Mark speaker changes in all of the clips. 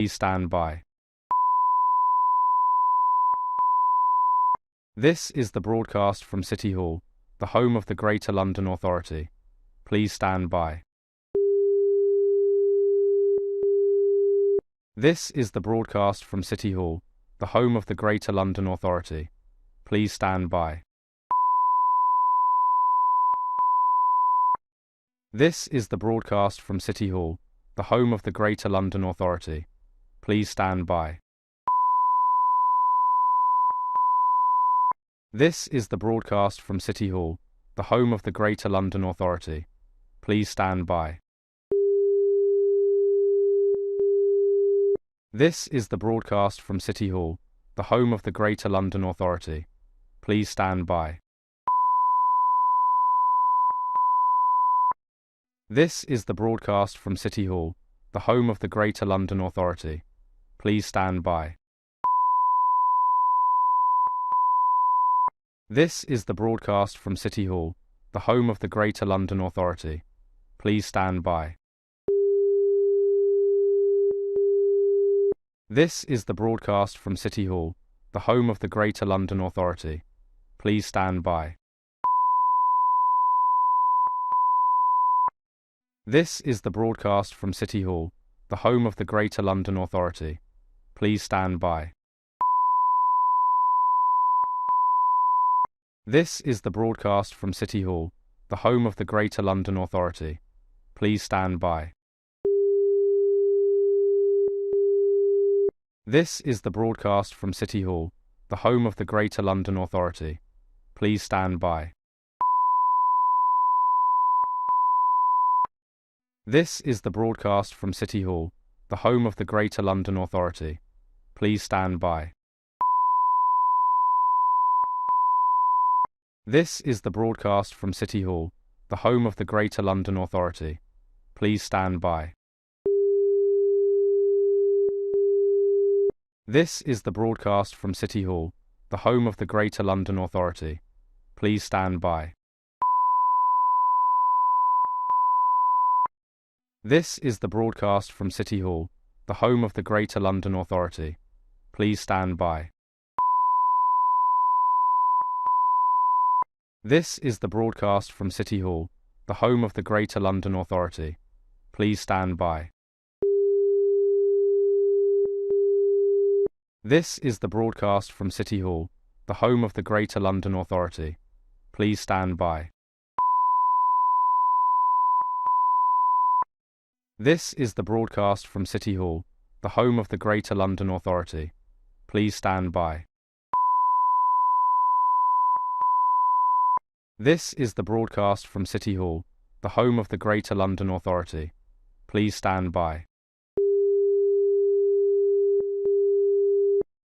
Speaker 1: Please stand by. This is the broadcast from City Hall, the home of the Greater London Authority. Please stand by. This is the broadcast from City Hall, the home of the Greater London Authority. Please stand by. This is the broadcast from City Hall, the home of the Greater London Authority. Please stand by. This is the broadcast from City Hall, the home of the Greater London Authority. Please stand by. This is the broadcast from City Hall, the home of the Greater London Authority. Please stand by. This is the broadcast from City Hall, the home of the Greater London Authority. Please stand by. This is the broadcast from City Hall, the home of the Greater London Authority. Please stand by. This is the broadcast from City Hall, the home of the Greater London Authority. Please stand by. This is the broadcast from City Hall, the home of the Greater London Authority. Please stand by. This is the broadcast from City Hall, the home of the Greater London Authority. Please stand by. This is the broadcast from City Hall, the home of the Greater London Authority. Please stand by. This is the broadcast from City Hall, the home of the Greater London Authority. Please stand by. This is the broadcast from City Hall, the home of the Greater London Authority. Please stand by. This is the broadcast from City Hall, the home of the Greater London Authority. Please stand by. This is the broadcast from City Hall, the home of the Greater London Authority. Please stand by. This is the broadcast from City Hall, the home of the Greater London Authority. Please stand by. This is the broadcast from City Hall, the home of the Greater London Authority. Please stand by. This is the broadcast from City Hall, the home of the Greater London Authority. Please stand by. This is the broadcast from City Hall, the home of the Greater London Authority. Please stand by.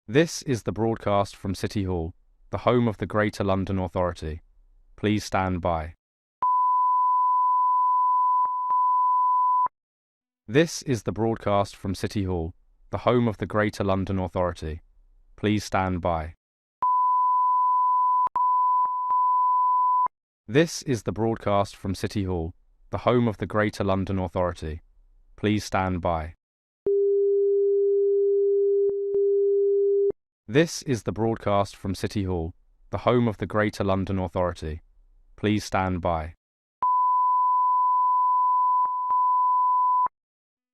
Speaker 1: This is the broadcast from City Hall, the home of the Greater London Authority. Please stand by. This is the broadcast from City Hall, the home of the Greater London Authority. Please stand by. This is the broadcast from City Hall, the home of the Greater London Authority. Please stand by. This is the broadcast from City Hall, the home of the Greater London Authority. Please stand by.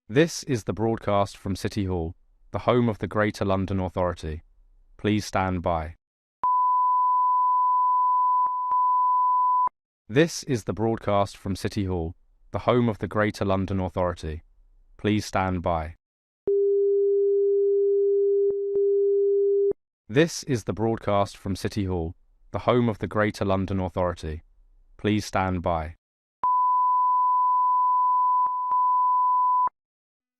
Speaker 1: This is the broadcast from City Hall, the home of the Greater London Authority. Please stand by. This is the broadcast from City Hall, the home of the Greater London Authority. Please stand by. This is the broadcast from City Hall, the home of the Greater London Authority. Please stand by.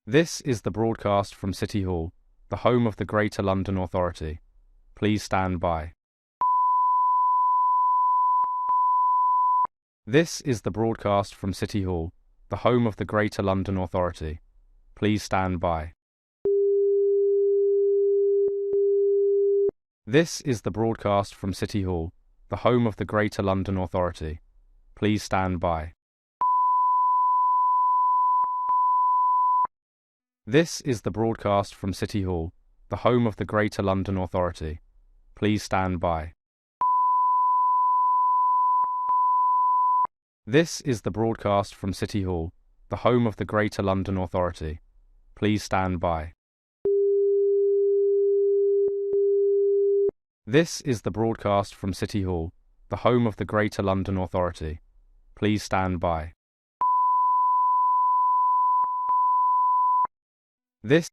Speaker 1: This is the broadcast from City Hall, the home of the Greater London Authority. Please stand by. This is the broadcast from City Hall, the home of the Greater London Authority. Please stand by. This is the broadcast from City Hall, the home of the Greater London Authority. Please stand by. This is the broadcast from City Hall, the home of the Greater London Authority. Please stand by. This is the broadcast from City Hall, the home of the Greater London Authority. Please stand by. This is the broadcast from City Hall, the home of the Greater London Authority. Please stand by. This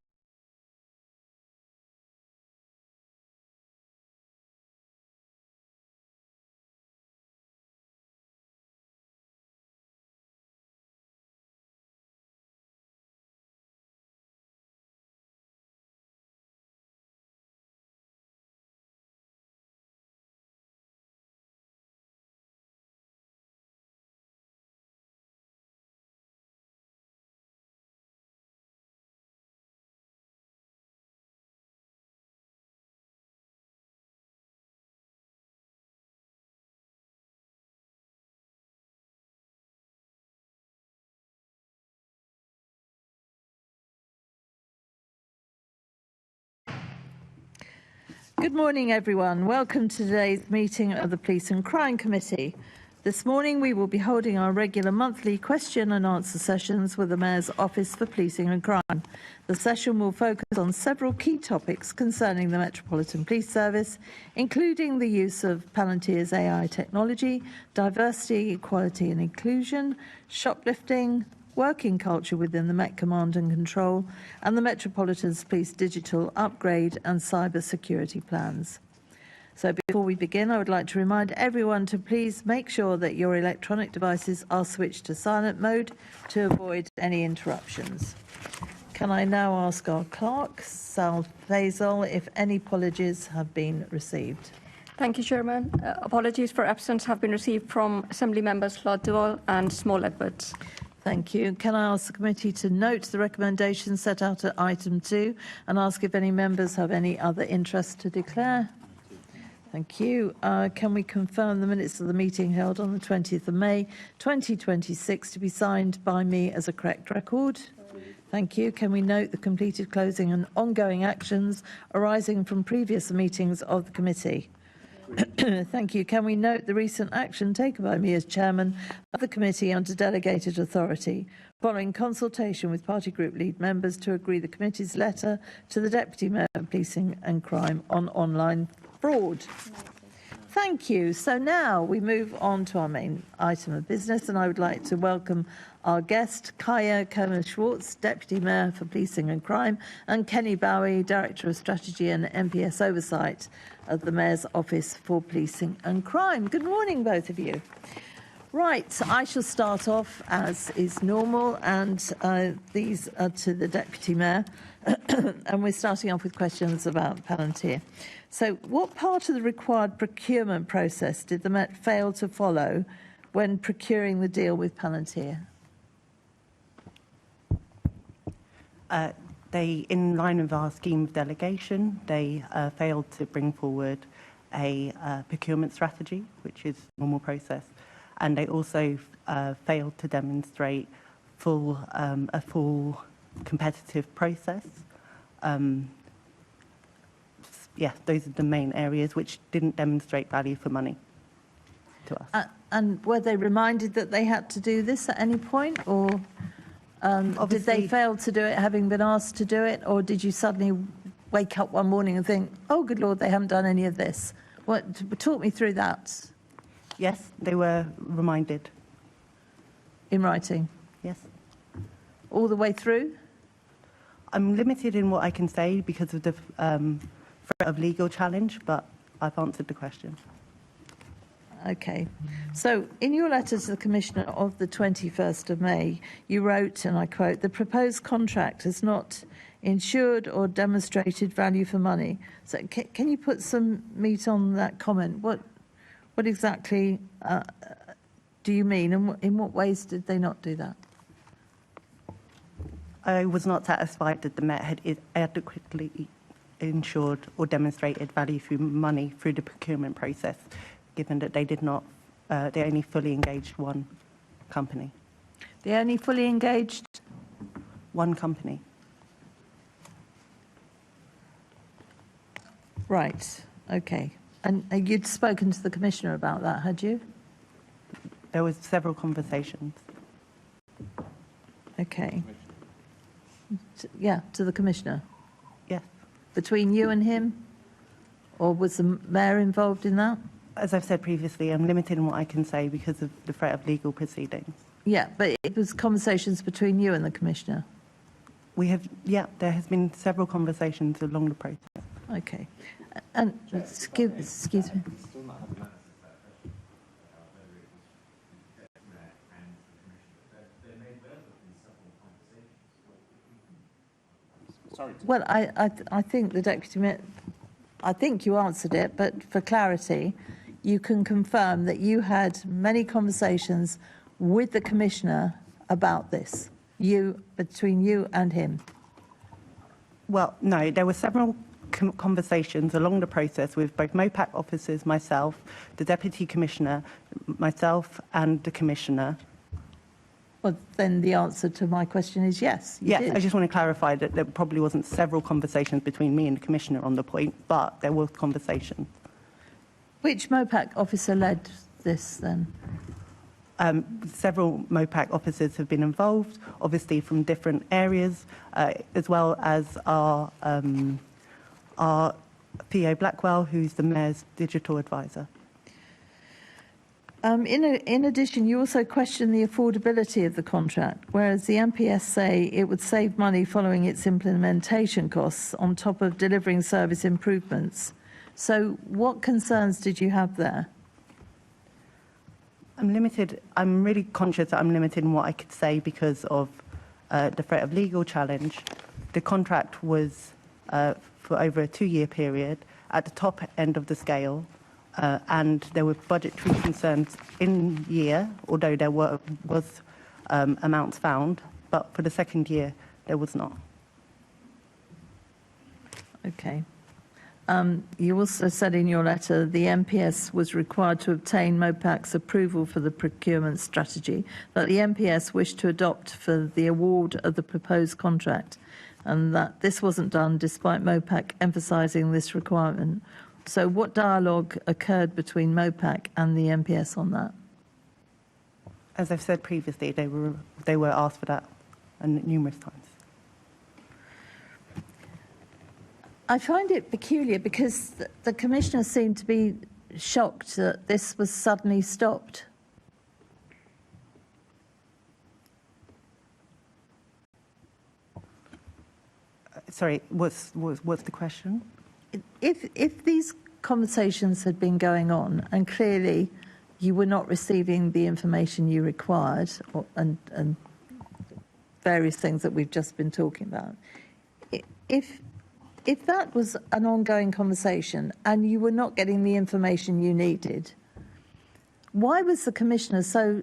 Speaker 2: Good morning, everyone. Welcome to today's meeting of the Police and Crime Committee. This morning we will be holding our regular monthly question and answer sessions with the Mayor's Office for Policing and Crime. The session will focus on several key topics concerning the Metropolitan Police Service, including the use of Palantir's AI technology, diversity, equality and inclusion, shoplifting, working culture within the Met Command and Control, and the Metropolitan Police digital upgrade and cyber security plans. So before we begin, I would like to remind everyone to please make sure that your electronic devices are switched to silent mode to avoid any interruptions. Can I now ask our clerk, Sal Faisal, if any apologies have been received?
Speaker 3: Thank you, Chairman. Apologies for absence have been received from Assembly Members Claude Duval and Small Edwards.
Speaker 2: Thank you. Can I ask the committee to note the recommendations set out at item 2 and ask if any members have any other interest to declare? Thank you. Can we confirm the minutes of the meeting held on the 20th of May 2026 to be signed by me as a correct record? Thank you. Can we note the completed closing and ongoing actions arising from previous meetings of the committee? Thank you. Can we note the recent action taken by me as chairman of the committee under delegated authority, following consultation with party group lead members to agree the committee's letter to the Deputy Mayor of Policing and Crime on online fraud? Thank you. So now we move on to our main item of business, and I would like to welcome our guest, Kaya Comer-Schwartz, Deputy Mayor for Policing and Crime, and Kenny Bowie, Director of Strategy and MPS Oversight of the Mayor's Office for Policing and Crime. Good morning, both of you. Right, I shall start off as is normal, and these are to the Deputy Mayor, and we're starting off with questions about Palantir. So what part of the required procurement process did the Met fail to follow when procuring the deal with Palantir?
Speaker 4: In line with our scheme of delegation, they failed to bring forward a procurement strategy, which is a normal process, and they also failed to demonstrate a full competitive process. Yeah, those are the main areas which didn't demonstrate value for money to us.
Speaker 2: And were they reminded that they had to do this at any point, or did they fail to do it having been asked to do it, or did you suddenly wake up one morning and think, oh, good Lord, they haven't done any of this? Talk me through that.
Speaker 4: Yes, they were reminded.
Speaker 2: In writing?
Speaker 4: Yes.
Speaker 2: All the way through?
Speaker 4: I'm limited in what I can say because of the threat of legal challenge, but I've answered the question.
Speaker 2: Okay. So in your letter to the Commissioner of the 21st of May, you wrote, and I quote, "The proposed contract has not ensured or demonstrated value for money." So can you put some meat on that comment? What exactly do you mean, and in what ways did they not do that?
Speaker 4: I was not satisfied that the Met had adequately ensured or demonstrated value through money through the procurement process, given that they did not, they only fully engaged one company.
Speaker 2: They only fully engaged?
Speaker 4: One company.
Speaker 2: Right, okay. And you'd spoken to the Commissioner about that, had you?
Speaker 4: There was several conversations.
Speaker 2: Okay. Yeah, to the Commissioner.
Speaker 4: Yes.
Speaker 2: Between you and him? Or was the Mayor involved in that?
Speaker 4: As I've said previously, I'm limited in what I can say because of the threat of legal proceedings.
Speaker 2: Yeah, but it was conversations between you and the Commissioner.
Speaker 4: There has been several conversations along the process.
Speaker 2: Okay. And, excuse me. Well, I think the Deputy Mayor, I think you answered it, but for clarity, you can confirm that you had many conversations with the Commissioner about this, between you and him.
Speaker 4: Well, no, there were several conversations along the process with both MOPAC officers, myself, the Deputy Commissioner, myself and the Commissioner.
Speaker 2: Well, then the answer to my question is yes. You
Speaker 4: Yes,
Speaker 2: did.
Speaker 4: I just want to clarify that there probably wasn't several conversations between me and the Commissioner on the point, but there was conversation.
Speaker 2: Which MOPAC officer led this then?
Speaker 4: Several MOPAC officers have been involved, obviously from different areas, as well as our Theo Blackwell, who's the Mayor's digital advisor.
Speaker 2: In addition, you also question the affordability of the contract, whereas the MPS say it would save money following its implementation costs on top of delivering service improvements. So what concerns did you have there? I'm really conscious that I'm limited in what I could say because of the threat of legal challenge. The contract was for over a 2-year period at the top end of the scale. And there were budgetary concerns in year, although there was amounts found, but for the second year, there was not. Okay. You also said in your letter the MPS was required to obtain MOPAC's approval for the procurement strategy that the MPS wished to adopt for the award of the proposed contract, and that this wasn't done despite MOPAC emphasising this requirement. So what dialogue occurred between MOPAC and the MPS on that?
Speaker 4: As I've said previously, they were asked for that numerous times.
Speaker 2: I find it peculiar because the Commissioner seemed to be shocked that this was suddenly stopped.
Speaker 4: Sorry, what's the question?
Speaker 2: If these conversations had been going on and clearly you were not receiving the information you required and various things that we've just been talking about, if that was an ongoing conversation and you were not getting the information you needed, why was the Commissioner so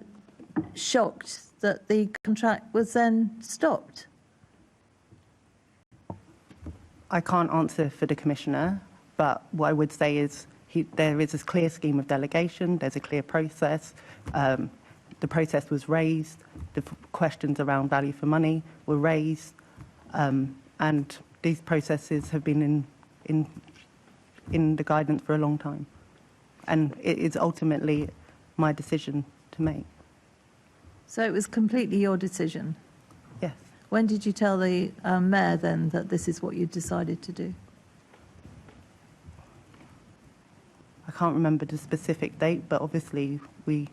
Speaker 2: shocked that the contract was then stopped?
Speaker 4: I can't answer for the Commissioner, but what I would say is there is a clear scheme of delegation, there's a clear process. The process was raised, the questions around value for money were raised, and these processes have been in the guidance for a long time. And it is ultimately my decision to make.
Speaker 2: So it was completely your decision?
Speaker 4: Yes.
Speaker 2: When did you tell the Mayor then that this is what you decided to do?
Speaker 4: I can't remember the specific date, but obviously we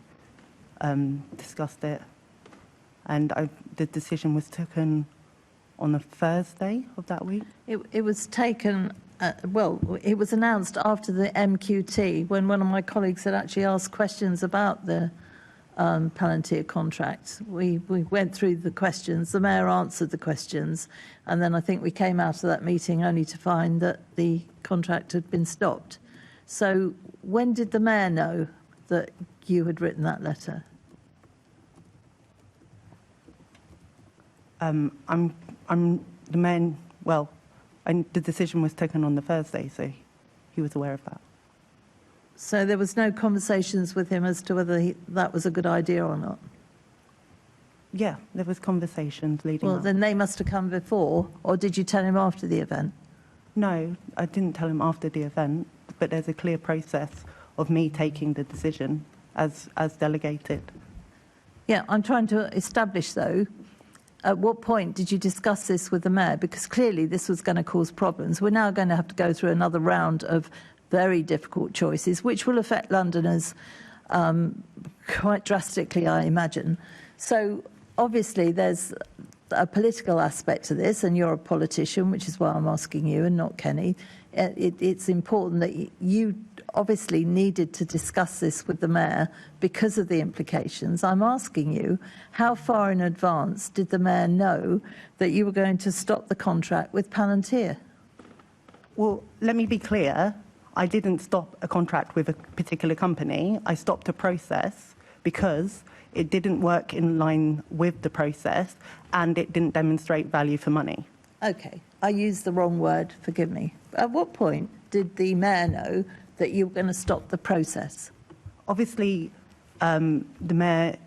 Speaker 4: discussed it, and the decision was taken on a Thursday of that week.
Speaker 2: It was taken, it was announced after the MQT when one of my colleagues had actually asked questions about the Palantir contract. We went through the questions, the Mayor answered the questions, and then I think we came out of that meeting only to find that the contract had been stopped. So when did the Mayor know that you had written that letter?
Speaker 4: I'm the Mayor, well, the decision was taken on the Thursday, so he was aware of that.
Speaker 2: So there was no conversations with him as to whether that was a good idea or not?
Speaker 4: Yeah, there was conversations leading
Speaker 2: Well,
Speaker 4: up.
Speaker 2: then they must have come before, or did you tell him after the event?
Speaker 4: No, I didn't tell him after the event, but there's a clear process of me taking the decision as delegated.
Speaker 2: Yeah, I'm trying to establish, though, at what point did you discuss this with the mayor? Because clearly this was going to cause problems. We're now going to have to go through another round of very difficult choices, which will affect Londoners quite drastically, I imagine. So obviously there's a political aspect to this, and you're a politician, which is why I'm asking you and not Kenny. It's important that you obviously needed to discuss this with the mayor because of the implications. I'm asking you, how far in advance did the mayor know that you were going to stop the contract with Palantir?
Speaker 4: Well, let me be clear. I didn't stop a contract with a particular company. I stopped a process because it didn't work in line with the process and it didn't demonstrate value for money.
Speaker 2: Okay, I used the wrong word, forgive me. At what point did the mayor know that you were going to stop the process?
Speaker 4: Obviously, the mayor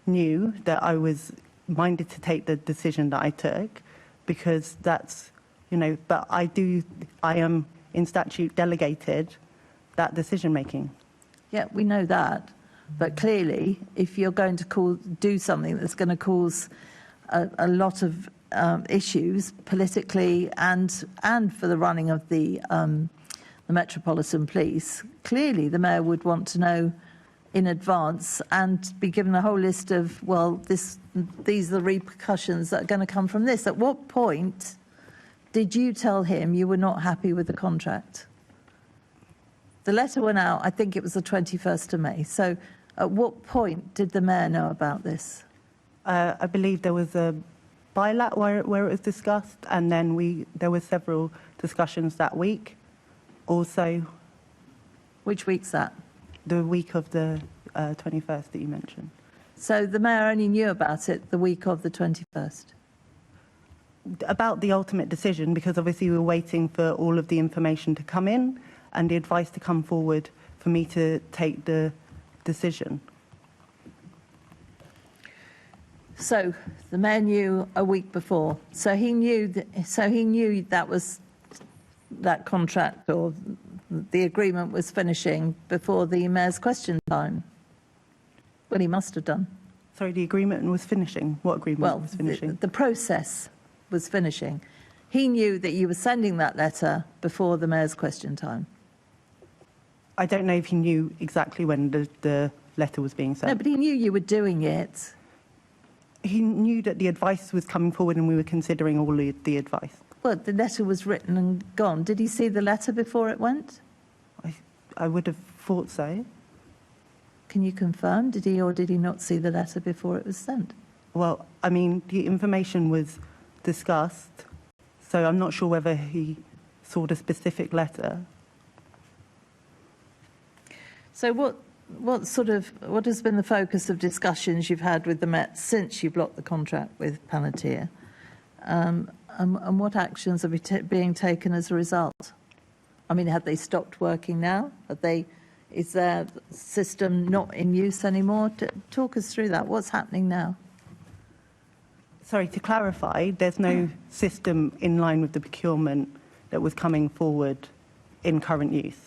Speaker 4: knew that I was minded to take the decision that I took because that's, but I am in statute delegated that decision making.
Speaker 2: Yeah, we know that. But clearly, if you're going to do something that's going to cause a lot of issues politically and for the running of the Metropolitan Police, clearly the mayor would want to know in advance and be given a whole list of, well, these are the repercussions that are going to come from this. At what point did you tell him you were not happy with the contract? The letter went out, I think it was the 21st of May. So at what point did the mayor know about this?
Speaker 4: I believe there was a bilat where it was discussed, and then there were several discussions that week. Also,
Speaker 2: which week's that?
Speaker 4: The week of the 21st that you mentioned.
Speaker 2: So the mayor only knew about it the week of the 21st?
Speaker 4: About the ultimate decision, because obviously we were waiting for all of the information to come in and the advice to come forward for me to take the decision.
Speaker 2: So the mayor knew a week before. So he knew that was that contract or the agreement was finishing before the mayor's question time. Well, he must have done.
Speaker 4: Sorry, the agreement was finishing. What agreement was finishing?
Speaker 2: The process was finishing. He knew that you were sending that letter before the mayor's question time.
Speaker 4: I don't know if he knew exactly when the letter was being sent.
Speaker 2: No, but he knew you were doing it.
Speaker 4: He knew that the advice was coming forward and we were considering all the advice.
Speaker 2: Well, the letter was written and gone. Did he see the letter before it went?
Speaker 4: I would have thought so.
Speaker 2: Can you confirm? Did he or did he not see the letter before it was sent?
Speaker 4: Well, I mean, the information was discussed, so I'm not sure whether he saw the specific letter. So
Speaker 2: what has been the focus of discussions you've had with the Met since you blocked the contract with Palantir? And what actions are being taken as a result? I mean, have they stopped working now? Is their system not in use anymore? Talk us through that. What's happening now?
Speaker 4: Sorry, to clarify, there's no system in line with the procurement that was coming forward in current use.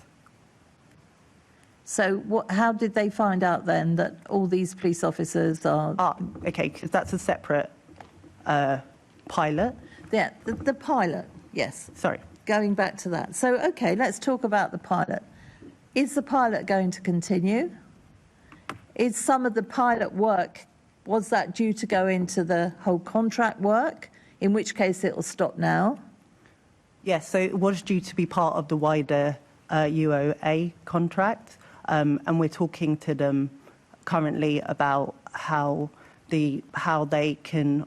Speaker 2: So how did they find out then that all these police officers are...
Speaker 4: Okay, because that's a separate pilot.
Speaker 2: Yeah, the pilot, yes.
Speaker 4: Sorry.
Speaker 2: Going back to that. So, okay, let's talk about the pilot. Is the pilot going to continue? Is some of the pilot work, was that due to go into the whole contract work, in which case it will stop now?
Speaker 4: Yes, so it was due to be part of the wider UOA contract, and we're talking to them currently about how they can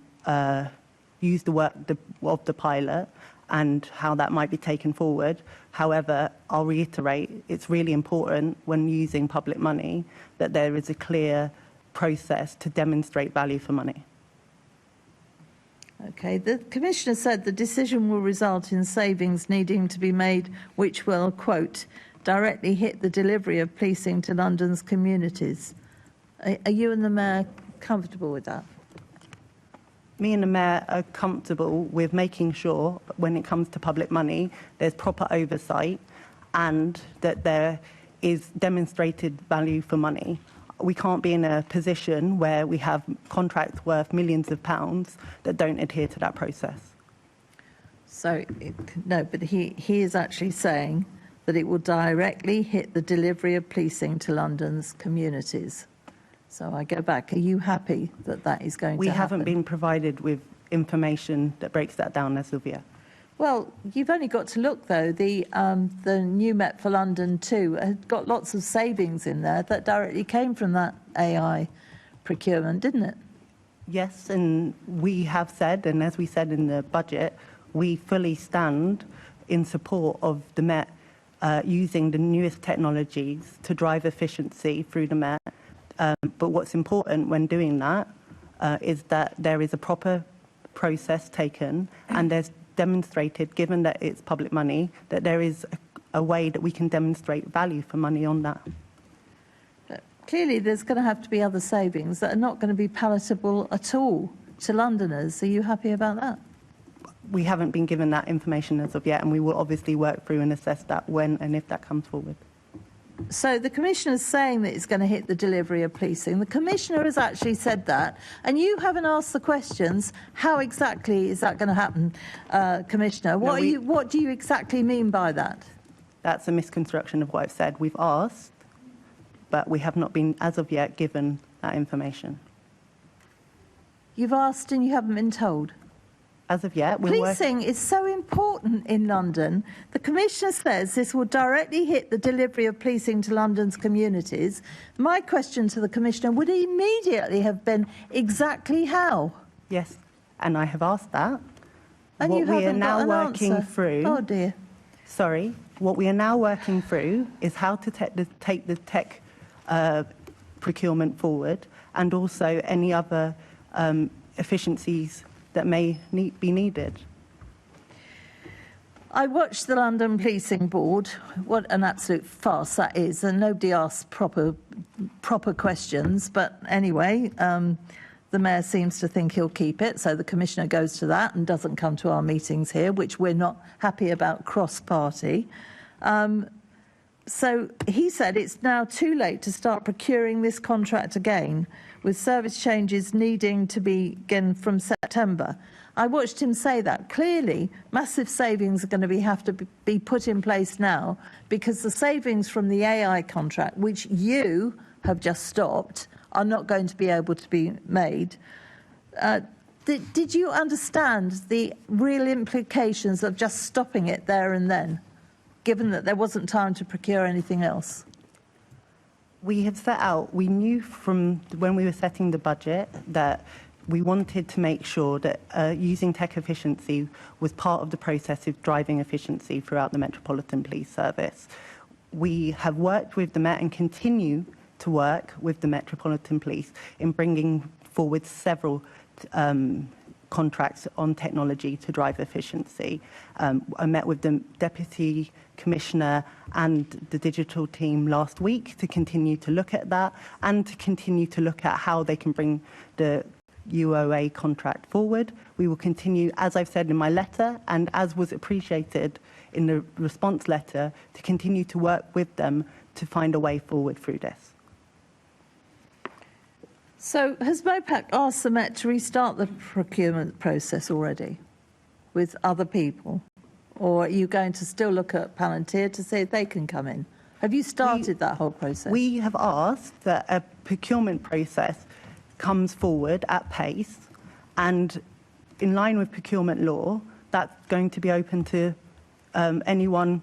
Speaker 4: use the work of the pilot and how that might be taken forward. However, I'll reiterate, it's really important when using public money that there is a clear process to demonstrate value for money.
Speaker 2: Okay, the Commissioner said the decision will result in savings needing to be made, which will, quote, directly hit the delivery of policing to London's communities. Are you and the Mayor comfortable with that?
Speaker 4: me and the Mayor are comfortable with making sure, when it comes to public money, there's proper oversight and that there is demonstrated value for money. We can't be in a position where we have contracts worth millions of pounds that don't adhere to that process.
Speaker 2: So, no, but he is actually saying that it will directly hit the delivery of policing to London's communities. So I go back. Are you happy that that is going
Speaker 4: We
Speaker 2: to happen?
Speaker 4: haven't been provided with information that breaks that down as of yet.
Speaker 2: Well, you've only got to look, though. The new Met for London 2 had got lots of savings in there that directly came from that AI procurement, didn't it?
Speaker 4: Yes, and we have said, and as we said in the budget, we fully stand in support of the Met using the newest technologies to drive efficiency through the Met. But what's important when doing that is that there is a proper process taken and there's demonstrated, given that it's public money, that there is a way that we can demonstrate value for money on that.
Speaker 2: But clearly, there's going to have to be other savings that are not going to be palatable at all to Londoners. Are you happy about that?
Speaker 4: We haven't been given that information as of yet, and we will obviously work through and assess that when and if that comes forward.
Speaker 2: So the Commissioner's saying that it's going to hit the delivery of policing. The Commissioner has actually said that, and you haven't asked the questions. How exactly is that going to happen, Commissioner? What do you exactly mean by that?
Speaker 4: That's a misconstruction of what I've said. We've asked, but we have not been, as of yet, given that information.
Speaker 2: You've asked and you haven't been told.
Speaker 4: As of yet,
Speaker 2: Policing is so important in London. The Commissioner says this will directly hit the delivery of policing to London's communities. My question to the Commissioner would immediately have been exactly how?
Speaker 4: Yes, and I have asked that.
Speaker 2: And
Speaker 4: what
Speaker 2: you
Speaker 4: we are
Speaker 2: haven't
Speaker 4: now
Speaker 2: got an
Speaker 4: working
Speaker 2: answer.
Speaker 4: through.
Speaker 2: Oh dear.
Speaker 4: Sorry, what we are now working through is how to take the tech procurement forward, and also any other efficiencies that may be needed.
Speaker 2: I watched the London Policing Board. What an absolute farce that is, and nobody asked proper questions. But anyway, the Mayor seems to think he'll keep it, so the Commissioner goes to that and doesn't come to our meetings here, which we're not happy about cross-party. So he said it's now too late to start procuring this contract again, with service changes needing to begin from September. I watched him say that. Clearly, massive savings are going to have to be put in place now, because the savings from the AI contract, which you have just stopped, are not going to be able to be made. Did you understand the real implications of just stopping it there and then, given that there wasn't time to procure anything else?
Speaker 4: We have set out, we knew from when we were setting the budget that we wanted to make sure that using tech efficiency was part of the process of driving efficiency throughout the Metropolitan Police Service. We have worked with the Met and continue to work with the Metropolitan Police in bringing forward several contracts on technology to drive efficiency. I met with the Deputy Commissioner and the digital team last week to continue to look at that and to continue to look at how they can bring the UOA contract forward. We will continue, as I've said in my letter and as was appreciated in the response letter, to continue to work with them to find a way forward through this.
Speaker 2: So has MOPAC asked the Met to restart the procurement process already with other people? Or are you going to still look at Palantir to see if they can come in? Have you started that whole process?
Speaker 4: We have asked that a procurement process comes forward at pace, and in line with procurement law, that's going to be open to anyone,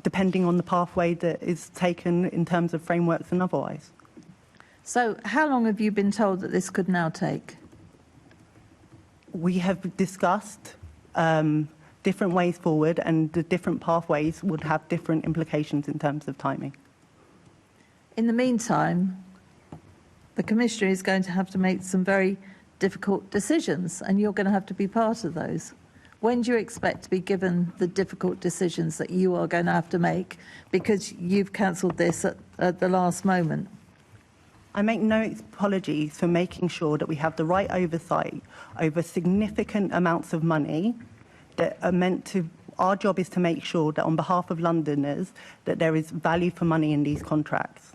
Speaker 4: depending on the pathway that is taken in terms of frameworks and otherwise.
Speaker 2: So how long have you been told that this could now take?
Speaker 4: We have discussed different ways forward, and the different pathways would have different implications in terms of timing.
Speaker 2: In the meantime, the Commissioner is going to have to make some very difficult decisions, and you're going to have to be part of those. When do you expect to be given the difficult decisions that you are going to have to make because you've cancelled this at the last moment?
Speaker 4: I make no apologies for making sure that we have the right oversight over significant amounts of money that are meant to. Our job is to make sure that on behalf of Londoners that there is value for money in these contracts.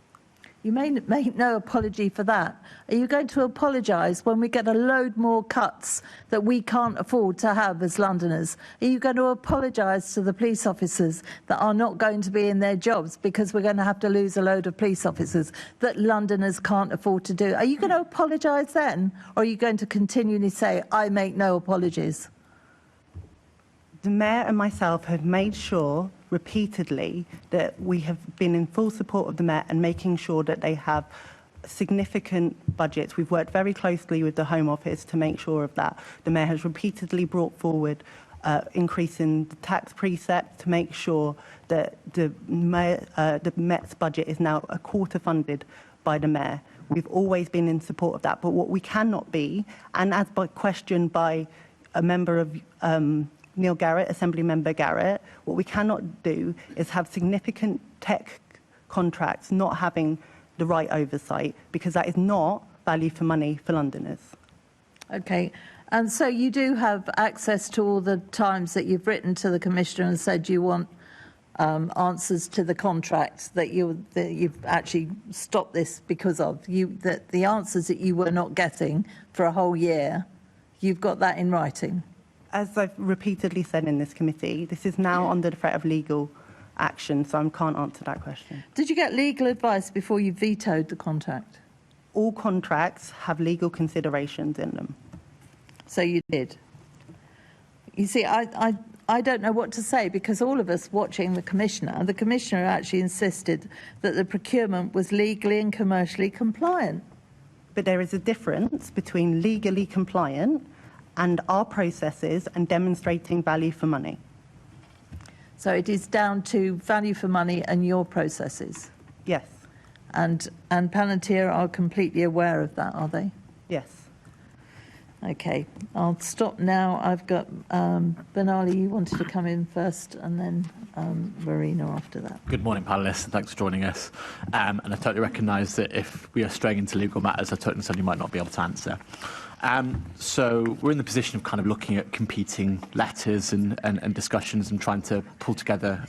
Speaker 2: You may make no apology for that. Are you going to apologise when we get a load more cuts that we can't afford to have as Londoners? Are you going to apologise to the police officers that are not going to be in their jobs because we're going to have to lose a load of police officers that Londoners can't afford to do? Are you going to apologise then, or are you going to continually say, I make no apologies?
Speaker 4: The Mayor and myself have made sure repeatedly that we have been in full support of the Met and making sure that they have significant budgets. We've worked very closely with the Home Office to make sure of that. The Mayor has repeatedly brought forward increasing the tax precept to make sure that the Met's budget is now a quarter funded by the Mayor. We've always been in support of that. But what we cannot be, and as by questioned by a member of Neil Garrett, Assembly Member Garrett, what we cannot do is have significant tech contracts not having the right oversight, because that is not value for money for Londoners.
Speaker 2: Okay. And so you do have access to all the times that you've written to the Commissioner and said you want answers to the contracts that you've actually stopped this because of. That the answers that you were not getting for a whole year, you've got that in writing.
Speaker 4: As I've repeatedly said in this committee, this is now under the threat of legal action, so I can't answer that question.
Speaker 2: Did you get legal advice before you vetoed the contract?
Speaker 4: All contracts have legal considerations in them.
Speaker 2: So you did. You see, I don't know what to say, because all of us watching the Commissioner actually insisted that the procurement was legally and commercially compliant.
Speaker 4: But there is a difference between legally compliant and our processes and demonstrating value for money.
Speaker 2: So it is down to value for money and your processes.
Speaker 4: Yes.
Speaker 2: And Palantir are completely aware of that, are they?
Speaker 4: Yes.
Speaker 2: Okay, I'll stop now. I've got Benali, you wanted to come in first, and then Marina after that.
Speaker 5: Good morning, panellists, and thanks for joining us. And I totally recognise that if we are straying into legal matters, I totally understand you might not be able to answer. So we're in the position of kind of looking at competing letters and discussions and trying to pull together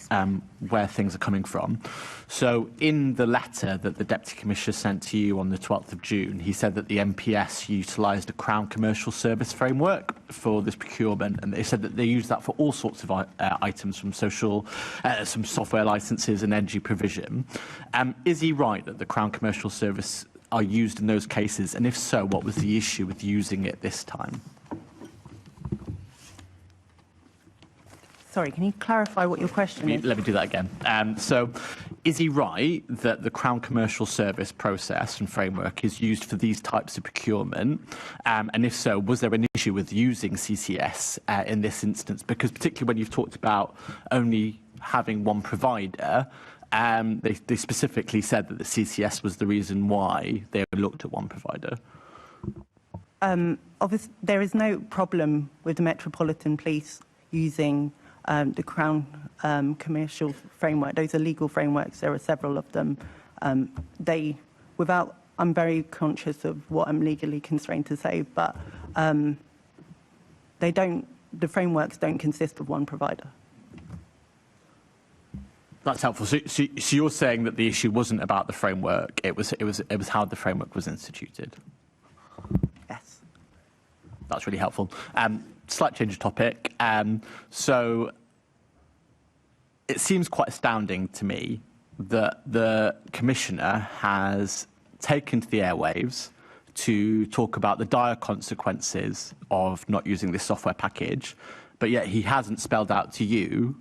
Speaker 5: where things are coming from. So in the letter that the Deputy Commissioner sent to you on the 12th of June, he said that the MPS utilised a Crown Commercial Service framework for this procurement, and they said that they used that for all sorts of items, from some software licences and energy provision. Is he right that the Crown Commercial Service are used in those cases, and if so, what was the issue with using it this time?
Speaker 4: Sorry, can you clarify what your question is?
Speaker 5: Let me do that again. So, is he right that the Crown Commercial Service process and framework is used for these types of procurement? And if so, was there an issue with using CCS in this instance? Because particularly when you've talked about only having one provider, they specifically said that the CCS was the reason why they looked at one provider.
Speaker 4: Obviously, there is no problem with the Metropolitan Police using the Crown Commercial Framework. Those are legal frameworks. There are several of them. I'm very conscious of what I'm legally constrained to say, but the frameworks don't consist of one provider.
Speaker 5: That's helpful. So you're saying that the issue wasn't about the framework; it was how the framework was instituted.
Speaker 4: Yes.
Speaker 5: That's really helpful. Slight change of topic. So it seems quite astounding to me that the Commissioner has taken to the airwaves to talk about the dire consequences of not using this software package, but yet he hasn't spelled out to you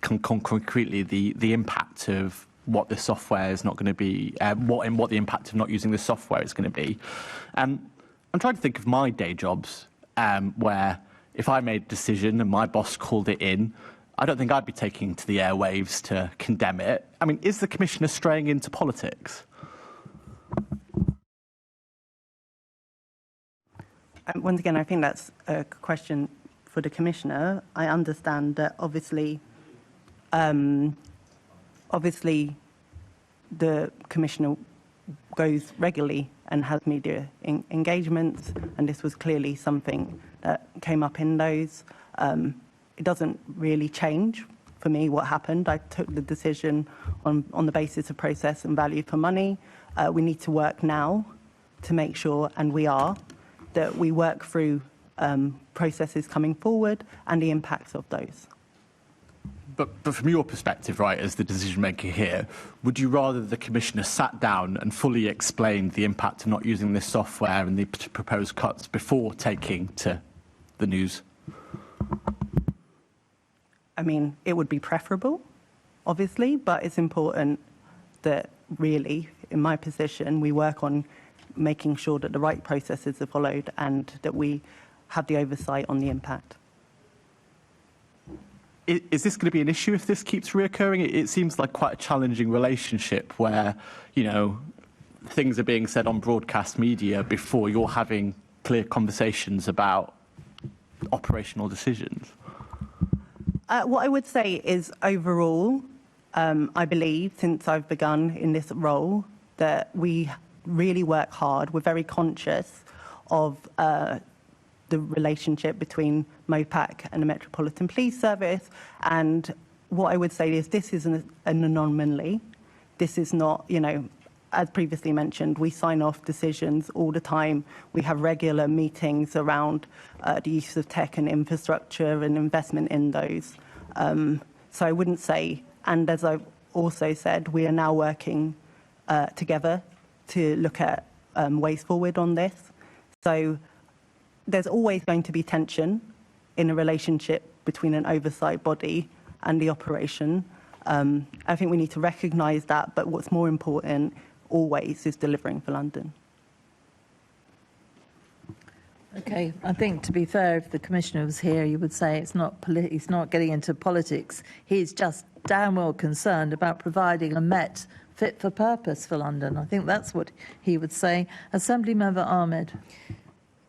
Speaker 5: concretely the impact of what this software is not going to be, what the impact of not using this software is going to be. I'm trying to think of my day jobs where if I made a decision and my boss called it in, I don't think I'd be taking to the airwaves to condemn it. I mean, is the Commissioner straying into politics?
Speaker 4: Once again, I think that's a question for the Commissioner. I understand that obviously the Commissioner goes regularly and has media engagements, and this was clearly something that came up in those. It doesn't really change for me what happened. I took the decision on the basis of process and value for money. We need to work now to make sure, and we are, that we work through processes coming forward and the impacts of those.
Speaker 5: But from your perspective, right, as the decision maker here, would you rather the Commissioner sat down and fully explained the impact of not using this software and the proposed cuts before taking to the news?
Speaker 4: I mean, it would be preferable, obviously, but it's important that really, in my position, we work on making sure that the right processes are followed and that we have the oversight on the impact.
Speaker 5: Is this going to be an issue if this keeps reoccurring? It seems like quite a challenging relationship where, you know, things are being said on broadcast media before you're having clear conversations about operational decisions.
Speaker 4: What I would say is overall, I believe since I've begun in this role that we really work hard. We're very conscious of the relationship between MOPAC and the Metropolitan Police Service. And what I would say is this is an anomaly. This is not, you know, as previously mentioned, we sign off decisions all the time. We have regular meetings around the use of tech and infrastructure and investment in those. So I wouldn't say, and as I've also said, we are now working together to look at ways forward on this. So there's always going to be tension in a relationship between an oversight body and the operation. I think we need to recognise that, but what's more important always is delivering for London.
Speaker 2: Okay, I think to be fair, if the Commissioner was here, you would say it's not he's not getting into politics. He's just damn well concerned about providing a Met fit for purpose for London. I think that's what he would say. Assembly Member Ahmed.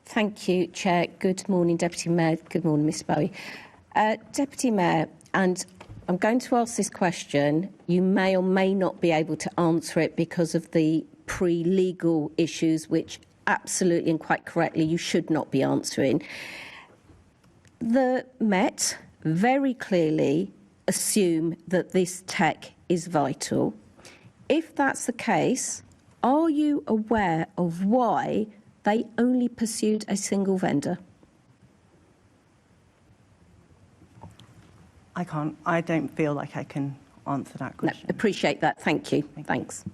Speaker 6: Thank you, Chair. Good morning, Deputy Mayor. Good morning, Ms Bowie. Deputy Mayor, and I'm going to ask this question. You may or may not be able to answer it because of the pre-legal issues, which absolutely and quite correctly you should not be answering. The Met very clearly assume that this tech is vital. If that's the case, are you aware of why they only pursued a single vendor?
Speaker 4: I don't feel like I can answer that question.
Speaker 6: No, appreciate that. Thank you. Thanks.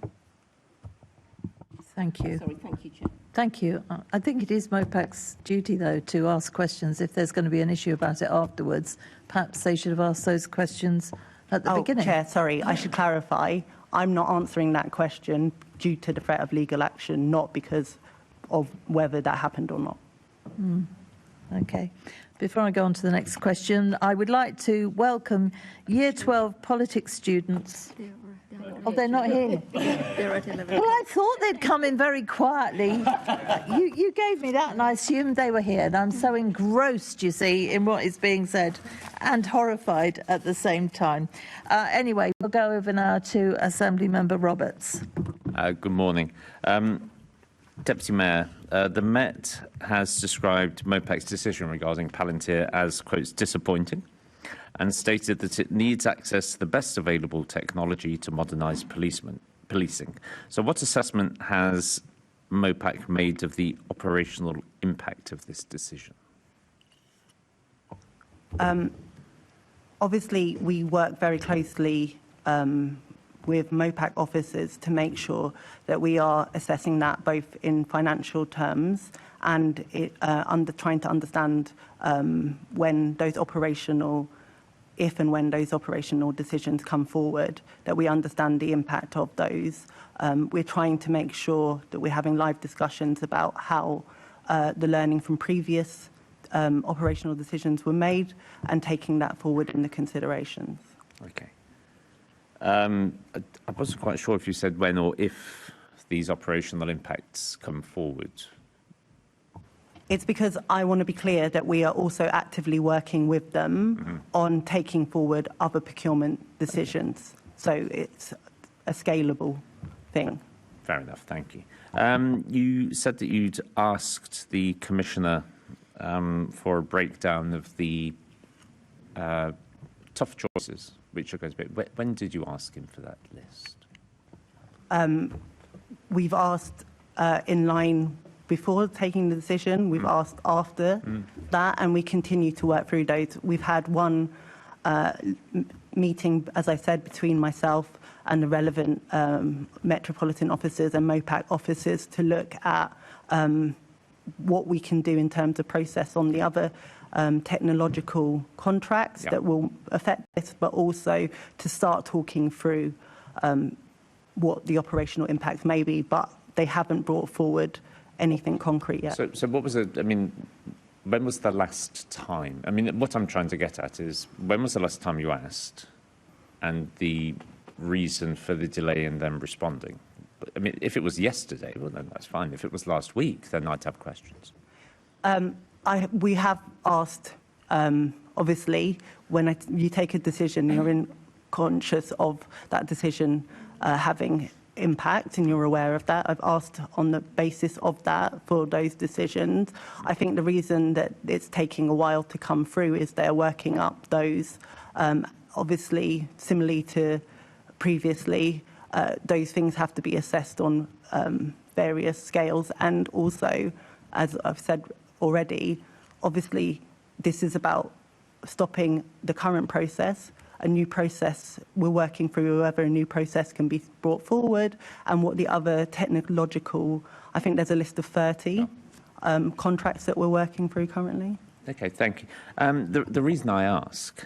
Speaker 2: Thank you.
Speaker 6: Sorry, thank you, Chair.
Speaker 2: Thank you. I think it is MOPAC's duty, though, to ask questions. If there's going to be an issue about it afterwards, perhaps they should have asked those questions at the beginning.
Speaker 4: Chair, sorry, I should clarify. I'm not answering that question due to the threat of legal action, not because of whether that happened or not.
Speaker 2: Okay. Before I go on to the next question, I would like to welcome Year 12 politics students. Oh, they're not here.
Speaker 3: They're at 11.
Speaker 2: Well, I thought they'd come in very quietly. You gave me that, and I assumed they were here. And I'm so engrossed, you see, in what is being said, and horrified at the same time. Anyway, we'll go over now to Assembly Member Roberts.
Speaker 7: Good morning. Deputy Mayor, the Met has described MOPAC's decision regarding Palantir as, quotes, disappointing, and stated that it needs access to the best available technology to modernise policing. So what assessment has MOPAC made of the operational impact of this decision?
Speaker 4: Obviously, we work very closely with MOPAC officers to make sure that we are assessing that both in financial terms and trying to understand when those operational decisions come forward, that we understand the impact of those. We're trying to make sure that we're having live discussions about how the learning from previous operational decisions were made and taking that forward in the considerations.
Speaker 7: Okay. I wasn't quite sure if you said when or if these operational impacts come forward.
Speaker 4: It's because I want to be clear that we are also actively working with them on taking forward other procurement decisions. So it's a scalable thing.
Speaker 7: Fair enough, thank you. You said that you'd asked the Commissioner for a breakdown of the tough choices, which are going to be. When did you ask him for that list?
Speaker 4: We've asked in line before taking the decision. We've asked after that, and we continue to work through those. We've had one meeting, as I said, between myself and the relevant metropolitan officers and MOPAC officers to look at what we can do in terms of process on the other technological contracts that will affect this, but also to start talking through what the operational impacts may be. But they haven't brought forward anything concrete yet.
Speaker 7: So what was it? I mean, when was the last time? I mean, what I'm trying to get at is, when was the last time you asked, and the reason for the delay in them responding? I mean, if it was yesterday, well, then that's fine. If it was last week, then I'd have questions.
Speaker 4: We have asked, obviously, when you take a decision, you're conscious of that decision having impact, and you're aware of that. I've asked on the basis of that for those decisions. I think the reason that it's taking a while to come through is they're working up those. Obviously, similarly to previously, those things have to be assessed on various scales. And also, as I've said already, obviously, this is about stopping the current process. A new process, we're working through whether a new process can be brought forward, and what the other technological, I think there's a list of 30 contracts that we're working through currently.
Speaker 7: Okay, thank you. The reason I ask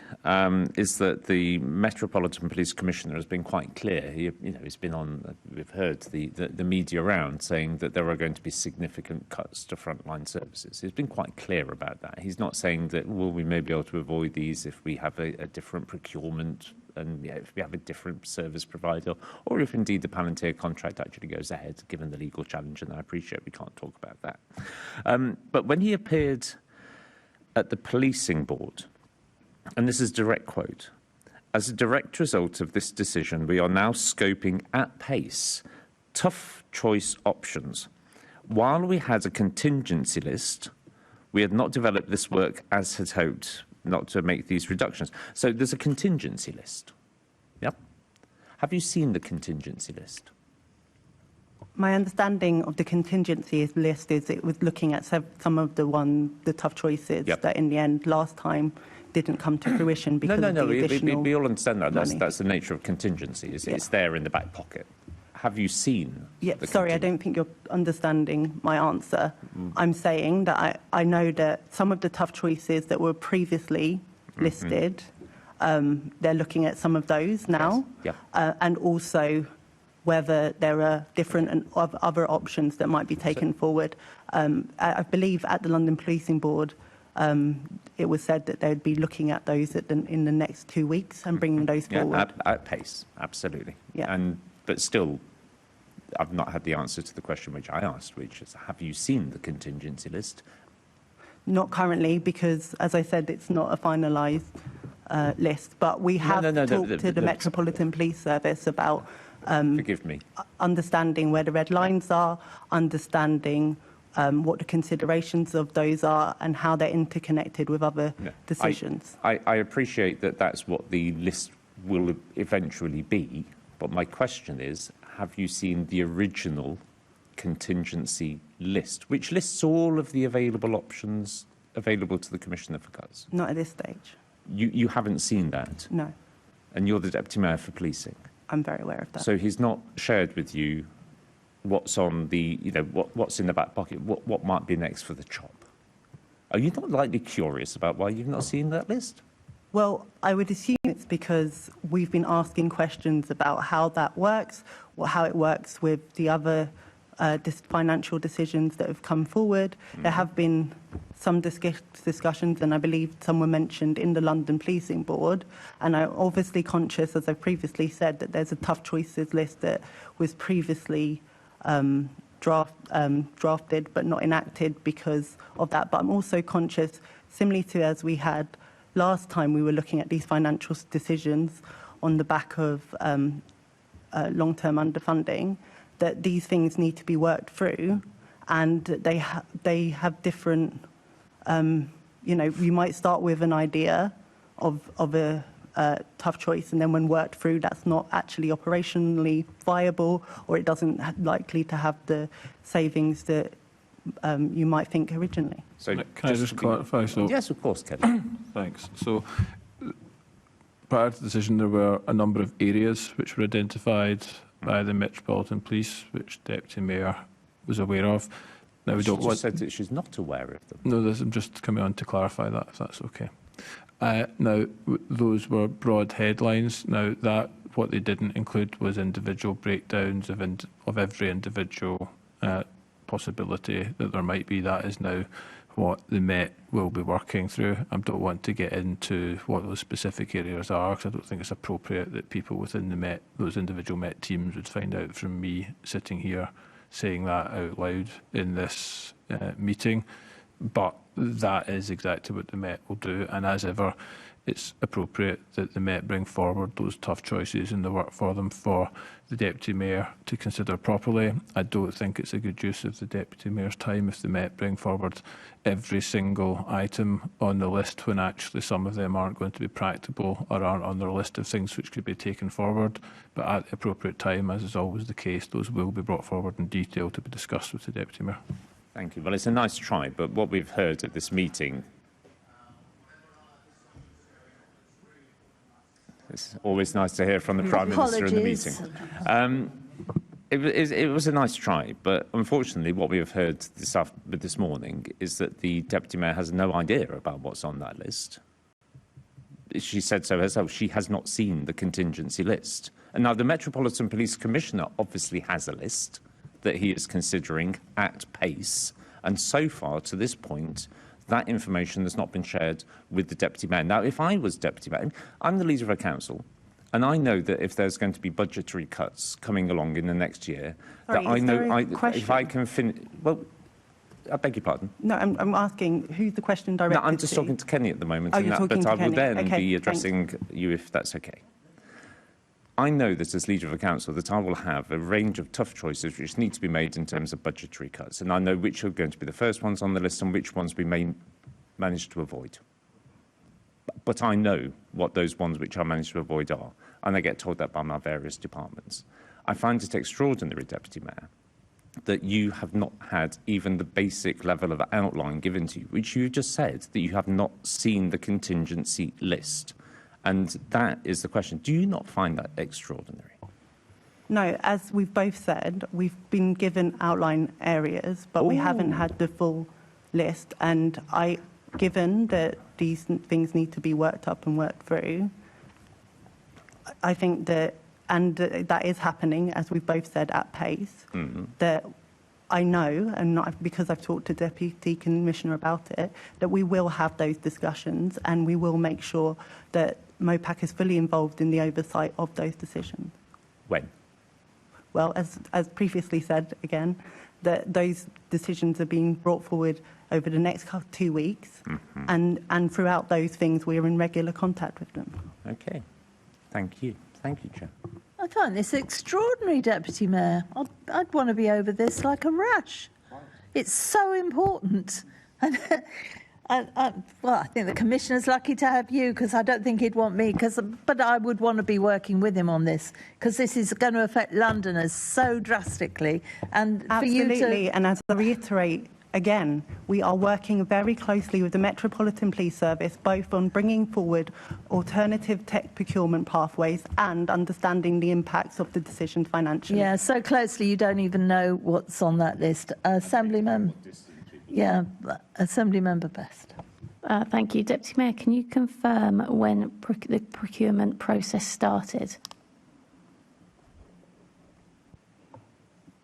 Speaker 7: is that the Metropolitan Police Commissioner has been quite clear. He's been on. We've heard the media around saying that there are going to be significant cuts to frontline services. He's been quite clear about that. He's not saying that, well, we may be able to avoid these if we have a different procurement and if we have a different service provider, or if indeed the Palantir contract actually goes ahead, given the legal challenge. And I appreciate we can't talk about that. But when he appeared at the policing board, and this is a direct quote, "As a direct result of this decision, we are now scoping at pace tough choice options. While we had a contingency list, we had not developed this work as had hoped, not to make these reductions." So there's a contingency list. Yep. Have you seen the contingency list?
Speaker 4: My understanding of the contingency list is it was looking at some of the tough choices that in the end last time didn't come to fruition because of the additional
Speaker 7: we all understand that.
Speaker 4: money.
Speaker 7: That's the nature of contingency. It's there in the back pocket. Have you seen?
Speaker 4: Sorry, I don't think you're understanding my answer. I'm saying that I know that some of the tough choices that were previously listed, they're looking at some of those now, and also whether there are different and other options that might be taken forward. I believe at the London Policing Board, it was said that they'd be looking at those in the next 2 weeks and bringing those forward.
Speaker 7: At pace, absolutely.
Speaker 4: Yeah.
Speaker 7: But still, I've not had the answer to the question which I asked, which is, have you seen the contingency list?
Speaker 4: Not currently, because, as I said, it's not a finalised list. But we have talked to the Metropolitan Police Service about
Speaker 7: forgive me,
Speaker 4: understanding where the red lines are, understanding what the considerations of those are, and how they're interconnected with other decisions.
Speaker 7: I appreciate that that's what the list will eventually be, but my question is, have you seen the original contingency list, which lists all of the available options available to the Commissioner for Cuts?
Speaker 4: Not at this stage.
Speaker 7: You haven't seen that?
Speaker 4: No.
Speaker 7: And you're the Deputy Mayor for Policing?
Speaker 4: I'm very aware of that.
Speaker 7: So he's not shared with you what's on the, what's in the back pocket, what might be next for the chop? Are you not likely curious about why you've not seen that list?
Speaker 4: Well, I would assume it's because we've been asking questions about how that works, or how it works with the other financial decisions that have come forward. There have been some discussions, and I believe some were mentioned in the London Policing Board. And I'm obviously conscious, as I previously said, that there's a tough choices list that was previously drafted but not enacted because of that. But I'm also conscious, similarly to as we had last time, we were looking at these financial decisions on the back of long-term underfunding, that these things need to be worked through, and they have different. You might start with an idea of a tough choice, and then when worked through, that's not actually operationally viable, or it doesn't likely to have the savings that you might think originally.
Speaker 7: So
Speaker 8: Can I just clarify? So,
Speaker 7: yes, of course, Kelly.
Speaker 8: thanks. So, prior to the decision, there were a number of areas which were identified by the Metropolitan Police, which Deputy Mayor was aware of. Now, we
Speaker 7: She
Speaker 8: don't
Speaker 7: just
Speaker 8: want.
Speaker 7: said that she's not aware of them.
Speaker 8: No, I'm just coming on to clarify that, if that's okay. Those were broad headlines. Now, what they didn't include was individual breakdowns of every individual possibility that there might be. That is now what the Met will be working through. I don't want to get into what those specific areas are, because I don't think it's appropriate that people within the Met, those individual Met teams, would find out from me sitting here saying that out loud in this meeting. But that is exactly what the Met will do, and as ever, it's appropriate that the Met bring forward those tough choices and the work for them for the Deputy Mayor to consider properly. I don't think it's a good use of the Deputy Mayor's time if the Met bring forward every single item on the list when actually some of them aren't going to be practicable or aren't on their list of things which could be taken forward. But at the appropriate time, as is always the case, those will be brought forward in detail to be discussed with the Deputy Mayor.
Speaker 7: Thank you. Well, it's a nice try, but what we've heard at this meeting, it's always nice to hear from the Prime Minister in the meeting. It was a nice try, but unfortunately what we have heard this morning is that the Deputy Mayor has no idea about what's on that list. She said so herself. She has not seen the contingency list. And now the Metropolitan Police Commissioner obviously has a list that he is considering at pace. And so far, to this point, that information has not been shared with the Deputy Mayor. Now, if I was Deputy Mayor, I'm the leader of a council, and I know that if there's going to be budgetary cuts coming along in the next year,
Speaker 4: Sorry,
Speaker 7: that I know if I
Speaker 4: question?
Speaker 7: can finish. Well, I beg your pardon.
Speaker 4: No, I'm asking who's the question directed
Speaker 7: No, I'm just
Speaker 4: to?
Speaker 7: talking to Kenny at the moment,
Speaker 4: Oh,
Speaker 7: and
Speaker 4: you're
Speaker 7: but
Speaker 4: talking to
Speaker 7: I will
Speaker 4: Kenny.
Speaker 7: then
Speaker 4: Okay,
Speaker 7: be
Speaker 4: thanks.
Speaker 7: addressing you if that's okay. I know that as leader of a council that I will have a range of tough choices which need to be made in terms of budgetary cuts, and I know which are going to be the first ones on the list and which ones we may manage to avoid. But I know what those ones which I manage to avoid are, and I get told that by my various departments. I find it extraordinary, Deputy Mayor, that you have not had even the basic level of outline given to you, which you just said that you have not seen the contingency list. And that is the question. Do you not find that extraordinary?
Speaker 4: No, as we've both said, we've been given outline areas, but we haven't had the full list. And given that these things need to be worked up and worked through, I think that, and that is happening, as we've both said, at pace, that I know, and not because I've talked to Deputy Commissioner about it, that we will have those discussions and we will make sure that MOPAC is fully involved in the oversight of those decisions.
Speaker 7: When?
Speaker 4: Well, as previously said, again, that those decisions are being brought forward over the next 2 weeks, and throughout those things, we're in regular contact with them.
Speaker 7: Okay. Thank you. Thank you, Chair.
Speaker 2: I find this extraordinary, Deputy Mayor. I'd want to be over this like a rash. It's so important. And I think the Commissioner's lucky to have you, because I don't think he'd want me, but I would want to be working with him on this, because this is going to affect Londoners so drastically. And
Speaker 4: Absolutely,
Speaker 2: for you to...
Speaker 4: and as I reiterate, again, we are working very closely with the Metropolitan Police Service, both on bringing forward alternative tech procurement pathways and understanding the impacts of the decisions financially.
Speaker 2: Yeah, so closely you don't even know what's on that list. Assemblyman, yeah, Assemblymember Best.
Speaker 9: Thank you. Deputy Mayor, can you confirm when the procurement process started?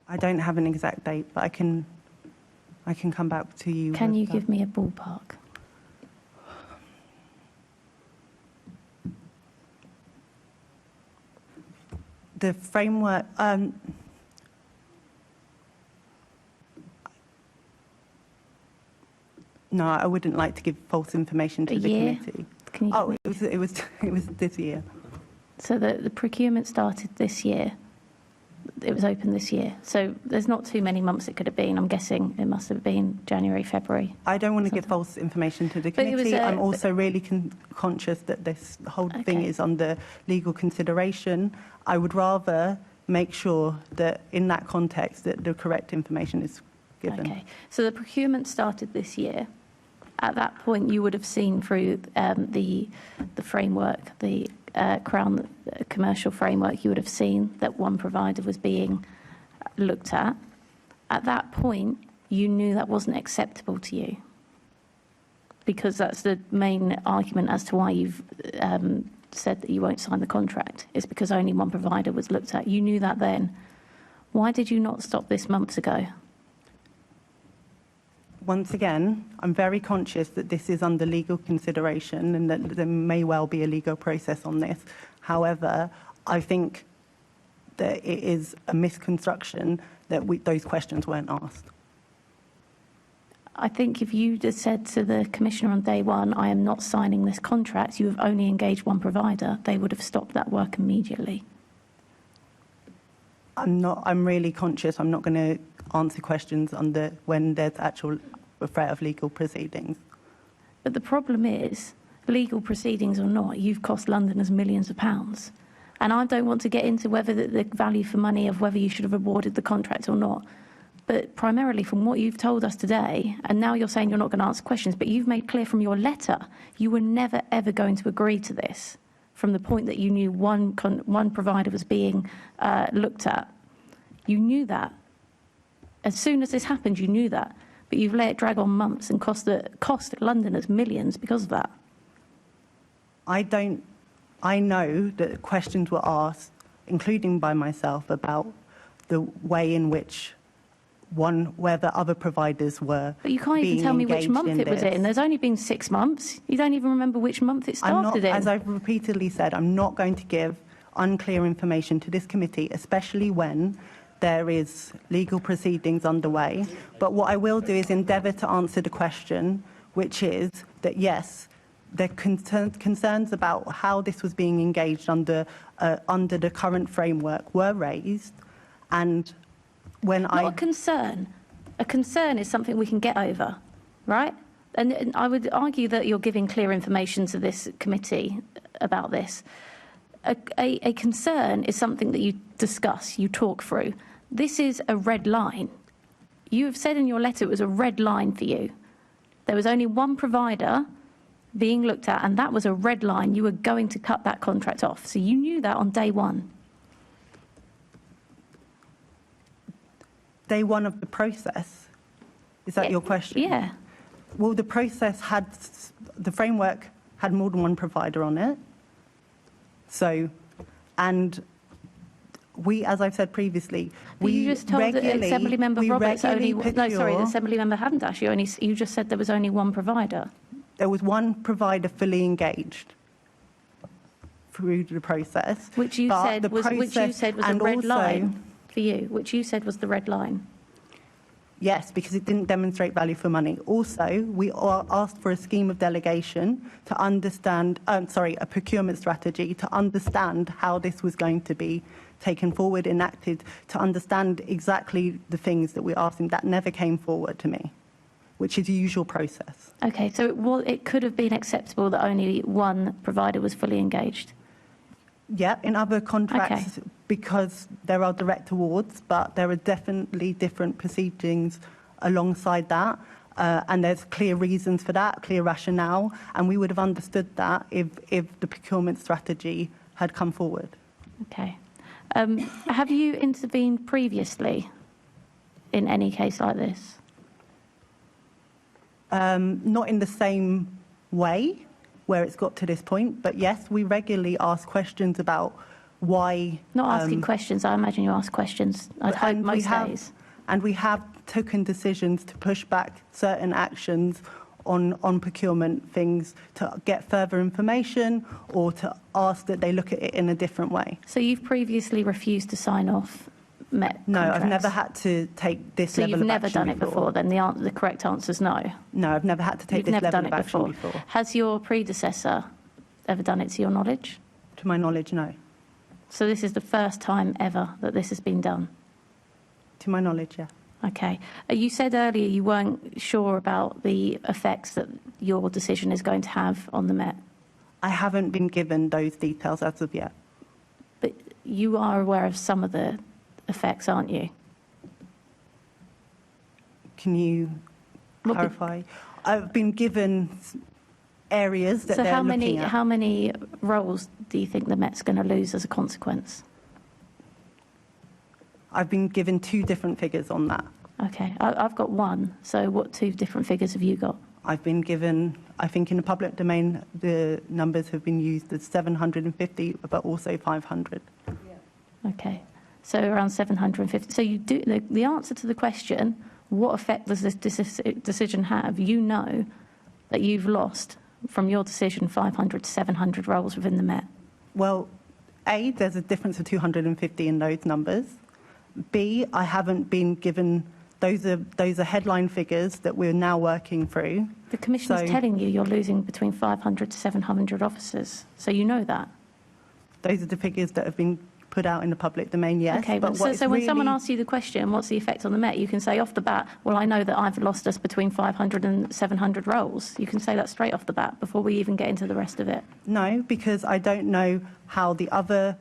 Speaker 4: I don't have an exact date, but I can come back to you.
Speaker 9: Can you
Speaker 4: with that.
Speaker 9: give me a ballpark?
Speaker 4: The framework, no, I wouldn't like to give false information to the
Speaker 9: year?
Speaker 4: committee.
Speaker 9: Can you
Speaker 4: Oh, it was this year.
Speaker 9: So the procurement started this year? it was open this year. So there's not too many months it could have been. I'm guessing it must have been January, February.
Speaker 4: I don't want to give false information to the
Speaker 9: But it was,
Speaker 4: committee. I'm also really conscious that this whole thing is under legal consideration. I would rather make sure that in that context that the correct information is given.
Speaker 9: Okay. So the procurement started this year. At that point, you would have seen through the framework, the Crown commercial framework, you would have seen that one provider was being looked at. At that point, you knew that wasn't acceptable to you, because that's the main argument as to why you've said that you won't sign the contract, is because only one provider was looked at. You knew that then. Why did you not stop this months ago?
Speaker 4: Once again, I'm very conscious that this is under legal consideration and that there may well be a legal process on this. However, I think that it is a misconstruction that those questions weren't asked.
Speaker 9: I think if you just said to the Commissioner on day one, I am not signing this contract, you have only engaged one provider, they would have stopped that work immediately.
Speaker 4: I'm really conscious. I'm not going to answer questions when there's actual threat of legal proceedings.
Speaker 9: But the problem is, legal proceedings or not, you've cost Londoners millions of pounds. And I don't want to get into whether the value for money of whether you should have awarded the contract or not. But primarily from what you've told us today, and now you're saying you're not going to answer questions, but you've made clear from your letter you were never, ever going to agree to this from the point that you knew one provider was being looked at. You knew that. As soon as this happened, you knew that. But you've let it drag on months and cost Londoners millions because of that.
Speaker 4: I know that questions were asked, including by myself, about the way in which whether other providers were.
Speaker 9: But you can't even tell me which month it was in. There's only been 6 months. You don't even remember which month it started in.
Speaker 4: As I've repeatedly said, I'm not going to give unclear information to this committee, especially when there is legal proceedings underway. But what I will do is endeavour to answer the question, which is that yes, the concerns about how this was being engaged under the current framework were raised, and when
Speaker 9: Not a concern. A concern is something we can get over, right? And I would argue that you're giving clear information to this committee about this. A concern is something that you discuss, you talk through. This is a red line. You have said in your letter it was a red line for you. There was only one provider being looked at, and that was a red line. You were going to cut that contract off. So you knew that on day one.
Speaker 4: Day one of the process? Is that your question?
Speaker 9: Yeah.
Speaker 4: Well, the framework had more than one provider on it. So, and we, as I've said previously,
Speaker 9: but you just told Assembly Member Roberts only. No, sorry, the Assembly Member hadn't actually. You just said there was only one provider.
Speaker 4: There was one provider fully engaged through the process.
Speaker 9: Which you said was a red line for you. Which you said was the red line.
Speaker 4: Yes, because it didn't demonstrate value for money. Also, we asked for a scheme of delegation to understand, a procurement strategy to understand how this was going to be taken forward, enacted, to understand exactly the things that we're asking. That never came forward to me, which is the usual process.
Speaker 9: Okay, so it could have been acceptable that only one provider was fully engaged?
Speaker 4: Yeah, in other contracts, because there are direct awards, but there are definitely different proceedings alongside that. And there's clear reasons for that, clear rationale, and we would have understood that if the procurement strategy had come forward.
Speaker 9: Okay. Have you intervened previously in any case like this?
Speaker 4: Not in the same way where it's got to this point, but yes, we regularly ask questions about why.
Speaker 9: Not asking questions, I imagine you ask questions. I'd hope most days.
Speaker 4: And we have taken decisions to push back certain actions on procurement things to get further information or to ask that they look at it in a different way.
Speaker 9: So you've previously refused to sign off Met
Speaker 4: No,
Speaker 9: contracts?
Speaker 4: I've never had to take this level of action.
Speaker 9: So you've never done it before, then the correct answer is no?
Speaker 4: No, I've never had to take this level of action before.
Speaker 9: Has your predecessor ever done it to your knowledge?
Speaker 4: To my knowledge, no.
Speaker 9: So this is the first time ever that this has been done?
Speaker 4: To my knowledge, yeah.
Speaker 9: Okay. You said earlier you weren't sure about the effects that your decision is going to have on the Met.
Speaker 4: I haven't been given those details as of yet.
Speaker 9: But you are aware of some of the effects, aren't you?
Speaker 4: Can you
Speaker 9: What the-
Speaker 4: clarify? I've been given areas that
Speaker 9: So
Speaker 4: they're looking at.
Speaker 9: how many roles do you think the Met's going to lose as a consequence?
Speaker 4: I've been given 2 different figures on that.
Speaker 9: Okay, I've got one. So what 2 different figures have you got?
Speaker 4: I've been given, I think in the public domain, the numbers have been used as 750, but also 500.
Speaker 9: Okay, so around 750. So you do the answer to the question, what effect does this decision have? You know that you've lost from your decision 500 to 700 roles within the Met.
Speaker 4: Well, A, there's a difference of 250 in those numbers. B, I haven't been given, those are headline figures that we're now working through.
Speaker 9: The Commissioner's
Speaker 4: So-
Speaker 9: telling you you're losing between 500 to 700 officers, so you know that.
Speaker 4: Those are the figures that have been put out in the public domain, yes.
Speaker 9: Okay, but
Speaker 4: what
Speaker 9: so when someone
Speaker 4: really-
Speaker 9: asks you the question, what's the effect on the Met, you can say off the bat, well, I know that I've lost us between 500 and 700 roles. You can say that straight off the bat before we even get into the rest of it.
Speaker 4: No, because I don't know how the other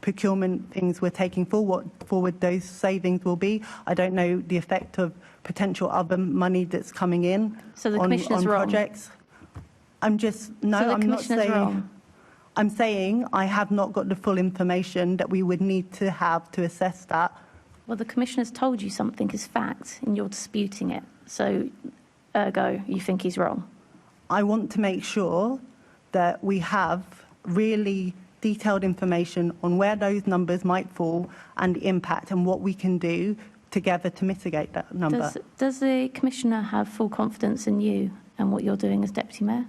Speaker 4: procurement things we're taking forward those savings will be. I don't know the effect of potential other money that's coming in
Speaker 9: So the
Speaker 4: on
Speaker 9: Commissioner's wrong.
Speaker 4: projects. I'm just, no,
Speaker 9: So the
Speaker 4: I'm not
Speaker 9: Commissioner's
Speaker 4: saying...
Speaker 9: wrong.
Speaker 4: I'm saying I have not got the full information that we would need to have to assess that.
Speaker 9: Well, the Commissioner's told you something is fact and you're disputing it. So, ergo, you think he's wrong.
Speaker 4: I want to make sure that we have really detailed information on where those numbers might fall and the impact and what we can do together to mitigate that number.
Speaker 9: Does the Commissioner have full confidence in you and what you're doing as Deputy Mayor?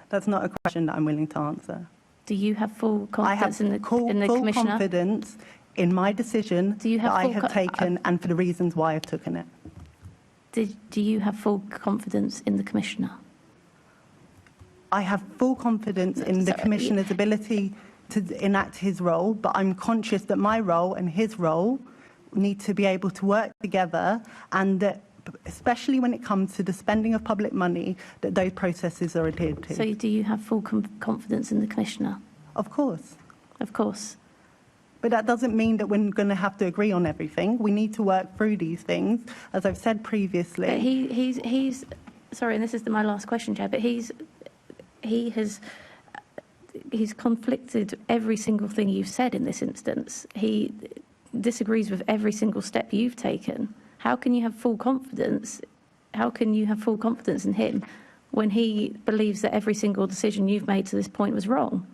Speaker 4: That's not a question that I'm willing to answer.
Speaker 9: Do you have full
Speaker 4: I have
Speaker 9: confidence in the
Speaker 4: full
Speaker 9: Commissioner?
Speaker 4: confidence in my decision
Speaker 9: Do you have
Speaker 4: that I
Speaker 9: full
Speaker 4: have
Speaker 9: co-
Speaker 4: taken and for the reasons why I've taken it.
Speaker 9: Do you have full confidence in the Commissioner?
Speaker 4: I have full confidence in the
Speaker 9: Sorry.
Speaker 4: Commissioner's ability to enact his role, but I'm conscious that my role and his role need to be able to work together, and that, especially when it comes to the spending of public money, that those processes are adhered to.
Speaker 9: So do you have full confidence in the Commissioner?
Speaker 4: Of course.
Speaker 9: Of course.
Speaker 4: But that doesn't mean that we're going to have to agree on everything. We need to work through these things, as I've said previously.
Speaker 9: But he's sorry, and this is my last question, Chair, but he's conflicted every single thing you've said in this instance. He disagrees with every single step you've taken. How can you have full confidence? How can you have full confidence in him when he believes that every single decision you've made to this point was wrong?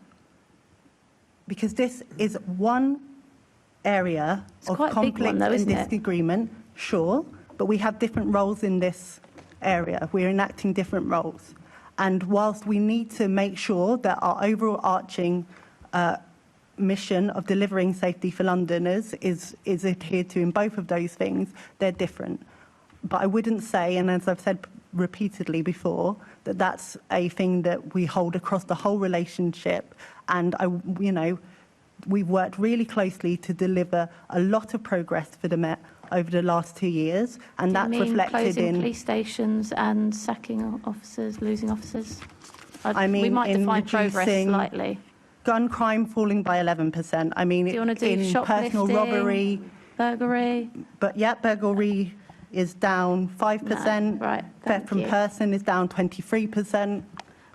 Speaker 4: Because this is one area of
Speaker 9: quite a big
Speaker 4: conflict
Speaker 9: one though,
Speaker 4: and
Speaker 9: isn't it?
Speaker 4: disagreement, sure, but we have different roles in this area. We're enacting different roles. And whilst we need to make sure that our overarching mission of delivering safety for Londoners is adhered to in both of those things, they're different. But I wouldn't say, and as I've said repeatedly before, that that's a thing that we hold across the whole relationship. And we've worked really closely to deliver a lot of progress for the Met over the last 2 years, and that's
Speaker 9: Do you mean
Speaker 4: reflected
Speaker 9: closing
Speaker 4: in.
Speaker 9: police stations and sacking officers, losing officers?
Speaker 4: I
Speaker 9: we
Speaker 4: mean,
Speaker 9: might
Speaker 4: in
Speaker 9: define progress
Speaker 4: reducing
Speaker 9: slightly.
Speaker 4: Gun crime falling by 11%. I mean,
Speaker 9: Do you want to do
Speaker 4: in personal
Speaker 9: shoplifting,
Speaker 4: robbery,
Speaker 9: burglary?
Speaker 4: but yeah, burglary is down 5%.
Speaker 9: No, right,
Speaker 4: Theft
Speaker 9: thank
Speaker 4: from
Speaker 9: you.
Speaker 4: person is down 23%.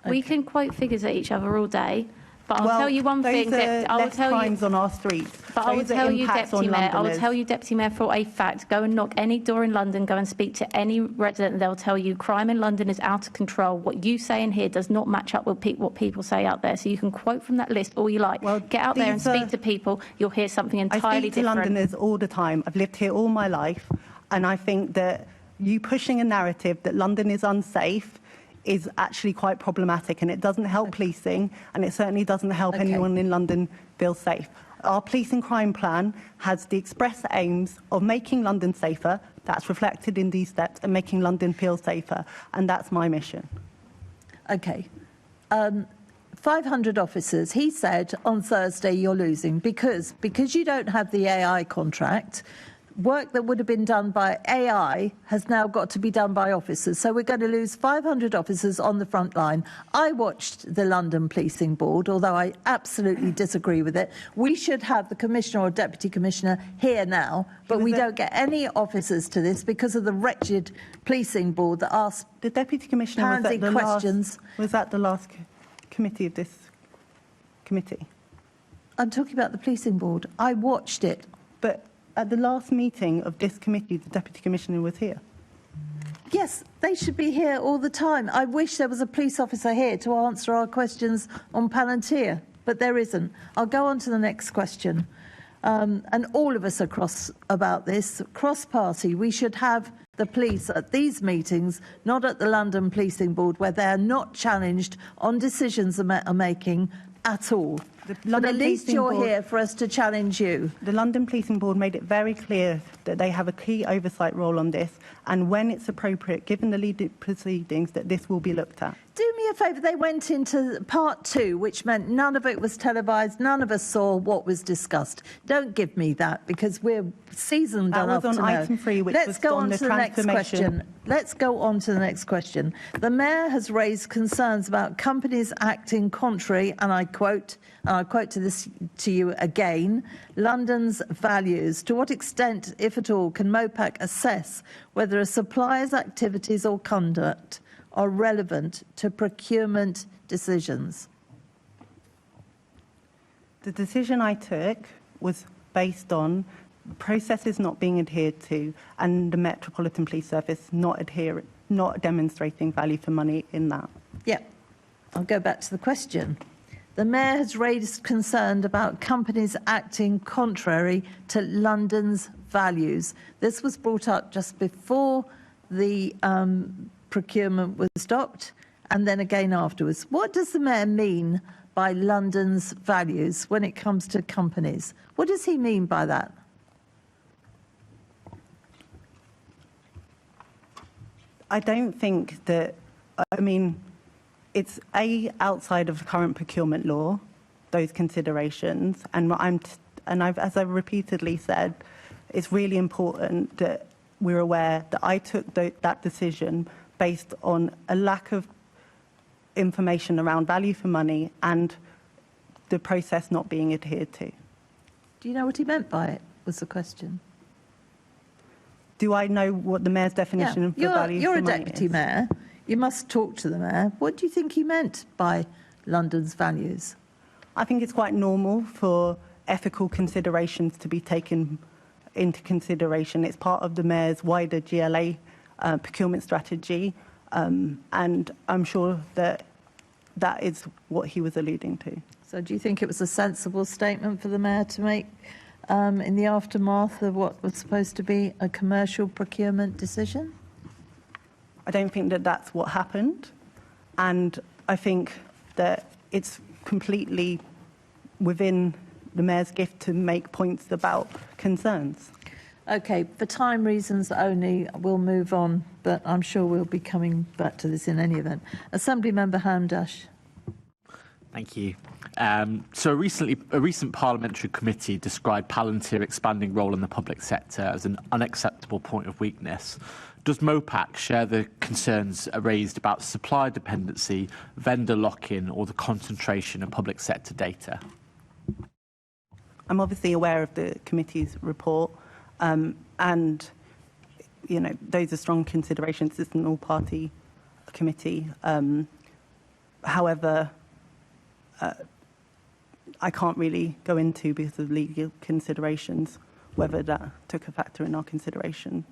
Speaker 9: We can quote figures at each other all day, but I'll
Speaker 4: Well,
Speaker 9: tell you one thing.
Speaker 4: those are
Speaker 9: I will
Speaker 4: less
Speaker 9: tell you.
Speaker 4: crimes on our streets.
Speaker 9: But I will
Speaker 4: Those are
Speaker 9: tell you,
Speaker 4: impacts on
Speaker 9: Deputy Mayor, I will
Speaker 4: Londoners.
Speaker 9: tell you, Deputy Mayor, for a fact, go and knock any door in London, go and speak to any resident, and they'll tell you crime in London is out of control. What you say in here does not match up with what people say out there. So you can quote from that list all you like.
Speaker 4: Well,
Speaker 9: Get out there and
Speaker 4: these are-
Speaker 9: speak to people, you'll hear something
Speaker 4: I
Speaker 9: entirely
Speaker 4: speak to
Speaker 9: different.
Speaker 4: Londoners all the time. I've lived here all my life, and I think that you pushing a narrative that London is unsafe is actually quite problematic, and it doesn't help policing, and it certainly doesn't help
Speaker 2: Okay.
Speaker 4: anyone in London feel safe. Our police and crime plan has the express aims of making London safer. That's reflected in these steps, and making London feel safer, and that's my mission.
Speaker 2: Okay. 500 officers. He said on Thursday you're losing because you don't have the AI contract. Work that would have been done by AI has now got to be done by officers. So we're going to lose 500 officers on the front line. I watched the London Policing Board, although I absolutely disagree with it. We should have the Commissioner or Deputy Commissioner here now, but we don't get any officers to this because of the wretched Policing Board that asks
Speaker 4: The Deputy Commissioner was
Speaker 2: pansy
Speaker 4: at
Speaker 2: questions.
Speaker 4: was at the last committee of this committee.
Speaker 2: I'm talking about the Policing Board. I watched it.
Speaker 4: But at the last meeting of this committee, the Deputy Commissioner was here.
Speaker 2: Yes, they should be here all the time. I wish there was a police officer here to answer our questions on Palantir, but there isn't. I'll go on to the next question. And all of us are cross about this. Cross-party, we should have the police at these meetings, not at the London Policing Board, where they are not challenged on decisions are making at all. But at least you're here for us to challenge you.
Speaker 4: The London Policing Board made it very clear that they have a key oversight role on this, and when it's appropriate, given the legal proceedings, that this will be looked at.
Speaker 2: Do me a favour, they went into part 2, which meant none of it was televised, none of us saw what was discussed. Don't give me that, because we're seasoned enough to know.
Speaker 4: That was on item 3, which was on the transformation.
Speaker 2: Let's go on to the next question. The Mayor has raised concerns about companies acting contrary, and I quote to you again, London's values. To what extent, if at all, can MOPAC assess whether a supplier's activities or conduct are relevant to procurement decisions?
Speaker 4: The decision I took was based on processes not being adhered to and the Metropolitan Police Service not demonstrating value for money in that.
Speaker 2: Yeah, I'll go back to the question. The Mayor has raised concern about companies acting contrary to London's values. This was brought up just before the procurement was stopped and then again afterwards. What does the Mayor mean by London's values when it comes to companies? What does he mean by that?
Speaker 4: I don't think that, it's outside of the current procurement law, those considerations, and as I've repeatedly said, it's really important that we're aware that I took that decision based on a lack of information around value for money and the process not being adhered to.
Speaker 2: Do you know what he meant by it, was the question.
Speaker 4: Do I know what the Mayor's definition of value for money is?
Speaker 2: You're a Deputy Mayor. You must talk to the Mayor. What do you think he meant by London's values?
Speaker 4: I think it's quite normal for ethical considerations to be taken into consideration. It's part of the Mayor's wider GLA procurement strategy, and I'm sure that that is what he was alluding to.
Speaker 2: So do you think it was a sensible statement for the Mayor to make in the aftermath of what was supposed to be a commercial procurement decision?
Speaker 4: I don't think that that's what happened, and I think that it's completely within the Mayor's gift to make points about concerns.
Speaker 2: OK, for time reasons only, we'll move on, but I'm sure we'll be coming back to this in any event. Assemblymember Hamdash.
Speaker 5: Thank you. So a recent parliamentary committee described Palantir's expanding role in the public sector as an unacceptable point of weakness. Does MOPAC share the concerns raised about supply dependency, vendor lock-in, or the concentration of public sector data?
Speaker 4: I'm obviously aware of the committee's report, and those are strong considerations. It's an all-party committee. However, I can't really go into, because of legal considerations, whether that took a factor in our consideration.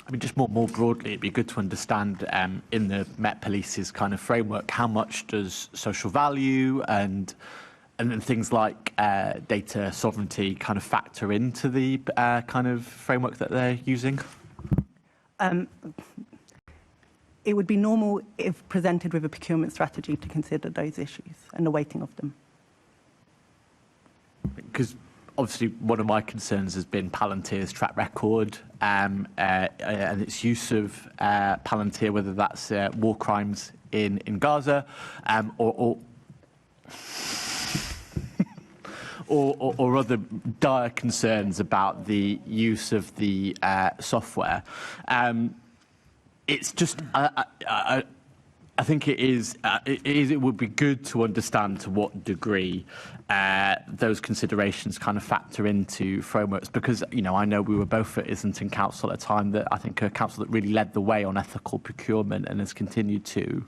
Speaker 5: I mean, just more broadly, it'd be good to understand in the Met Police's kind of framework, how much does social value and things like data sovereignty kind of factor into the kind of framework that they're using? It would be normal, if presented with a procurement strategy, to consider those issues and the weighting of them. Because obviously one of my concerns has been Palantir's track record and its use of Palantir, whether that's war crimes in Gaza, or other dire concerns about the use of the software. It's just, I think it would be good to understand to what degree those considerations kind of factor into frameworks, because, you know, I know we were both at Islington Council at a time that I think a council that really led the way on ethical procurement and has continued to. Do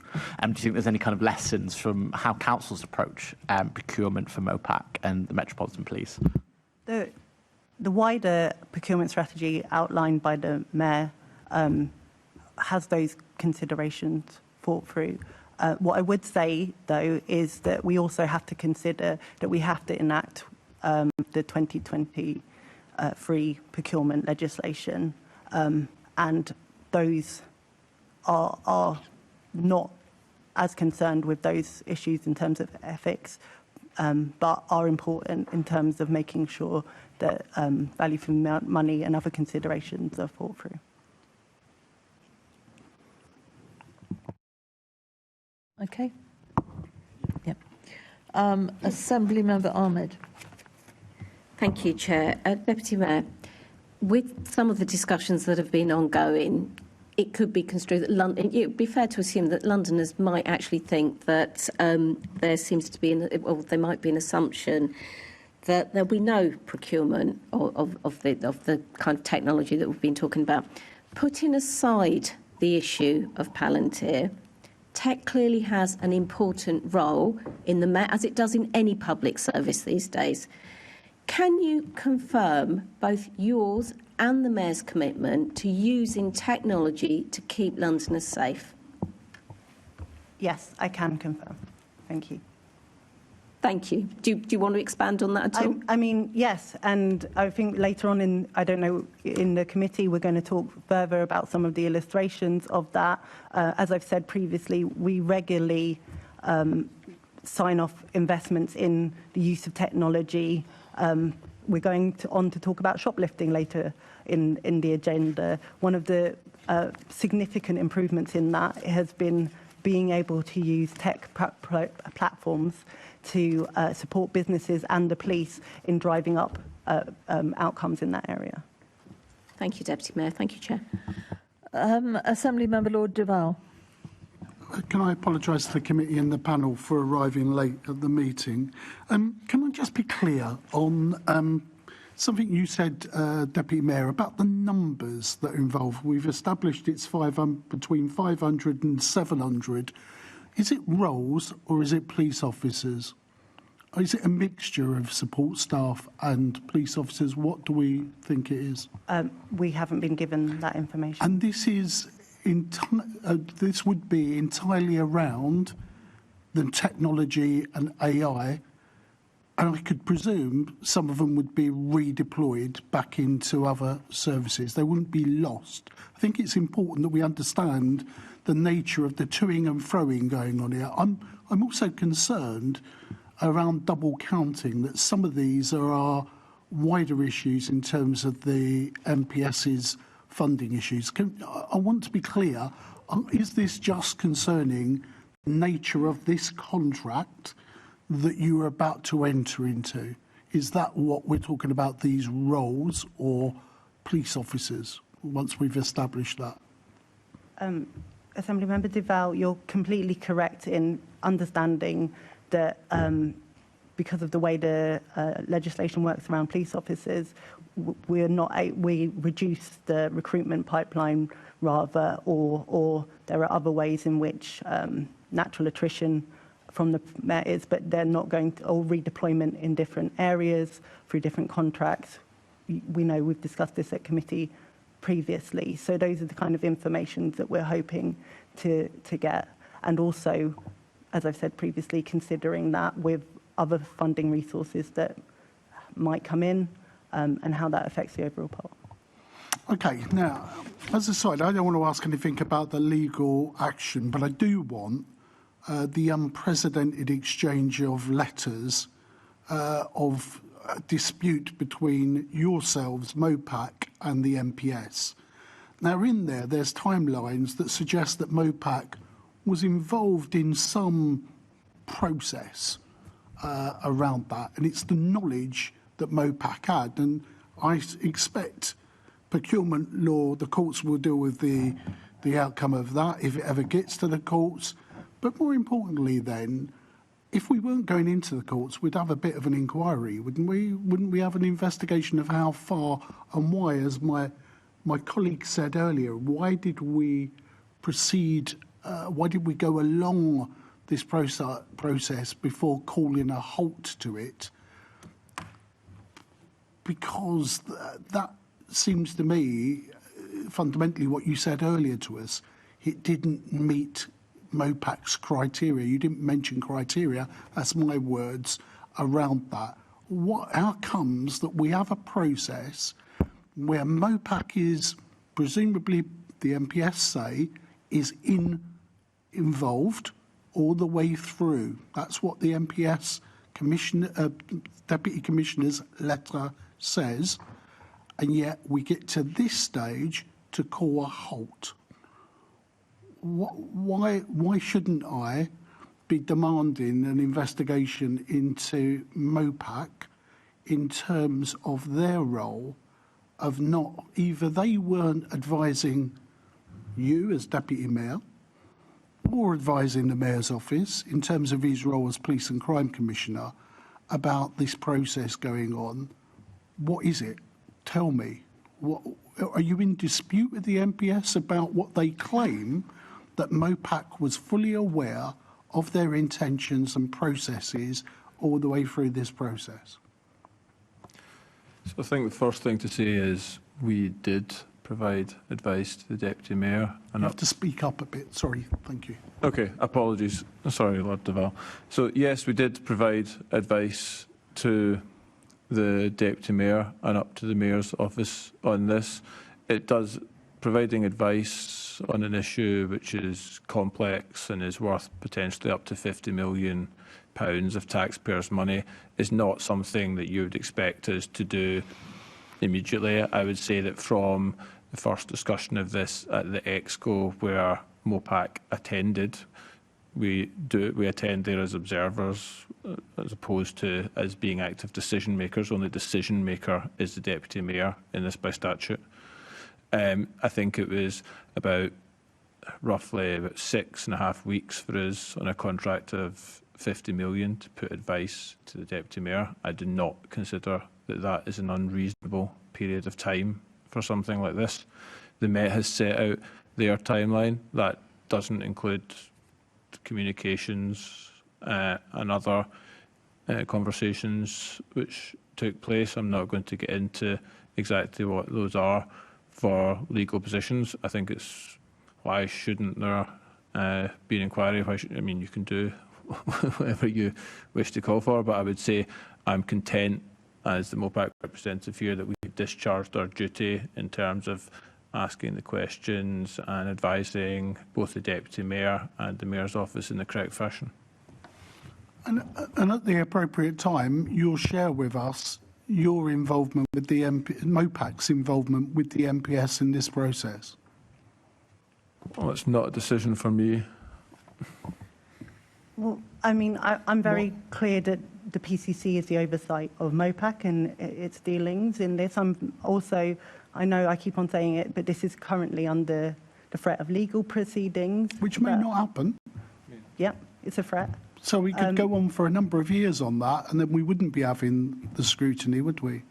Speaker 5: you think there's any kind of lessons from how councils approach procurement for MOPAC and the Metropolitan Police?
Speaker 4: The wider procurement strategy outlined by the Mayor has those considerations thought through. What I would say, though, is that we also have to consider that we have to enact the 2023 procurement legislation, and those are not as concerned with those issues in terms of ethics, but are important in terms of making sure that value for money and other considerations are thought through.
Speaker 2: Okay. Yep. Assembly Member Ahmed.
Speaker 6: Thank you, Chair. Deputy Mayor, with some of the discussions that have been ongoing, it could be construed that London, it would be fair to assume that Londoners might actually think that there seems to be, there might be an assumption that there'll be no procurement of the kind of technology that we've been talking about. Putting aside the issue of Palantir, tech clearly has an important role in the as it does in any public service these days. Can you confirm both yours and the Mayor's commitment to using technology to keep Londoners safe?
Speaker 4: Yes, I can confirm. Thank you.
Speaker 6: Thank you. Do you want to expand on that at all?
Speaker 4: I mean, yes, and I think later on in the committee, we're going to talk further about some of the illustrations of that. As I've said previously, we regularly sign off investments in the use of technology. We're going on to talk about shoplifting later in the agenda. One of the significant improvements in that has been being able to use tech platforms to support businesses and the police in driving up outcomes in that area.
Speaker 6: Thank you, Deputy Mayor. Thank you, Chair.
Speaker 2: Assembly Member Lord Duval.
Speaker 10: Can I apologise to the committee and the panel for arriving late at the meeting? Can I just be clear on something you said, Deputy Mayor, about the numbers that are involved? We've established it's between 500 and 700. Is it roles or is it police officers? Or is it a mixture of support staff and police officers? What do we think it is?
Speaker 4: We haven't been given that information.
Speaker 10: And this is this would be entirely around the technology and AI, and I could presume some of them would be redeployed back into other services. They wouldn't be lost. I think it's important that we understand the nature of the toing and froing going on here. I'm also concerned around double counting, that some of these are wider issues in terms of the MPS's funding issues. I want to be clear, is this just concerning the nature of this contract that you are about to enter into? Is that what we're talking about, these roles or police officers, once we've established that?
Speaker 4: Assemblymember Duval, you're completely correct in understanding that because of the way the legislation works around police officers, we reduce the recruitment pipeline rather, or there are other ways in which natural attrition from the is, but they're not going to, or redeployment in different areas through different contracts. We know we've discussed this at committee previously. So those are the kind of information that we're hoping to get. And also, as I've said previously, considering that with other funding resources that might come in and how that affects the overall pot.
Speaker 10: Okay, now, as a side, I don't want to ask anything about the legal action, but I do want the unprecedented exchange of letters of dispute between yourselves, MOPAC, and the MPS. Now, in there's timelines that suggest that MOPAC was involved in some process around that, and it's the knowledge that Mopac had. And I expect procurement law, the courts will deal with the outcome of that if it ever gets to the courts. But more importantly then, if we weren't going into the courts, we'd have a bit of an inquiry, wouldn't we? Wouldn't we have an investigation of how far and why, as my colleague said earlier, why did we proceed, why did we go along this process before calling a halt to it? Because that seems to me, fundamentally what you said earlier to us, it didn't meet Mopac's criteria. You didn't mention criteria, that's my words, around that. How comes that we have a process where Mopac is, presumably the MPS say, is involved all the way through? That's what the MPS Deputy Commissioner's letter says, and yet we get to this stage to call a halt. Why shouldn't I be demanding an investigation into Mopac in terms of their role of not, either they weren't advising you as Deputy Mayor or advising the Mayor's office in terms of his role as Police and Crime Commissioner about this process going on? What is it? Tell me. Are you in dispute with the MPS about what they claim, that Mopac was fully aware of their intentions and processes all the way through this process?
Speaker 8: So I think the first thing to say is we did provide advice to the Deputy Mayor. And
Speaker 10: you have to speak up a bit. Sorry, thank you.
Speaker 8: Okay, apologies. Sorry, Lord Duval. So yes, we did provide advice to the Deputy Mayor and up to the Mayor's office on this. It does, providing advice on an issue which is complex and is worth potentially up to £50 million of taxpayers' money is not something that you would expect us to do immediately. I would say that from the first discussion of this at the Exco, where Mopac attended, we attend there as observers as opposed to as being active decision makers. Only decision maker is the Deputy Mayor in this by statute. I think it was roughly about 6.5 weeks for us on a contract of 50 million to put advice to the Deputy Mayor. I do not consider that that is an unreasonable period of time for something like this. The Met has set out their timeline. That doesn't include communications and other conversations which took place. I'm not going to get into exactly what those are for legal positions. I think it's, why shouldn't there be an inquiry? I mean, you can do whatever you wish to call for, but I would say I'm content as the Mopac representative here that we've discharged our duty in terms of asking the questions and advising both the Deputy Mayor and the Mayor's office in the correct fashion.
Speaker 10: And at the appropriate time, you'll share with us your involvement with the Mopac's involvement with the MPS in this process.
Speaker 8: Well, it's not a decision for me.
Speaker 4: Well, I mean, I'm very clear that the PCC is the oversight of Mopac and its dealings in this. I'm also, I know I keep on saying it, but this is currently under the threat of legal proceedings.
Speaker 10: Which may not happen.
Speaker 4: Yeah, it's a threat.
Speaker 10: So we could go on for a number of years on that, and then we wouldn't be having the scrutiny, would we?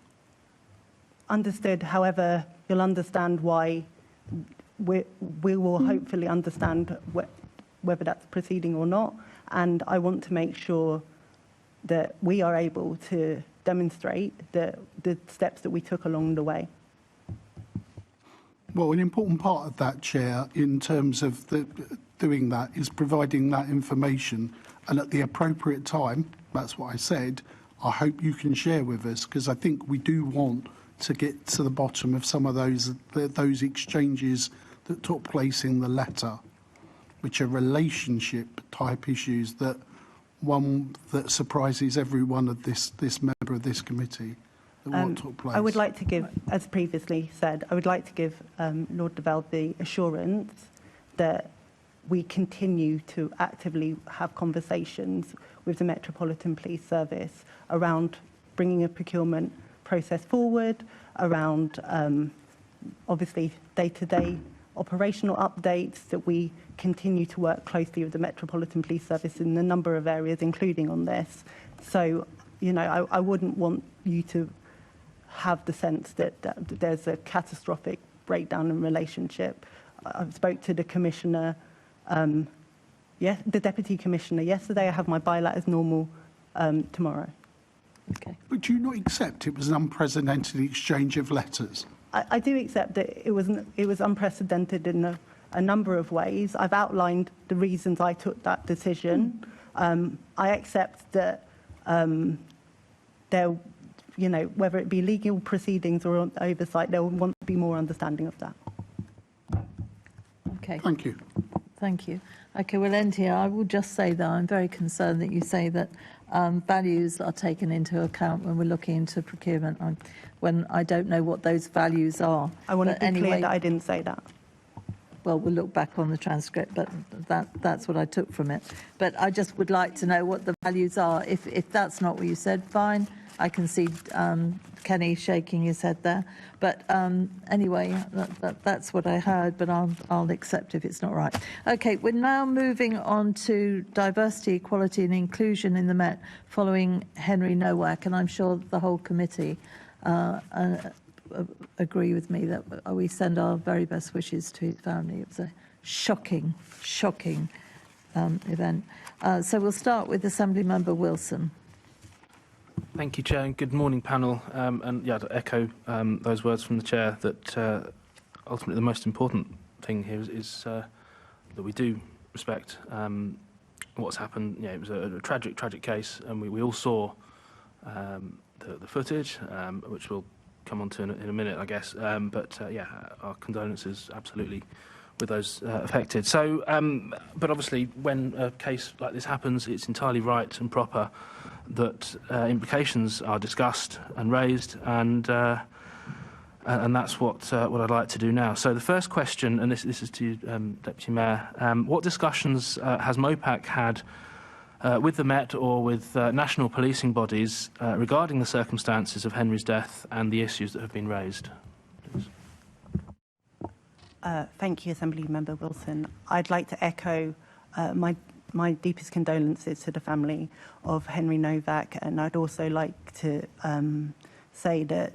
Speaker 4: Understood. However, you'll understand why we will hopefully understand whether that's proceeding or not. And I want to make sure that we are able to demonstrate the steps that we took along the way.
Speaker 10: Well, an important part of that, Chair, in terms of doing that, is providing that information. And at the appropriate time, that's what I said, I hope you can share with us, because I think we do want to get to the bottom of some of those exchanges that took place in the letter, which are relationship-type issues that surprises every one of this member of this committee. What took place.
Speaker 4: I would like to give, as previously said, I would like to give Lord Duval the assurance that we continue to actively have conversations with the Metropolitan Police Service around bringing a procurement process forward, around obviously day-to-day operational updates, that we continue to work closely with the Metropolitan Police Service in a number of areas, including on this. So, you know, I wouldn't want you to have the sense that there's a catastrophic breakdown in relationship. I spoke to the Commissioner, the Deputy Commissioner yesterday. I have my bilat as normal tomorrow.
Speaker 2: Okay.
Speaker 10: But do you not accept it was an unprecedented exchange of letters?
Speaker 4: I do accept that it was unprecedented in a number of ways. I've outlined the reasons I took that decision. I accept that there, you know, whether it be legal proceedings or oversight, there will want to be more understanding of that.
Speaker 2: Okay.
Speaker 10: Thank you.
Speaker 2: Thank you. Okay, we'll end here. I will just say that I'm very concerned that you say that values are taken into account when we're looking into procurement, when I don't know what those values are.
Speaker 4: I want to
Speaker 2: But
Speaker 4: be clear that I didn't say that.
Speaker 2: Well, we'll look back on the transcript, but that's what I took from it. But I just would like to know what the values are. If that's not what you said, fine. I can see Kenny shaking his head there. But anyway, that's what I heard, but I'll accept if it's not right. Okay, we're now moving on to diversity, equality and inclusion in the Met following Henry Nowak, and I'm sure the whole committee agree with me that we send our very best wishes to his family. It was a shocking event. So we'll start with Assembly Member Wilson.
Speaker 11: Thank you, Chair, and good morning, panel. And yeah, to echo those words from the Chair, that ultimately the most important thing here is that we do respect what's happened. Yeah, it was a tragic case, and we all saw the footage, which we'll come on to in a minute, I guess. But yeah, our condolences absolutely with those affected. So, but obviously, when a case like this happens, it's entirely right and proper that implications are discussed and raised, and that's what I'd like to do now. So the first question, and this is to you, Deputy Mayor, what discussions has MOPAC had with the Met or with national policing bodies regarding the circumstances of Henry's death and the issues that have been raised?
Speaker 4: Thank you, Assembly Member Wilson. I'd like to echo my deepest condolences to the family of Henry Nowak, and I'd also like to say that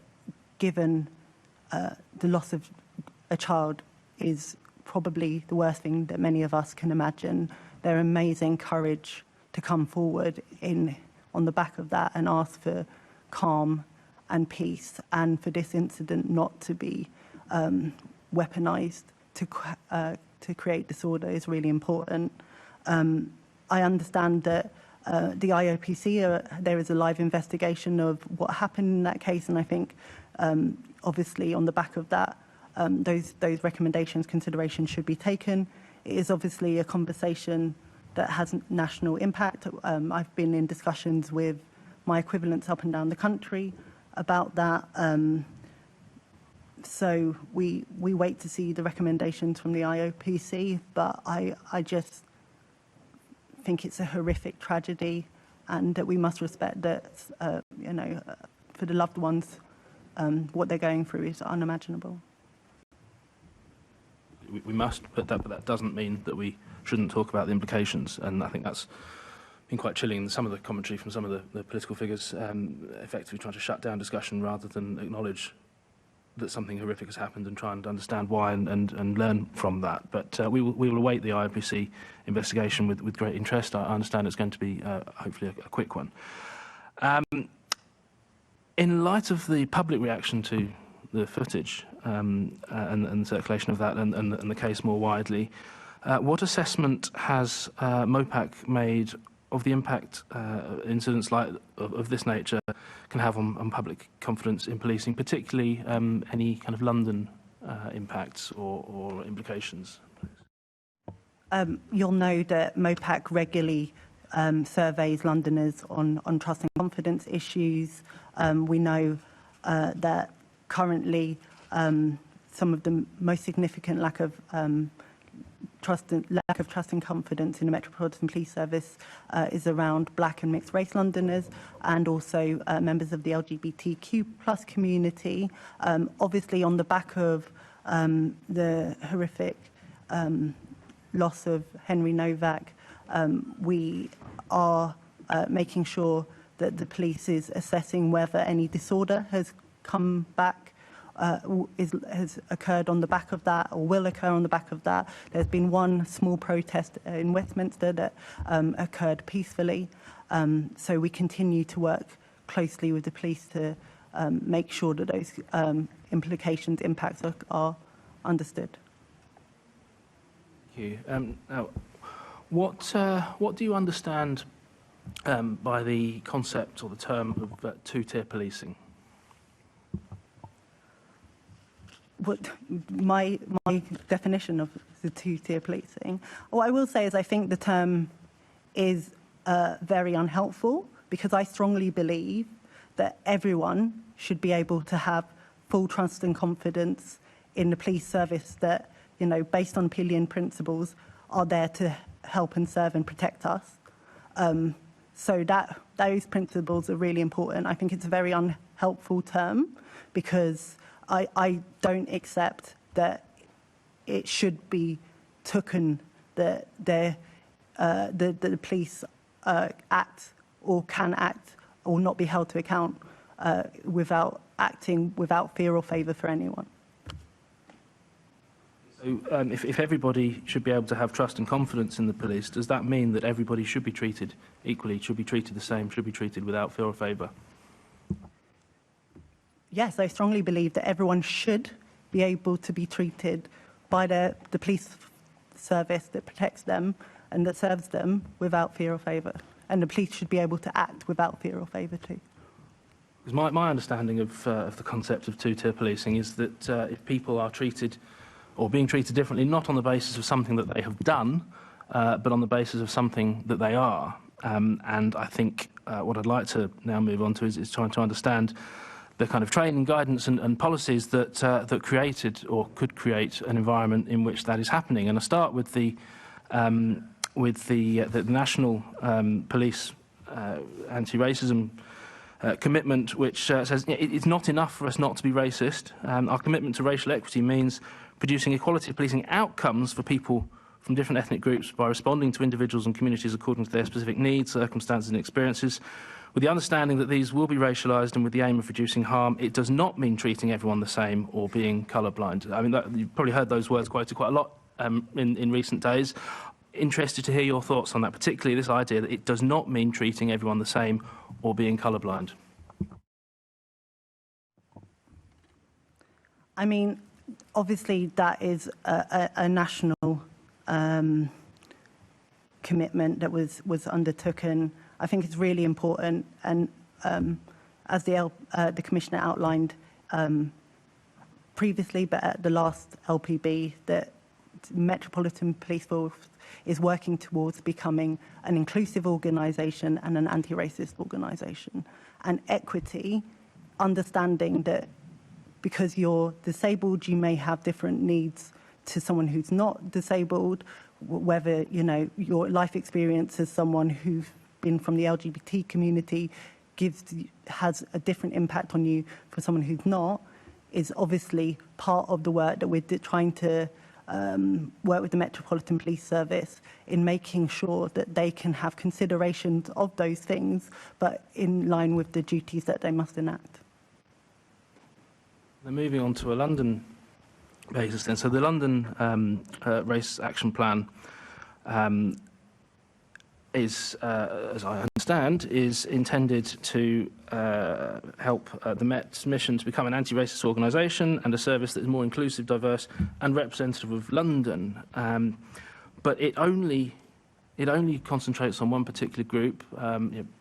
Speaker 4: given the loss of a child is probably the worst thing that many of us can imagine, their amazing courage to come forward on the back of that and ask for calm and peace, and for this incident not to be weaponised to create disorder is really important. I understand that the IOPC, there is a live investigation of what happened in that case, and I think obviously on the back of that, those recommendations, considerations should be taken. It is obviously a conversation that has national impact. I've been in discussions with my equivalents up and down the country about that. So we wait to see the recommendations from the IOPC, but I just think it's a horrific tragedy, and that we must respect that, you know, for the loved ones, what they're going through is unimaginable.
Speaker 11: We must, but that doesn't mean that we shouldn't talk about the implications, and I think that's been quite chilling. Some of the commentary from some of the political figures effectively trying to shut down discussion rather than acknowledge that something horrific has happened and try and understand why and learn from that. But we will await the IOPC investigation with great interest. I understand it's going to be hopefully a quick one. In light of the public reaction to the footage and circulation of that and the case more widely, what assessment has MOPAC made of the impact incidents like of this nature can have on public confidence in policing, particularly any kind of London impacts or implications?
Speaker 4: You'll know that MOPAC regularly surveys Londoners on trust and confidence issues. We know that currently some of the most significant lack of lack of trust and confidence in the Metropolitan Police Service is around black and mixed race Londoners and also members of the LGBTQ plus community. Obviously, on the back of the horrific loss of Henry Novak, we are making sure that the police is assessing whether any disorder has come back, has occurred on the back of that or will occur on the back of that. There's been one small protest in Westminster that occurred peacefully. So we continue to work closely with the police to make sure that those impacts are understood.
Speaker 11: Thank you. Now, what do you understand by the concept or the term of two-tier policing?
Speaker 4: What my definition of the two-tier policing, what I will say is I think the term is very unhelpful, because I strongly believe that everyone should be able to have full trust and confidence in the police service that, you know, based on Pelian principles, are there to help and serve and protect us. So that those principles are really important. I think it's a very unhelpful term, because I don't accept that it should be taken that the police act or can act or not be held to account without acting without fear or favour for anyone.
Speaker 11: So if everybody should be able to have trust and confidence in the police, does that mean that everybody should be treated equally, should be treated the same, should be treated without fear or favour?
Speaker 4: Yes, I strongly believe that everyone should be able to be treated by the police service that protects them and that serves them without fear or favour. And the police should be able to act without fear or favour too.
Speaker 11: Because my understanding of the concept of two-tier policing is that if people are treated or being treated differently, not on the basis of something that they have done, but on the basis of something that they are. And I think what I'd like to now move on to is trying to understand the kind of training, guidance and policies that created or could create an environment in which that is happening. And I start with the National Police Anti-Racism commitment, which says it's not enough for us not to be racist. Our commitment to racial equity means producing equality of policing outcomes for people from different ethnic groups by responding to individuals and communities according to their specific needs, circumstances and experiences, with the understanding that these will be racialised and with the aim of reducing harm. It does not mean treating everyone the same or being colourblind. I mean, you've probably heard those words quoted quite a lot in recent days. Interested to hear your thoughts on that, particularly this idea that it does not mean treating everyone the same or being colourblind.
Speaker 4: I mean, obviously that is a national commitment that was undertaken. I think it's really important, and as the Commissioner outlined previously, but at the last LPB, that Metropolitan Police Force is working towards becoming an inclusive organisation and an anti-racist organisation. And equity, understanding that because you're disabled, you may have different needs to someone who's not disabled, whether, you know, your life experience as someone who's been from the LGBT community has a different impact on you for someone who's not, is obviously part of the work that we're trying to work with the Metropolitan Police Service in making sure that they can have considerations of those things, but in line with the duties that they must enact.
Speaker 11: Then moving on to a London basis then. So the London Race Action Plan is, as I understand, is intended to help the Met's mission to become an anti-racist organisation and a service that is more inclusive, diverse and representative of London. But it only concentrates on one particular group,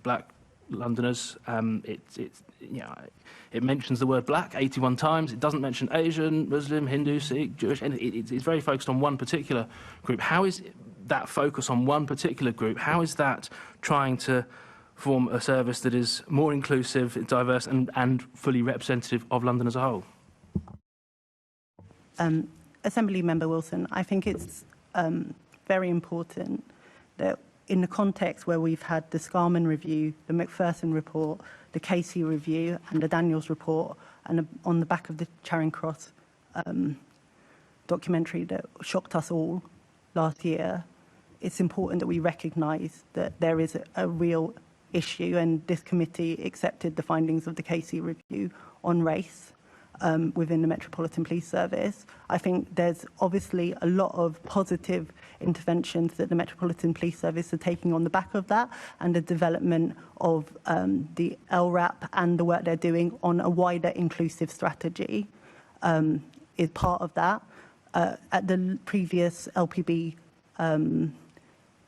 Speaker 11: black Londoners. It mentions the word black 81 times. It doesn't mention Asian, Muslim, Hindu, Sikh, Jewish. It's very focused on one particular group. How is that focus on one particular group, how is that trying to form a service that is more inclusive, diverse and fully representative of London as a whole?
Speaker 4: Assembly Member Wilson, I think it's very important that in the context where we've had the Scarman review, the Macpherson report, the Casey review and the Daniels report, and on the back of the Charing Cross documentary that shocked us all last year, it's important that we recognise that there is a real issue, and this committee accepted the findings of the Casey review on race within the Metropolitan Police Service. I think there's obviously a lot of positive interventions that the Metropolitan Police Service are taking on the back of that, and the development of the LRAP and the work they're doing on a wider inclusive strategy is part of that. At the previous LPB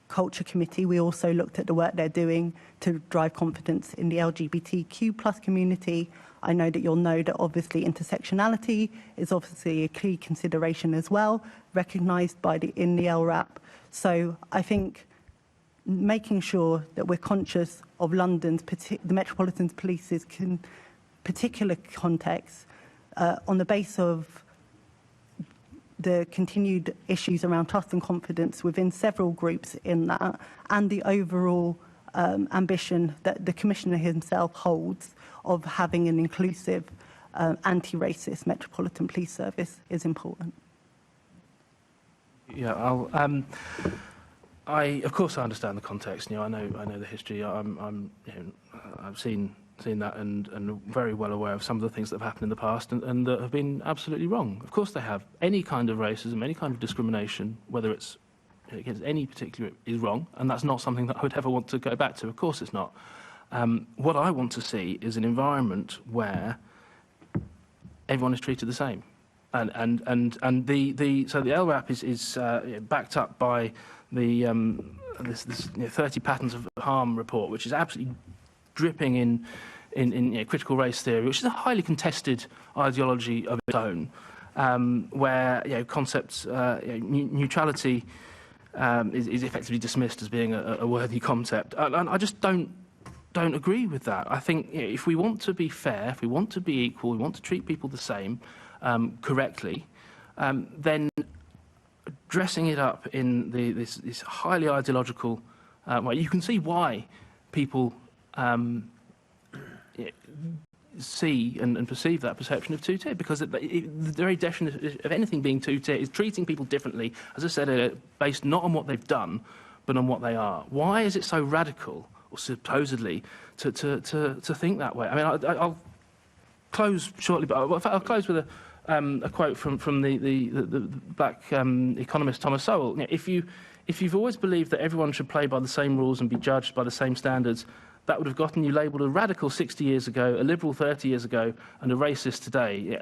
Speaker 4: Culture Committee, we also looked at the work they're doing to drive confidence in the LGBTQ+ community. I know that you'll know that obviously intersectionality is obviously a key consideration as well, recognised in the LRAP. So I think making sure that we're conscious of London's, the Metropolitan Police's particular context on the basis of the continued issues around trust and confidence within several groups in that, and the overall ambition that the Commissioner himself holds of having an inclusive, anti-racist Metropolitan Police Service is important.
Speaker 11: Yeah, of course I understand the context. I know the history. I've seen that and very well aware of some of the things that have happened in the past and that have been absolutely wrong. Of course they have. Any kind of racism, any kind of discrimination, whether it's against any particular, is wrong, and that's not something that I would ever want to go back to. Of course it's not. What I want to see is an environment where everyone is treated the same. So the LRAP is backed up by the this 30 patterns of harm report, which is absolutely dripping in critical race theory, which is a highly contested ideology of its own, where concepts neutrality is effectively dismissed as being a worthy concept, and I just don't agree with that. I think if we want to be fair, if we want to be equal, we want to treat people the same correctly, then dressing it up in this highly ideological way, you can see why people see and perceive that perception of two-tier, because the very definition of anything being two-tier is treating people differently, as I said, based not on what they've done, but on what they are. Why is it so radical, or supposedly, to think that way? I mean, I'll close shortly, but I'll close with a quote from the black economist Thomas Sowell. If you've always believed that everyone should play by the same rules and be judged by the same standards, that would have gotten you labelled a radical 60 years ago, a liberal 30 years ago, and a racist today.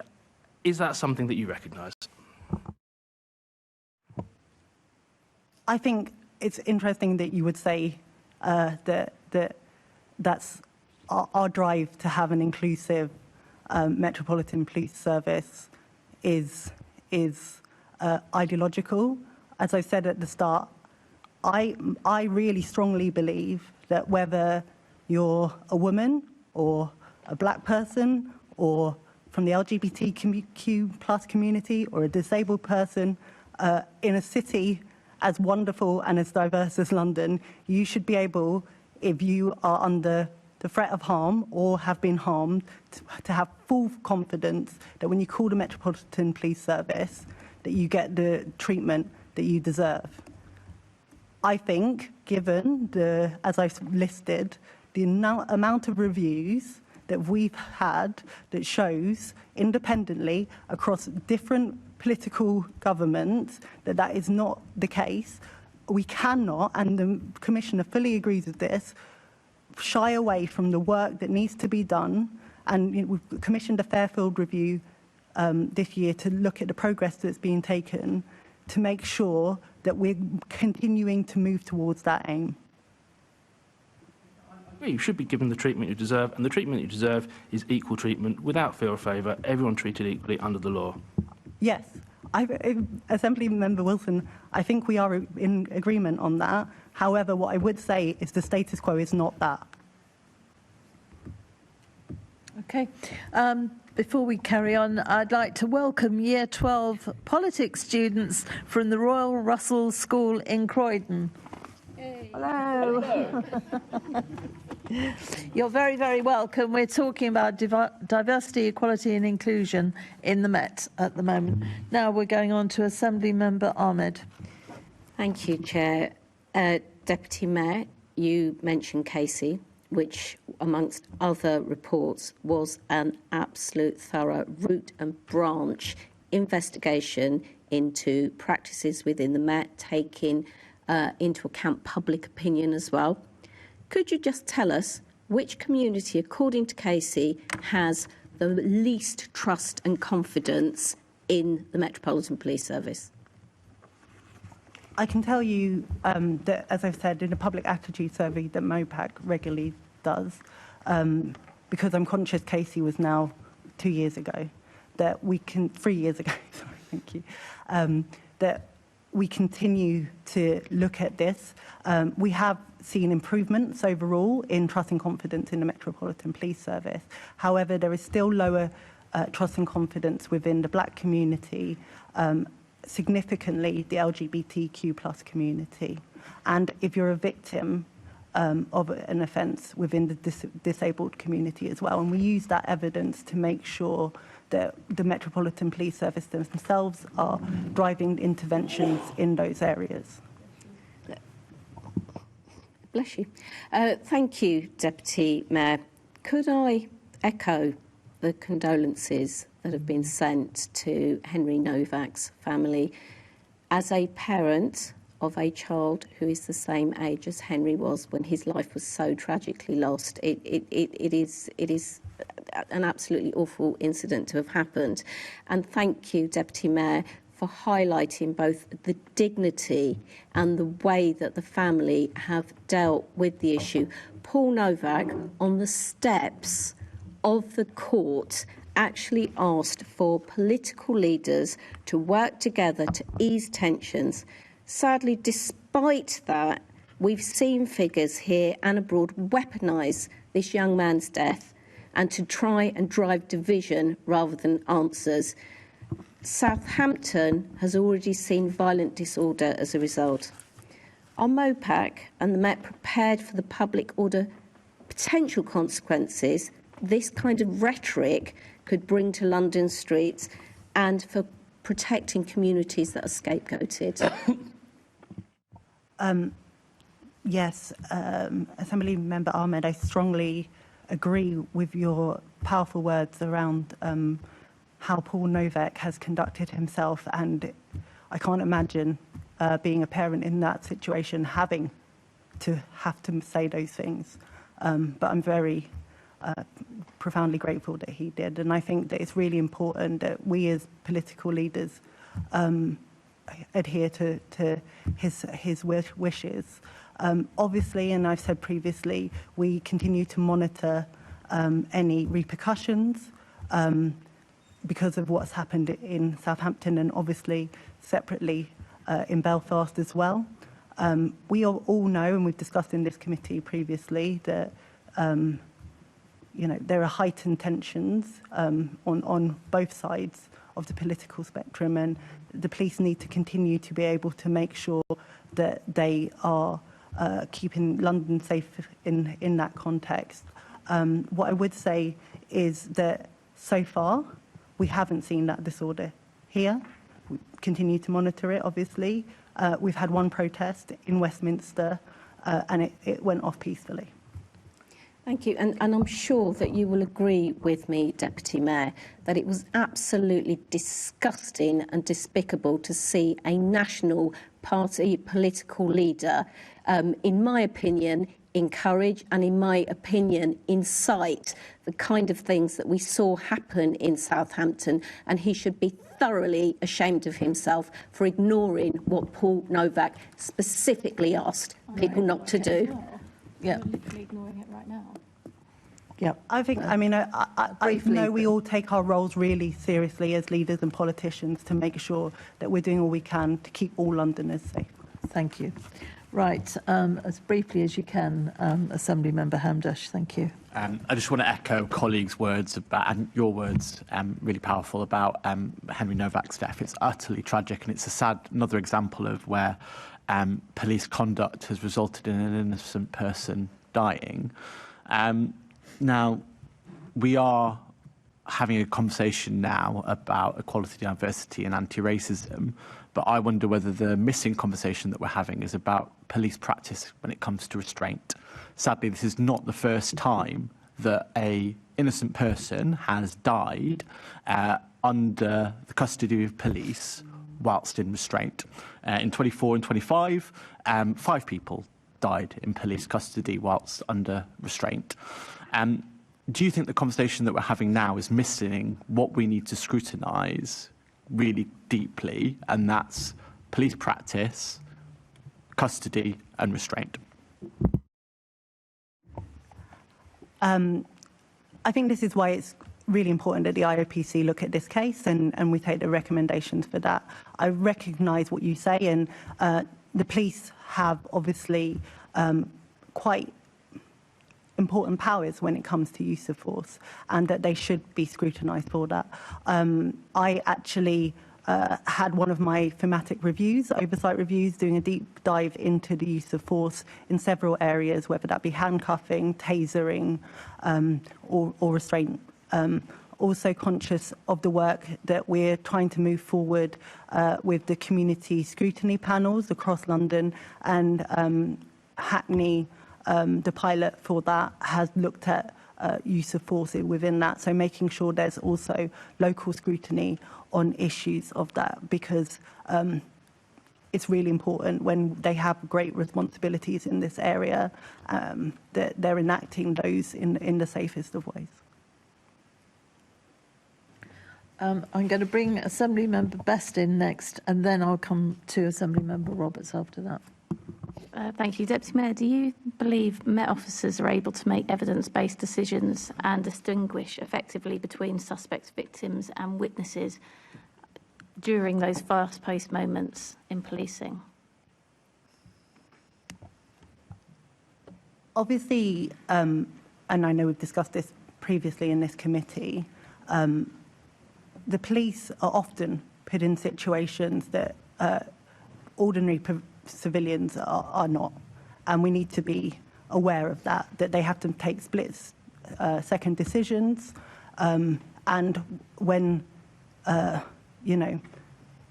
Speaker 11: Is that something that you recognise?
Speaker 4: I think it's interesting that you would say that's our drive to have an inclusive Metropolitan Police Service is ideological. As I said at the start, I really strongly believe that whether you're a woman or a black person or from the LGBTQ+ community or a disabled person in a city as wonderful and as diverse as London, you should be able, if you are under the threat of harm or have been harmed, to have full confidence that when you call the Metropolitan Police Service, that you get the treatment that you deserve. I think, given as I've listed, the amount of reviews that we've had that shows independently across different political governments that is not the case, we cannot, and the Commissioner fully agrees with this, shy away from the work that needs to be done. And we've commissioned a Fairfield review this year to look at the progress that's being taken to make sure that we're continuing to move towards that aim.
Speaker 11: You should be given the treatment you deserve, and the treatment you deserve is equal treatment, without fear or favour, everyone treated equally under the law.
Speaker 4: Yes. Assembly Member Wilson, I think we are in agreement on that. However, what I would say is the status quo is not that.
Speaker 2: Okay. Before we carry on, I'd like to welcome Year 12 politics students from the Royal Russell School in Croydon. Hello. You're very, very welcome. We're talking about diversity, equality and inclusion in the Met at the moment. Now we're going on to Assembly Member Ahmed.
Speaker 6: Thank you, Chair. Deputy Mayor, you mentioned Casey, which, amongst other reports, was an absolute thorough root and branch investigation into practices within the Met, taking into account public opinion as well. Could you just tell us which community, according to Casey, has the least trust and confidence in the Metropolitan Police Service?
Speaker 4: I can tell you that, as I've said, in a public attitude survey that MOPAC regularly does, because I'm conscious Casey was now 2 years ago, that we can, 3 years ago, sorry, thank you, that we continue to look at this. We have seen improvements overall in trust and confidence in the Metropolitan Police Service. However, there is still lower trust and confidence within the black community, significantly the LGBTQ+ community. And if you're a victim of an offence within the disabled community as well. And we use that evidence to make sure that the Metropolitan Police Service themselves are driving interventions in those areas.
Speaker 6: Bless you. Thank you, Deputy Mayor. Could I echo the condolences that have been sent to Henry Novak's family? As a parent of a child who is the same age as Henry was when his life was so tragically lost, it is an absolutely awful incident to have happened. And thank you, Deputy Mayor, for highlighting both the dignity and the way that the family have dealt with the issue. Paul Novak, on the steps of the court, actually asked for political leaders to work together to ease tensions. Sadly, despite that, we've seen figures here and abroad weaponise this young man's death and to try and drive division rather than answers. Southampton has already seen violent disorder as a result. Are MOPAC and the Met prepared for the public order potential consequences this kind of rhetoric could bring to London streets and for protecting communities that are scapegoated?
Speaker 4: Yes, Assembly Member Ahmed, I strongly agree with your powerful words around how Paul Novak has conducted himself, and I can't imagine being a parent in that situation having to say those things. But I'm very profoundly grateful that he did, and I think that it's really important that we as political leaders adhere to his wishes. Obviously, and I've said previously, we continue to monitor any repercussions because of what's happened in Southampton and obviously separately in Belfast as well. We all know, and we've discussed in this committee previously, that there are heightened tensions on both sides of the political spectrum, and the police need to continue to be able to make sure that they are keeping London safe in that context. What I would say is that so far we haven't seen that disorder here. We continue to monitor it, obviously. We've had one protest in Westminster and it went off peacefully.
Speaker 6: Thank you. And I'm sure that you will agree with me, Deputy Mayor, that it was absolutely disgusting and despicable to see a national party political leader, in my opinion, encourage and, in my opinion, incite the kind of things that we saw happen in Southampton, and he should be thoroughly ashamed of himself for ignoring what Paul Novak specifically asked people not to do.
Speaker 2: Yeah.
Speaker 9: You're literally ignoring it right now.
Speaker 2: Yeah.
Speaker 4: I think, I know we all take our roles really seriously as leaders and politicians to make sure that we're doing all we can to keep all Londoners safe.
Speaker 2: Thank you. Right, as briefly as you can, Assemblymember Hamdash, thank you.
Speaker 5: I just want to echo colleagues' words about, and your words, really powerful about Henry Novak's death. It's utterly tragic, and it's a sad, another example of where police conduct has resulted in an innocent person dying. Now, we are having a conversation now about equality, diversity and anti-racism, but I wonder whether the missing conversation that we're having is about police practice when it comes to restraint. Sadly, this is not the first time that an innocent person has died under the custody of police whilst in restraint. In 24 and 25, 5 people died in police custody whilst under restraint. Do you think the conversation that we're having now is missing what we need to scrutinise really deeply, and that's police practice, custody and restraint?
Speaker 4: I think this is why it's really important that the IOPC look at this case and we take the recommendations for that. I recognise what you say, and the police have obviously quite important powers when it comes to use of force, and that they should be scrutinised for that. I actually had one of my thematic reviews, oversight reviews, doing a deep dive into the use of force in several areas, whether that be handcuffing, tasering, or restraint. Also conscious of the work that we're trying to move forward with the community scrutiny panels across London, and Hackney, the pilot for that, has looked at use of force within that. So making sure there's also local scrutiny on issues of that, because it's really important when they have great responsibilities in this area that they're enacting those in the safest of ways.
Speaker 2: I'm going to bring Assemblymember Best in next, and then I'll come to Assemblymember Roberts after that.
Speaker 9: Thank you. Deputy Mayor, do you believe Met officers are able to make evidence-based decisions and distinguish effectively between suspects, victims and witnesses during those fast-paced moments in policing?
Speaker 4: Obviously, and I know we've discussed this previously in this committee, the police are often put in situations that ordinary civilians are not, and we need to be aware of that they have to take split-second decisions, and when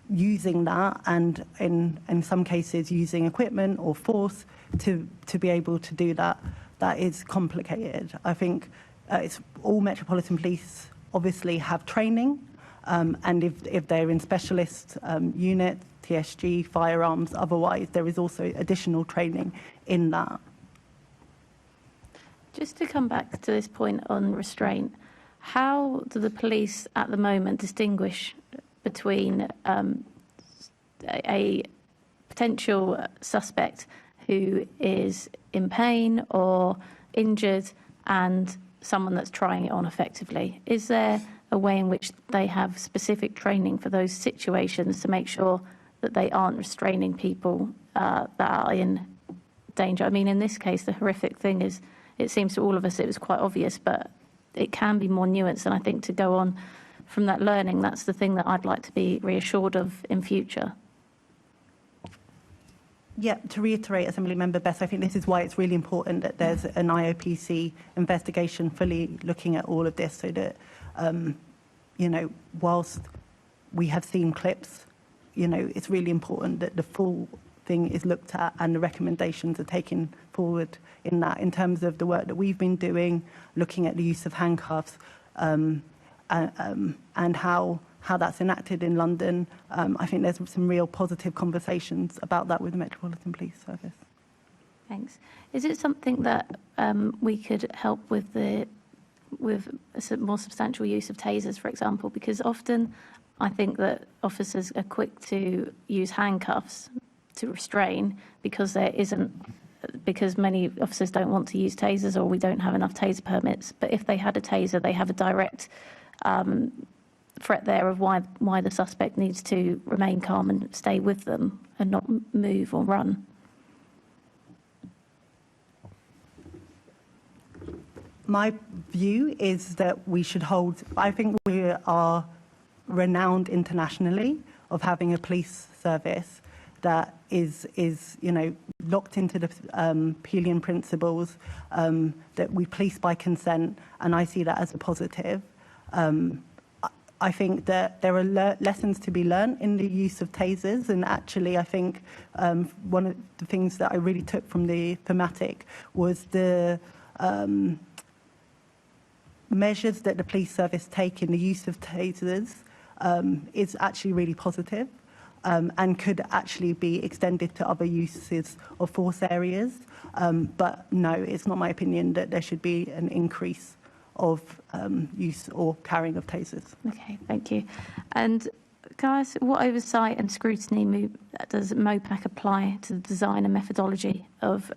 Speaker 4: using that, and in some cases using equipment or force to be able to do that is complicated. I think it's all Metropolitan Police obviously have training, and if they're in specialist units, TSG, firearms, otherwise there is also additional training in that.
Speaker 9: Just to come back to this point on restraint, how do the police at the moment distinguish between a potential suspect who is in pain or injured and someone that's trying it on effectively? Is there a way in which they have specific training for those situations to make sure that they aren't restraining people that are in danger? I mean, in this case, the horrific thing is, it seems to all of us it was quite obvious, but it can be more nuanced. And I think to go on from that learning, that's the thing that I'd like to be reassured of in future.
Speaker 4: Yeah, to reiterate, Assemblymember Best, I think this is why it's really important that there's an IOPC investigation fully looking at all of this, so that, whilst we have seen clips, it's really important that the full thing is looked at and the recommendations are taken forward in that. In terms of the work that we've been doing, looking at the use of handcuffs and how that's enacted in London, I think there's some real positive conversations about that with the Metropolitan Police Service.
Speaker 9: Thanks. Is it something that we could help with with a more substantial use of tasers, for example? Because often I think that officers are quick to use handcuffs to restrain because many officers don't want to use tasers, or we don't have enough taser permits. But if they had a taser, they have a direct threat there of why the suspect needs to remain calm and stay with them and not move or run.
Speaker 4: My view is that we should hold, I think we are renowned internationally of having a police service that is locked into the Pelian principles, that we police by consent, and I see that as a positive. I think that there are lessons to be learned in the use of tasers, and actually I think one of the things that I really took from the thematic was the measures that the police service take in the use of tasers is actually really positive, and could actually be extended to other uses of force areas. But no, it's not my opinion that there should be an increase of use or carrying of tasers.
Speaker 9: Okay, thank you. And can I ask, what oversight and scrutiny does MOPAC apply to the design and methodology of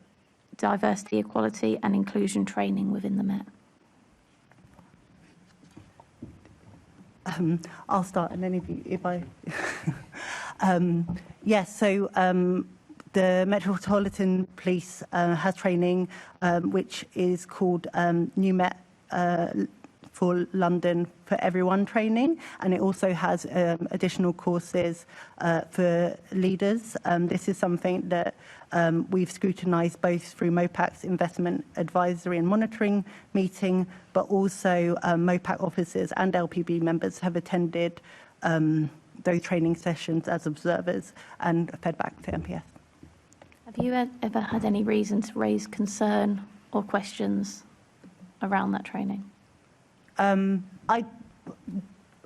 Speaker 9: diversity, equality and inclusion training within the Met?
Speaker 4: I'll start, and then if I... yes, so the Metropolitan Police has training which is called New Met for London for Everyone training, and it also has additional courses for leaders. This is something that we've scrutinised both through MOPAC's investment advisory and monitoring meeting, but also MOPAC officers and LPB members have attended those training sessions as observers and fed back to MPS.
Speaker 9: Have you ever had any reason to raise concern or questions around that training?
Speaker 4: I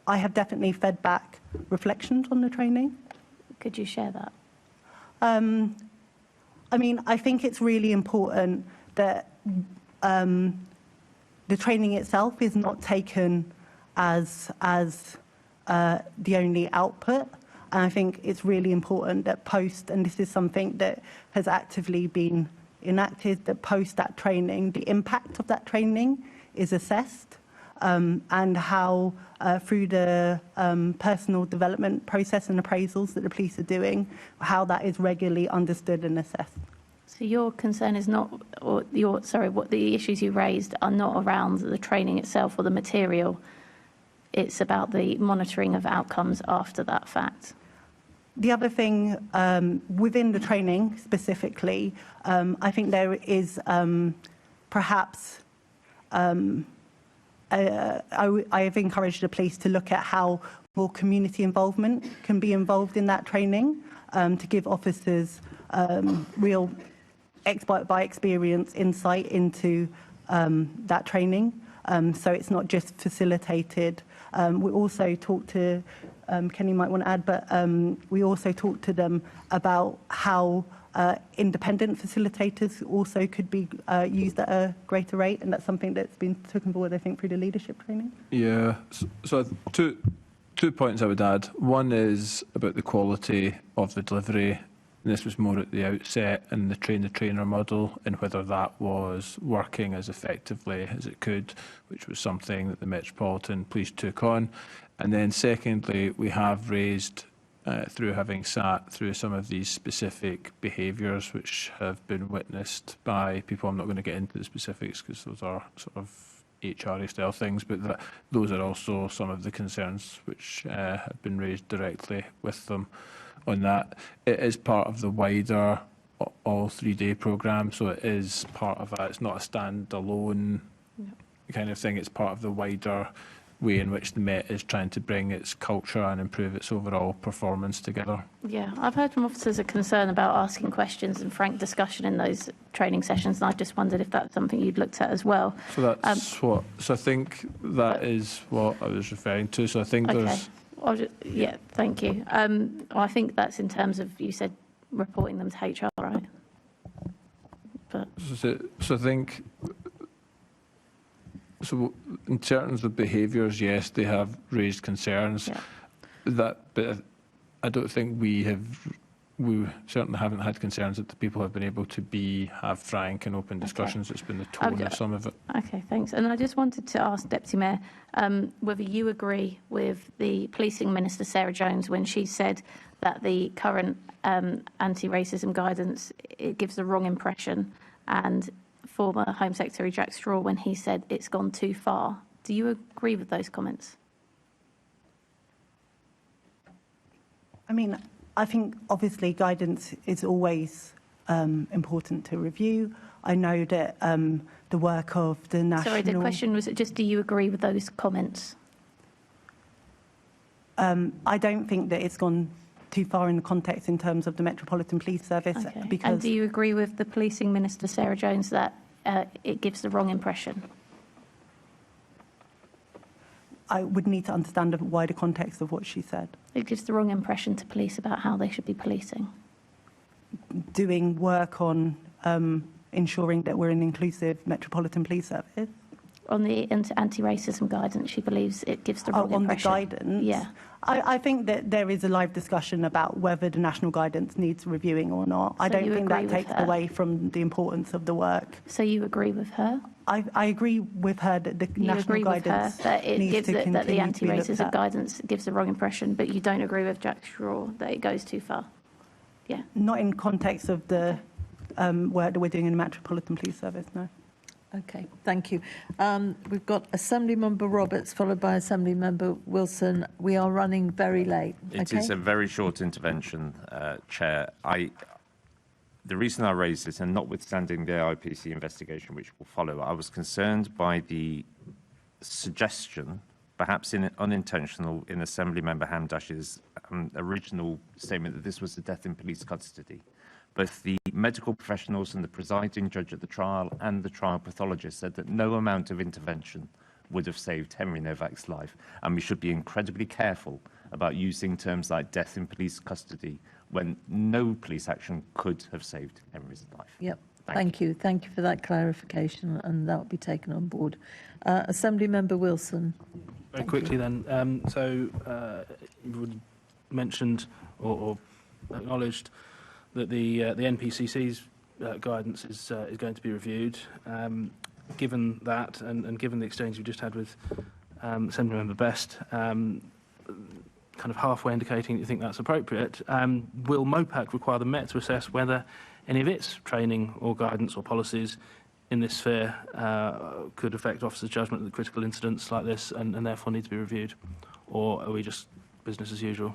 Speaker 4: have definitely fed back reflections on the training.
Speaker 9: Could you share that?
Speaker 4: I mean, I think it's really important that the training itself is not taken as the only output. And I think it's really important that post, and this is something that has actively been enacted, that post that training, the impact of that training is assessed, and how through the personal development process and appraisals that the police are doing, how that is regularly understood and assessed.
Speaker 9: So your concern is not, or what the issues you raised are not around the training itself or the material. It's about the monitoring of outcomes after that fact.
Speaker 4: The other thing within the training specifically, I think there is perhaps, I have encouraged the police to look at how more community involvement can be involved in that training, to give officers real expert by experience insight into that training. So it's not just facilitated. We also talked to, Kenny might want to add, but we also talked to them about how independent facilitators also could be used at a greater rate, and that's something that's been taken forward, I think, through the leadership training.
Speaker 8: Yeah, so two points I would add. One is about the quality of the delivery. And this was more at the outset in the train-the-trainer model, and whether that was working as effectively as it could, which was something that the Metropolitan Police took on. And then secondly, we have raised, through having sat through some of these specific behaviours which have been witnessed by people, I'm not going to get into the specifics because those are sort of HR style things, but those are also some of the concerns which have been raised directly with them on that. It is part of the wider all 3-day programme, so it is part of that. It's not a standalone kind of thing. It's part of the wider way in which the Met is trying to bring its culture and improve its overall performance together.
Speaker 9: Yeah, I've heard from officers a concern about asking questions and frank discussion in those training sessions, and I just wondered if that's something you'd looked at as well.
Speaker 8: So that's so I think that is what I was referring to. So I think there's...
Speaker 9: Yeah, thank you. I think that's in terms of, you said, reporting them to HR, right? But
Speaker 8: so I think, so in terms of behaviours, yes, they have raised concerns. Yeah. But I don't think we certainly haven't had concerns that the people have been able to have frank and open discussions. Okay. It's been the tone of some of it. Okay, thanks. And I just wanted to ask Deputy Mayor whether you agree with the Policing Minister, Sarah Jones, when she said that the current anti-racism guidance, it gives the wrong impression and
Speaker 9: former Home Secretary Jack Straw when he said it's gone too far. Do you agree with those comments?
Speaker 4: I mean, I think obviously guidance is always important to review. I know that the work of the national...
Speaker 9: Sorry, the question was just, do you agree with those comments?
Speaker 4: I don't think that it's gone too far in the context in terms of the Metropolitan Police Service.
Speaker 9: Okay.
Speaker 4: Because
Speaker 9: And do you agree with the Policing Minister, Sarah Jones, that it gives the wrong impression?
Speaker 4: I would need to understand the wider context of what she said.
Speaker 9: It gives the wrong impression to police about how they should be policing.
Speaker 4: Doing work on ensuring that we're an inclusive Metropolitan Police Service.
Speaker 9: On the anti-racism guidance, she believes it gives the wrong impression.
Speaker 4: On the guidance?
Speaker 9: Yeah.
Speaker 4: I think that there is a live discussion about whether the national guidance needs reviewing or not. I don't think that takes away from the importance of the work.
Speaker 9: So you agree with her?
Speaker 4: I agree with her that the
Speaker 9: You
Speaker 4: national
Speaker 9: agree with her
Speaker 4: guidance
Speaker 9: that it
Speaker 4: needs
Speaker 9: gives
Speaker 4: to
Speaker 9: it, that the
Speaker 4: continue to be looked
Speaker 9: anti-racism
Speaker 4: at.
Speaker 9: guidance gives the wrong impression, but you don't agree with Jack Straw that it goes too far? Yeah.
Speaker 4: Not in context of the work that we're doing in the Metropolitan Police Service, no.
Speaker 2: Okay, thank you. We've got Assembly Member Roberts, followed by Assembly Member Wilson. We are running very late.
Speaker 7: It is a very short intervention, Chair. The reason I raised this, and notwithstanding the IPC investigation which will follow, I was concerned by the suggestion, perhaps unintentional, in Assembly Member Hamdash's original statement that this was a death in police custody. Both the medical professionals and the presiding judge at the trial and the trial pathologist said that no amount of intervention would have saved Henry Novak's life. And we should be incredibly careful about using terms like death in police custody when no police action could have saved Henry's life.
Speaker 2: Yep. Thank you. Thank you for that clarification, and that will be taken on board. Assembly Member Wilson.
Speaker 11: Very quickly then. You've already mentioned or acknowledged that the NPCC's guidance is going to be reviewed. Given that, and given the exchange we just had with Assembly Member Best, kind of halfway indicating you think that's appropriate, will MOPAC require the Met to assess whether any of its training or guidance or policies in this sphere could affect officers' judgment at critical incidents like this and therefore need to be reviewed? Or are we just business as usual?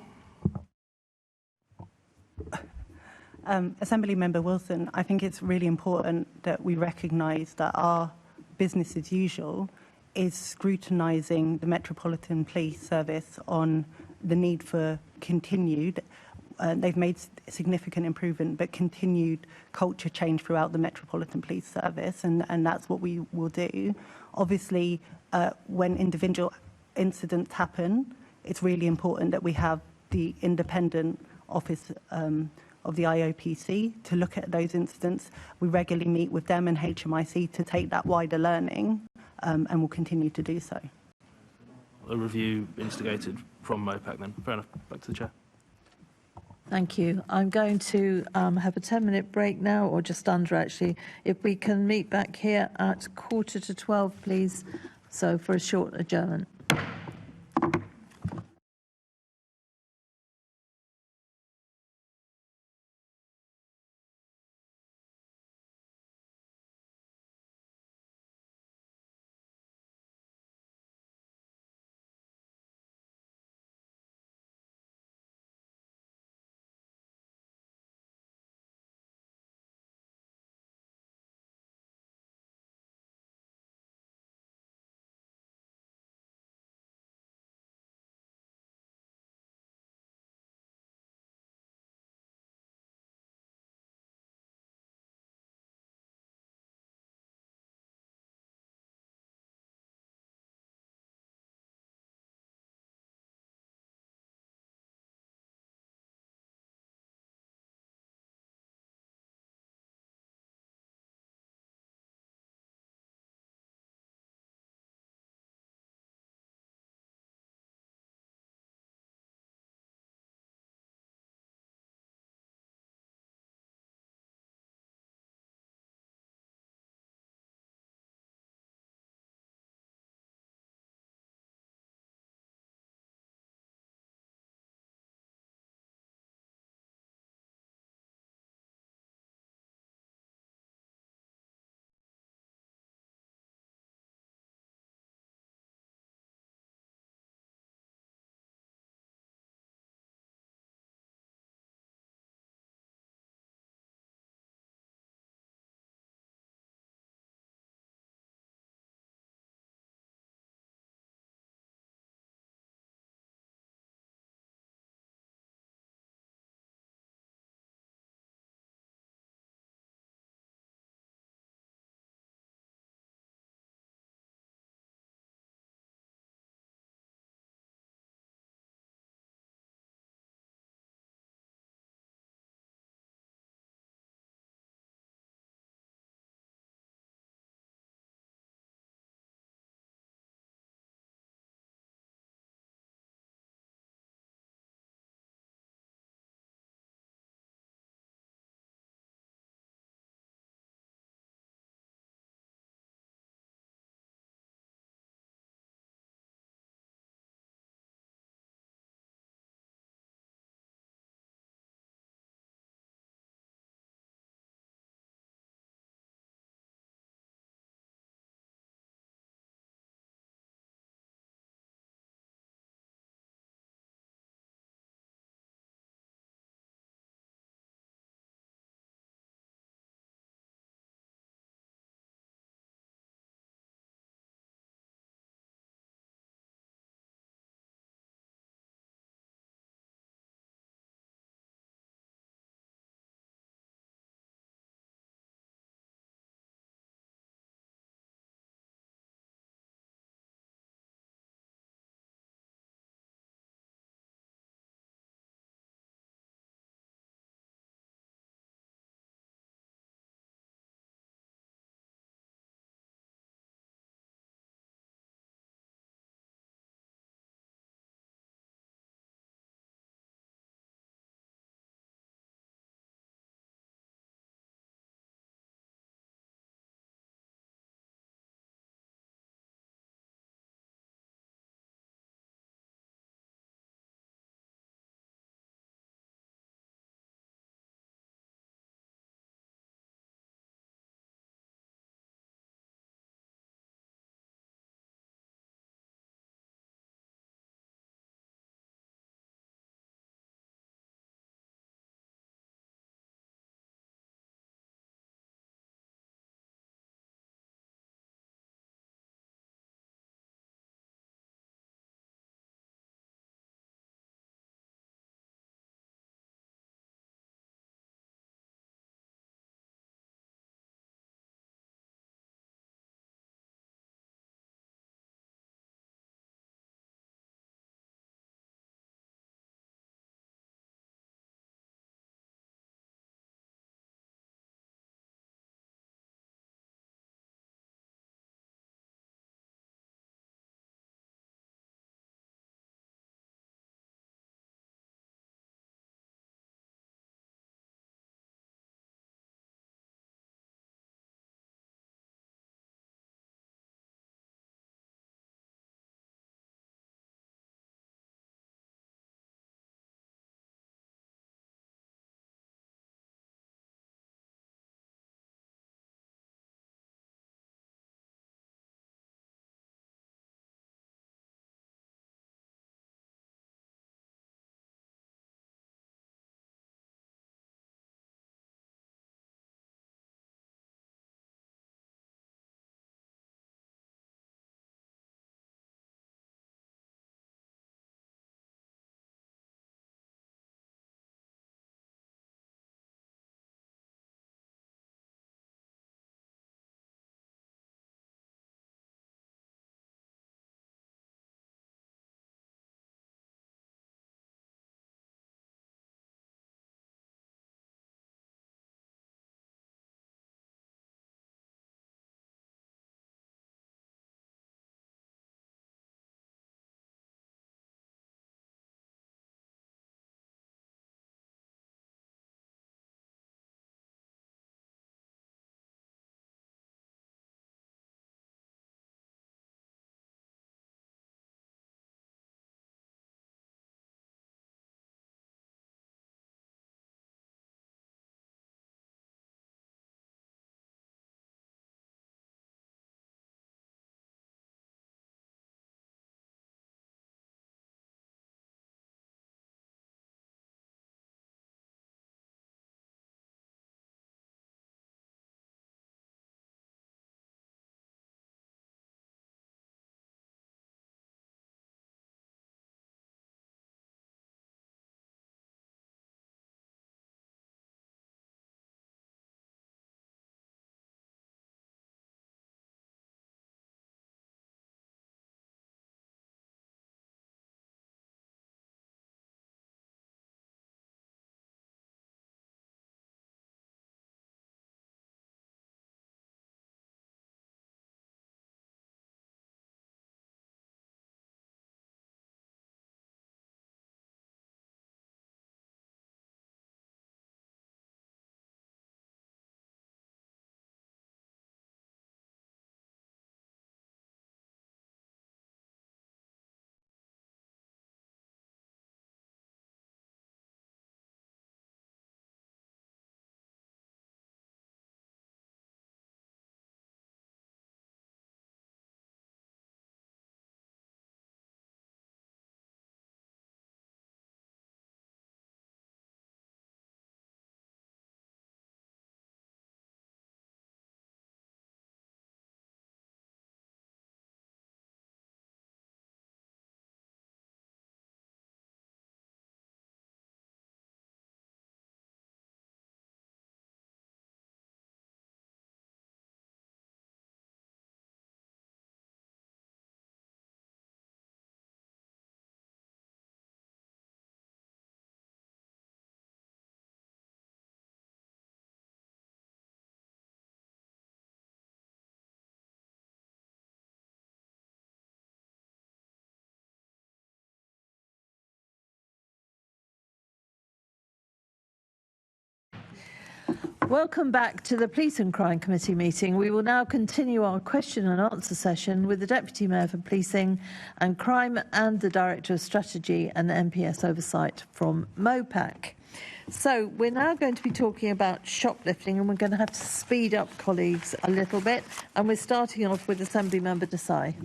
Speaker 4: Assembly Member Wilson, I think it's really important that we recognise that our business as usual is scrutinising the Metropolitan Police Service on the need for continued, they've made significant improvement, but continued culture change throughout the Metropolitan Police Service, and that's what we will do. Obviously, when individual incidents happen, it's really important that we have the independent office of the IOPC to look at those incidents. We regularly meet with them and HMIC to take that wider learning, and we'll continue to do so.
Speaker 11: A review instigated from MOPAC then. Fair enough. Back to the Chair.
Speaker 2: Thank you. I'm going to have a 10-minute break now, or just under actually. If we can meet back here at 11:45, please. So for a short adjournment. Welcome back to the Police and Crime Committee meeting. We will now continue our question and answer session with the Deputy Mayor for Policing and Crime and the Director of Strategy and MPS Oversight from MOPAC. So we're now going to be talking about shoplifting, and we're going to have to speed up, colleagues, a little bit. And we're starting off with Assembly Member Desai.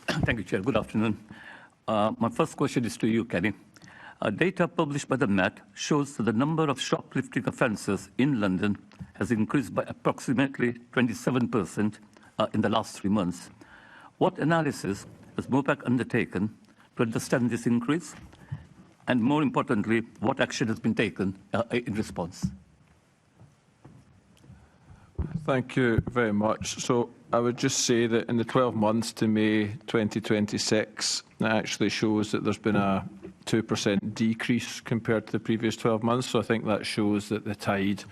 Speaker 12: Thank you, Chair. Good afternoon. My first question is to you, Kenny. Data published by the Met shows that the number of shoplifting offences in London has increased by approximately 27% in the last 3 months. What analysis has MOPAC undertaken to understand this increase? And more importantly, what action has been taken in response?
Speaker 8: Thank you very much. So I would just say that in the 12 months to May 2026, it actually shows that there's been a 2% decrease compared to the previous 12 months. So I think that shows that the tide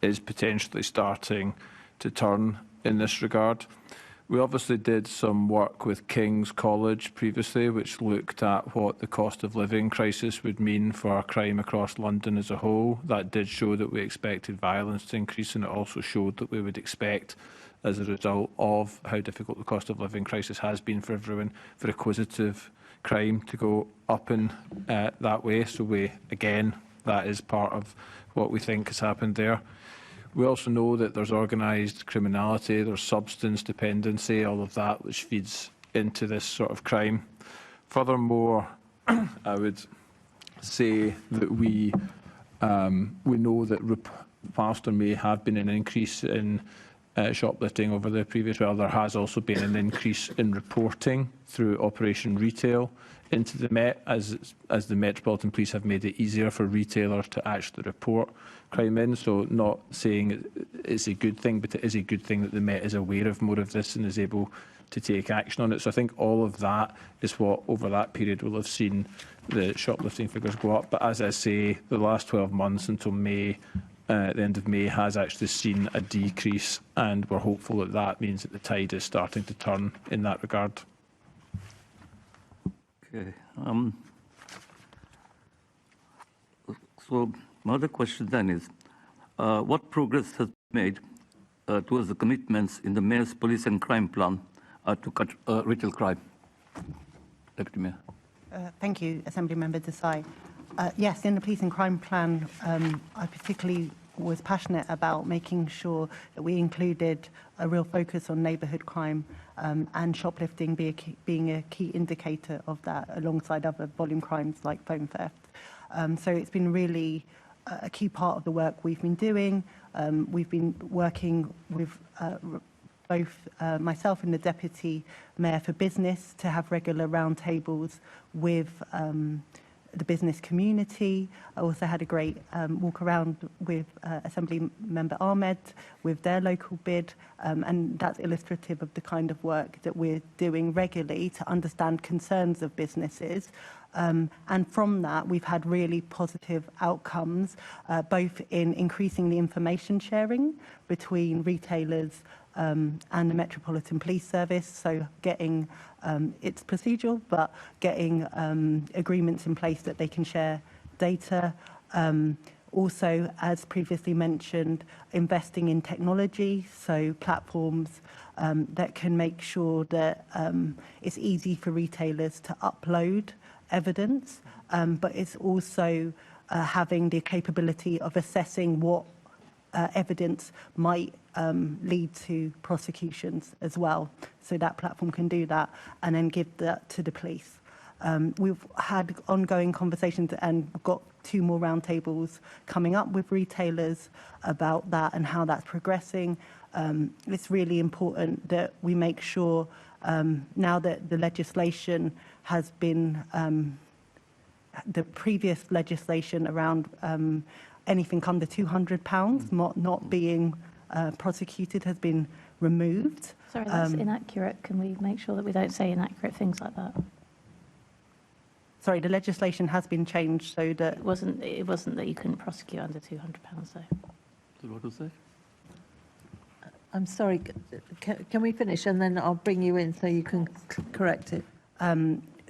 Speaker 8: is potentially starting to turn in this regard. We obviously did some work with King's College previously, which looked at what the cost of living crisis would mean for crime across London as a whole. That did show that we expected violence to increase, and it also showed that we would expect, as a result of how difficult the cost of living crisis has been for everyone, for acquisitive crime to go up in that way. So again, that is part of what we think has happened there. We also know that there's organised criminality, there's substance dependency, all of that, which feeds into this sort of crime. Furthermore, I would say that we know that whilst there may have been an increase in shoplifting over the previous while, there has also been an increase in reporting through Operation Retail into the Met, as the Metropolitan Police have made it easier for retailers to actually report crime in. So not saying it's a good thing, but it is a good thing that the Met is aware of more of this and is able to take action on it. So I think all of that is what, over that period, will have seen the shoplifting figures go up. But as I say, the last 12 months until May, the end of May, has actually seen a decrease, and we're hopeful that that means that the tide is starting to turn in that regard.
Speaker 12: Okay. So my other question then is, what progress has been made towards the commitments in the Mayor's Police and Crime Plan to cut retail crime? Deputy Mayor.
Speaker 4: Thank you, Assembly Member Desai. Yes, in the Police and Crime Plan, I particularly was passionate about making sure that we included a real focus on neighbourhood crime and shoplifting being a key indicator of that, alongside other volume crimes like phone theft. So it's been really a key part of the work we've been doing. We've been working with both myself and the Deputy Mayor for Business to have regular roundtables with the business community. I also had a great walk around with Assembly Member Ahmed with their local bid, and that's illustrative of the kind of work that we're doing regularly to understand concerns of businesses. And from that, we've had really positive outcomes, both in increasing the information sharing between retailers and the Metropolitan Police Service, so getting, it's procedural, but getting agreements in place that they can share data. Also, as previously mentioned, investing in technology, so platforms that can make sure that it's easy for retailers to upload evidence, but it's also having the capability of assessing what evidence might lead to prosecutions as well. So that platform can do that and then give that to the police. We've had ongoing conversations and got 2 more roundtables coming up with retailers about that and how that's progressing. It's really important that we make sure now that the legislation has been, the previous legislation around anything under £200 not being prosecuted has been removed.
Speaker 9: Sorry, that's inaccurate. Can we make sure that we don't say inaccurate things like that?
Speaker 4: Sorry, the legislation has been changed so that...
Speaker 9: It wasn't that you couldn't prosecute under £200, though.
Speaker 12: So what was that?
Speaker 2: I'm sorry, can we finish and then I'll bring you in so you can correct it?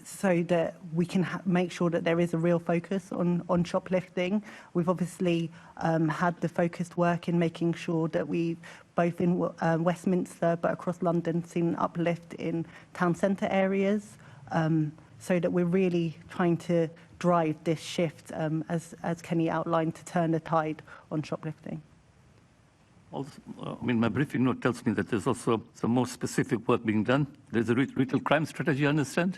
Speaker 4: so that we can make sure that there is a real focus on shoplifting. We've obviously had the focused work in making sure that we've, both in Westminster but across London, seen an uplift in town centre areas, so that we're really trying to drive this shift, as Kenny outlined, to turn the tide on shoplifting.
Speaker 12: Also, my briefing note tells me that there's also some more specific work being done. There's a retail crime strategy, I understand?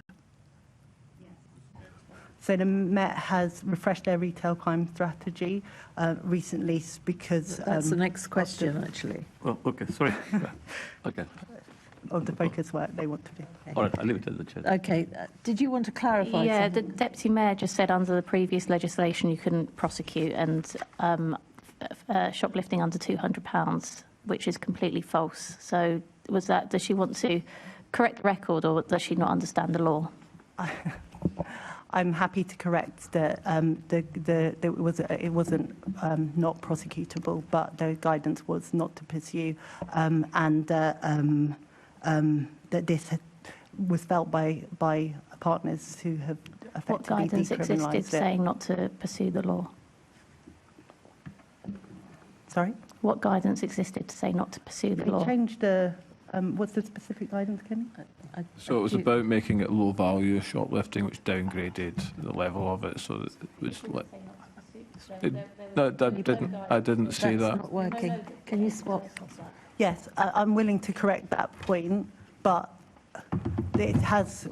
Speaker 4: So the Met has refreshed their retail crime strategy recently because...
Speaker 2: That's the next question, actually.
Speaker 12: Oh, okay, sorry. Okay.
Speaker 4: Of the focus work they want to do.
Speaker 12: All right, I'll leave it at the chair.
Speaker 2: Okay. Did you want to clarify
Speaker 9: Yeah, the
Speaker 2: something?
Speaker 9: Deputy Mayor just said under the previous legislation you couldn't prosecute and shoplifting under £200, which is completely false. So was that, does she want to correct the record, or does she not understand the law?
Speaker 4: I'm happy to correct that it wasn't not prosecutable, but the guidance was not to pursue, and that this was felt by partners who have effectively
Speaker 9: What guidance existed
Speaker 4: decriminalised it.
Speaker 9: saying not to pursue the law?
Speaker 4: Sorry?
Speaker 9: What guidance existed to say not to pursue the
Speaker 4: We
Speaker 9: law?
Speaker 4: changed the... what's the specific guidance, Kenny?
Speaker 8: So it was about making it low value shoplifting, which downgraded the level of it, so that it was like. I didn't say
Speaker 2: That's
Speaker 8: that.
Speaker 2: not working. Can you swap?
Speaker 4: Yes, I'm willing to correct that point, but it's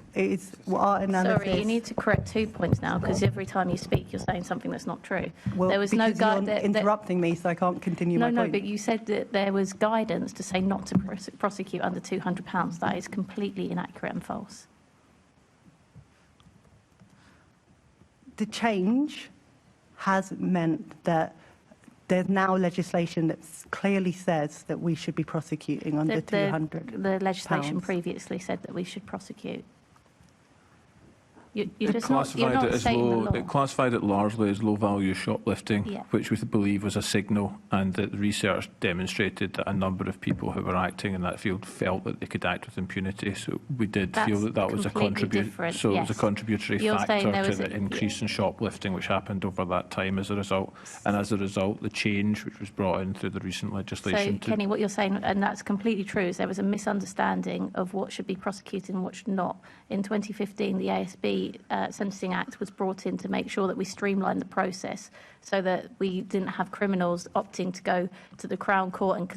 Speaker 4: our analysis...
Speaker 9: Sorry, you need to correct 2 points now, because every time you speak, you're saying something that's not true.
Speaker 4: Well,
Speaker 9: there was no
Speaker 4: because you're interrupting me, so I can't continue my point.
Speaker 9: No, but you said that there was guidance to say not to prosecute under £200. That is completely inaccurate and false.
Speaker 4: The change has meant that there's now legislation that clearly says that we should be prosecuting under £200.
Speaker 9: The legislation previously said that we should prosecute. You're
Speaker 8: It
Speaker 9: just not, you're
Speaker 8: classified
Speaker 9: not
Speaker 8: it as
Speaker 9: stating the
Speaker 8: low.
Speaker 9: law.
Speaker 8: It classified it largely as low value shoplifting,
Speaker 9: Yeah.
Speaker 8: which we believe was a signal, and that research demonstrated that a number of people who were acting in that field felt that they could act with impunity. So we did feel
Speaker 9: That's
Speaker 8: that that was a
Speaker 9: completely different,
Speaker 8: So it was a
Speaker 9: yes.
Speaker 8: contributory
Speaker 9: You're saying
Speaker 8: factor
Speaker 9: there
Speaker 8: to
Speaker 9: was
Speaker 8: the
Speaker 9: a-
Speaker 8: increase in shoplifting, which happened over that time as a result. And as a result, the change which was brought in through the recent
Speaker 9: So,
Speaker 8: legislation.
Speaker 9: Kenny, what you're saying, and that's completely true, is there was a misunderstanding of what should be prosecuted and what should not. In 2015, the ASB Sentencing Act was brought in to make sure that we streamlined the process so that we didn't have criminals opting to go to the Crown Court and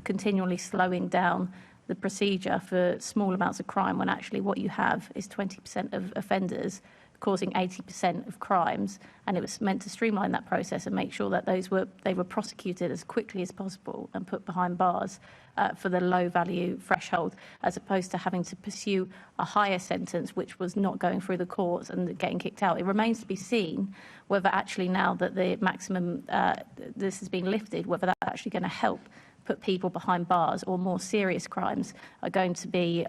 Speaker 9: continually slowing down the procedure for small amounts of crime, when actually what you have is 20% of offenders causing 80% of crimes, and it was meant to streamline that process and make sure that they were prosecuted as quickly as possible and put behind bars for the low value threshold, as opposed to having to pursue a higher sentence which was not going through the courts and getting kicked out. It remains to be seen whether actually, now that the maximum this has been lifted, whether that's actually going to help put people behind bars, or more serious crimes are going to be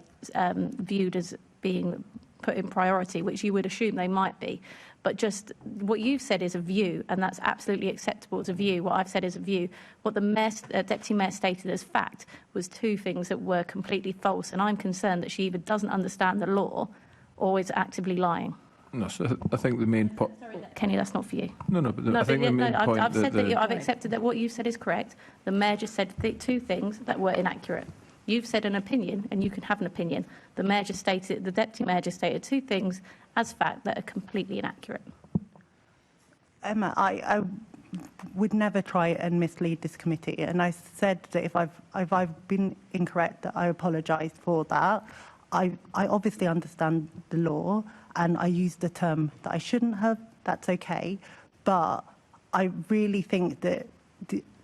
Speaker 9: viewed as being put in priority, which you would assume they might be. But just what you've said is a view, and that's absolutely acceptable as a view. What I've said is a view. What the Deputy Mayor stated as fact was two things that were completely false, and I'm concerned that she either doesn't understand the law or is actively lying.
Speaker 8: No, so I think the main point.
Speaker 9: Kenny, that's not for you.
Speaker 8: No, but I think the main point
Speaker 9: I've said
Speaker 8: that
Speaker 9: I've accepted that what you've said is correct. The Mayor just said two things that were inaccurate. You've said an opinion, and you can have an opinion. The Deputy Mayor just stated two things as fact that are completely inaccurate.
Speaker 4: Emma, I would never try and mislead this committee, and I said that if I've been incorrect, that I apologise for that. I obviously understand the law, and I used the term that I shouldn't have. That's okay, but I really think that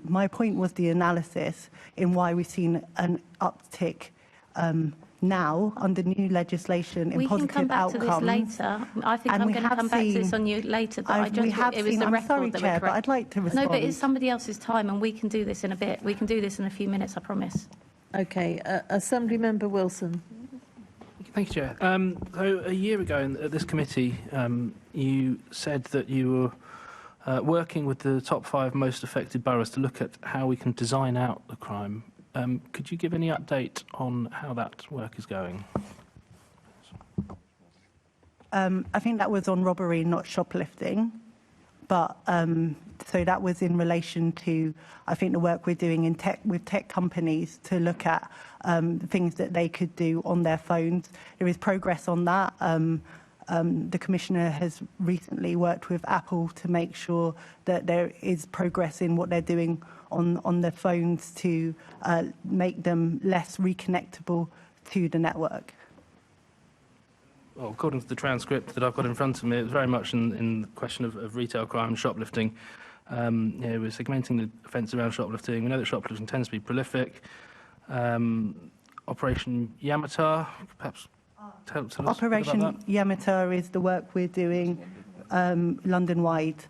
Speaker 4: my point was the analysis in why we've seen an uptick now under new legislation in positive outcomes.
Speaker 9: We can come back to this later. I think I'm going to come back to this on you later, but I just thought it was the
Speaker 4: I'm
Speaker 9: record
Speaker 4: sorry,
Speaker 9: that
Speaker 4: Chair,
Speaker 9: we're
Speaker 4: but
Speaker 9: correct.
Speaker 4: I'd like to respond.
Speaker 9: No, but it's somebody else's time, and we can do this in a bit. We can do this in a few minutes, I promise.
Speaker 2: Okay, Assembly Member Wilson.
Speaker 11: Thank you, Chair. So a year ago at this committee, you said that you were working with the top 5 most affected boroughs to look at how we can design out the crime. Could you give any update on how that work is going?
Speaker 4: I think that was on robbery, not shoplifting. But so that was in relation to, I think, the work we're doing in tech with tech companies to look at things that they could do on their phones. There is progress on that. The Commissioner has recently worked with Apple to make sure that there is progress in what they're doing on their phones to make them less reconnectable to the network.
Speaker 11: Well, according to the transcript that I've got in front of me, it's very much in the question of retail crime and shoplifting. We're segmenting the offence around shoplifting. We know that shoplifting tends to be prolific. Operation Yamatar, perhaps tell us
Speaker 4: Operation
Speaker 11: about that.
Speaker 4: Yamatar is the work we're doing London-wide.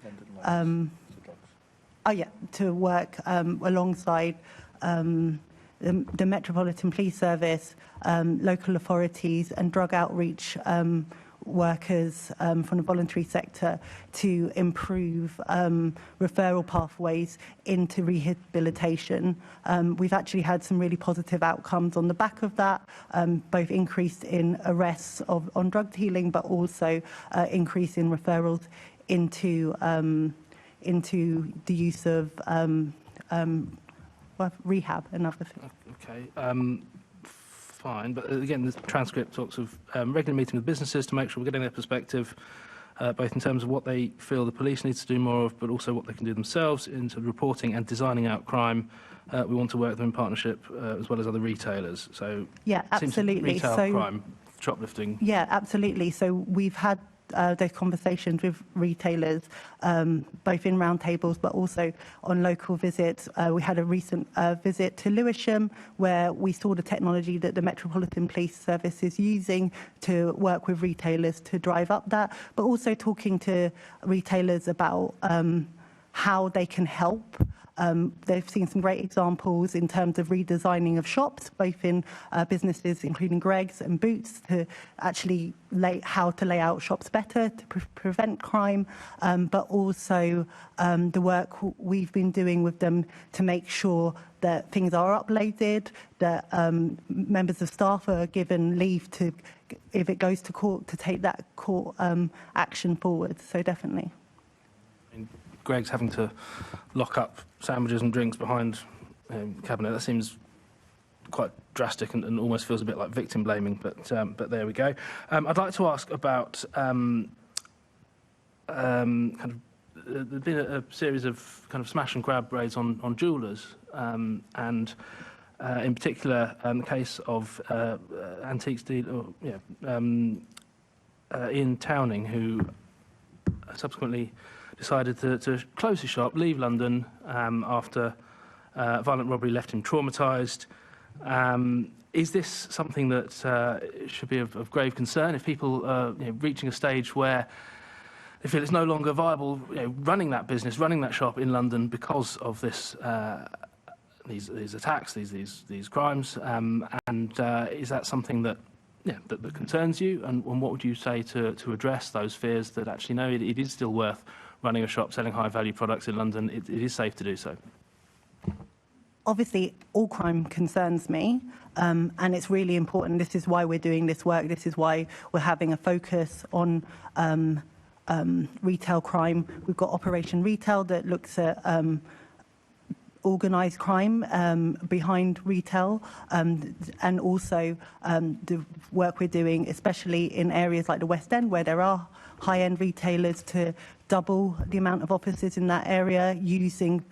Speaker 4: To work alongside the Metropolitan Police Service, local authorities and drug outreach workers from the voluntary sector to improve referral pathways into rehabilitation. We've actually had some really positive outcomes on the back of that, both increase in arrests on drug dealing, but also increase in referrals into the use of rehab and other things.
Speaker 11: Okay. Fine, but again, the transcript talks of regular meeting with businesses to make sure we're getting their perspective, both in terms of what they feel the police needs to do more of, but also what they can do themselves into reporting and designing out crime. We want to work with them in partnership as well as other retailers. So
Speaker 4: yeah, absolutely.
Speaker 11: Retail crime, shoplifting.
Speaker 4: Yeah, absolutely. So we've had those conversations with retailers, both in roundtables but also on local visits. We had a recent visit to Lewisham where we saw the technology that the Metropolitan Police Service is using to work with retailers to drive up that, but also talking to retailers about how they can help. They've seen some great examples in terms of redesigning of shops, both in businesses including Greggs and Boots, to actually how to lay out shops better to prevent crime, but also the work we've been doing with them to make sure that things are uploaded, that members of staff are given leave to, if it goes to court, to take that court action forward. So definitely.
Speaker 11: Greg's having to lock up sandwiches and drinks behind cabinet. That seems quite drastic and almost feels a bit like victim blaming, but there we go. I'd like to ask about there's been a series of kind of smash and grab raids on jewellers, and in particular the case of antiques dealer Ian Towning, who subsequently decided to close his shop, leave London after violent robbery left him traumatised. Is this something that should be of grave concern if people are reaching a stage where they feel it's no longer viable running that business, running that shop in London because of this these attacks, these crimes? Is that something that that concerns you? And what would you say to address those fears that actually no, it is still worth running a shop selling high-value products in London? It is safe to do so.
Speaker 4: Obviously, all crime concerns me, and it's really important. This is why we're doing this work. This is why we're having a focus on retail crime. We've got Operation Retail that looks at organised crime behind retail, and also the work we're doing, especially in areas like the West End, where there are high-end retailers, to double the amount of offices in that area using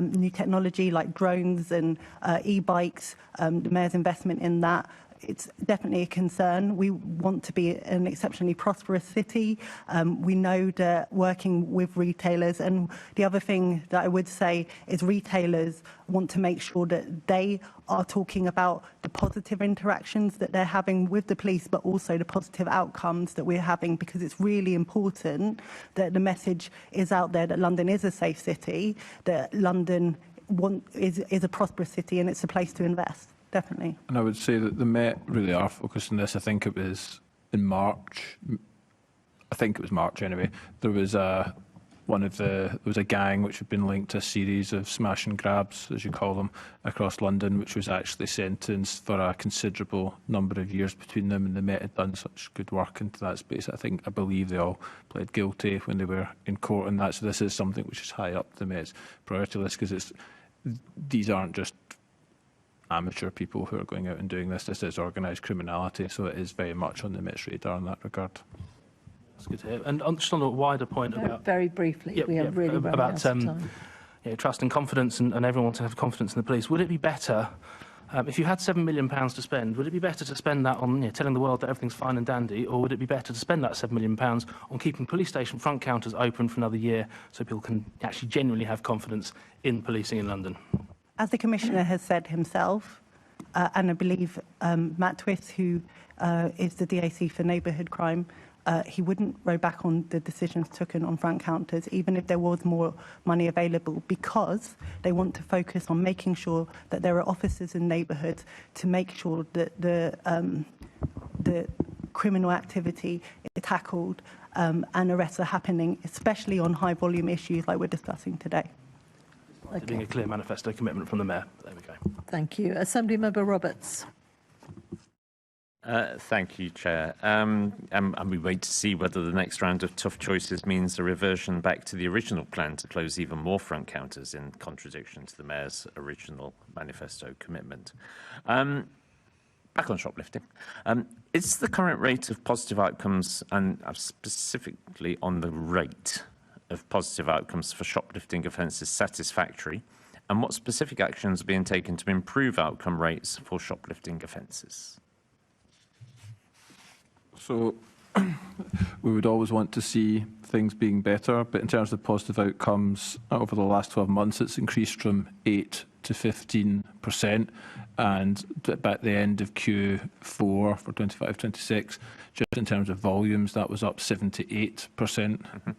Speaker 4: new technology like drones and e-bikes. The Mayor's investment in that, it's definitely a concern. We want to be an exceptionally prosperous city. We know that working with retailers, and the other thing that I would say is retailers want to make sure that they are talking about the positive interactions that they're having with the police, but also the positive outcomes that we're having, because it's really important that the message is out there that London is a safe city, that London is a prosperous city, and it's a place to invest. Definitely.
Speaker 8: And I would say that the Met really are focused on this. I think it was in March. I think it was March anyway. There was a there was a gang which had been linked to a series of smash and grabs, as you call them, across London, which was actually sentenced for a considerable number of years between them, and the Met had done such good work into that space. I believe they all pled guilty when they were in court on that. So this is something which is high up the Met's priority list, because these aren't just amateur people who are going out and doing this. This is organised criminality, so it is very much on the Met's radar in that regard.
Speaker 11: That's good to hear. And just on a wider point about...
Speaker 2: Very briefly, we have really run out of time.
Speaker 11: Trust and confidence, and everyone wants to have confidence in the police. Would it be better, if you had £7 million to spend, would it be better to spend that on telling the world that everything's fine and dandy, or would it be better to spend that £7 million on keeping police station front counters open for another year so people can actually genuinely have confidence in policing in London?
Speaker 4: As the Commissioner has said himself, and I believe Matt Twist, who is the DAC for neighbourhood crime, he wouldn't row back on the decisions taken on front counters, even if there was more money available, because they want to focus on making sure that there are officers in neighbourhoods to make sure that the criminal activity is tackled and arrests are happening, especially on high volume issues like we're discussing today.
Speaker 11: Okay. Being a clear manifesto commitment from the Mayor. There we go.
Speaker 2: Thank you. Assemblymember Roberts.
Speaker 7: Thank you, Chair. And we wait to see whether the next round of tough choices means a reversion back to the original plan to close even more front counters, in contradiction to the Mayor's original manifesto commitment. Back on shoplifting. Is the current rate of positive outcomes, and specifically on the rate of positive outcomes for shoplifting offences, satisfactory? And what specific actions are being taken to improve outcome rates for shoplifting offences?
Speaker 8: So we would always want to see things being better, but in terms of positive outcomes, over the last 12 months, it's increased from 8 to 15%, and at the end of Q4 for 25-26, just in terms of volumes, that was up 78%,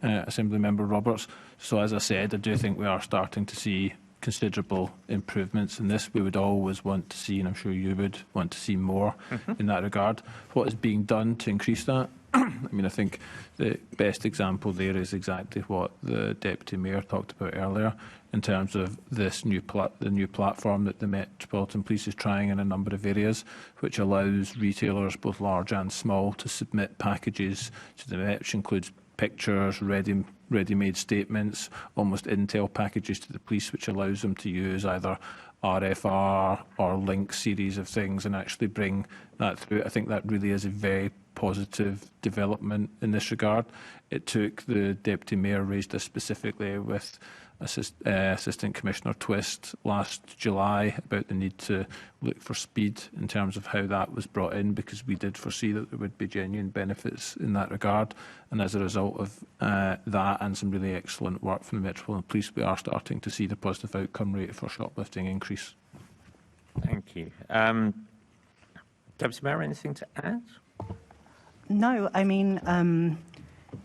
Speaker 8: Assemblymember Roberts. So as I said, I do think we are starting to see considerable improvements in this. We would always want to see, and I'm sure you would want to see more in that regard. What is being done to increase that? I mean, I think the best example there is exactly what the Deputy Mayor talked about earlier in terms of this the new platform that the Metropolitan Police is trying in a number of areas, which allows retailers, both large and small, to submit packages to the Met, which includes pictures, ready-made statements, almost intel packages to the police, which allows them to use either RFR or link series of things and actually bring that through. I think that really is a very positive development in this regard. It took, the Deputy Mayor raised this specifically with Assistant Commissioner Twist last July about the need to look for speed in terms of how that was brought in, because we did foresee that there would be genuine benefits in that regard. And as a result of that and some really excellent work from the Metropolitan Police, we are starting to see the positive outcome rate for shoplifting increase.
Speaker 7: Thank you. Deputy Mayor, anything to add?
Speaker 4: No, I mean,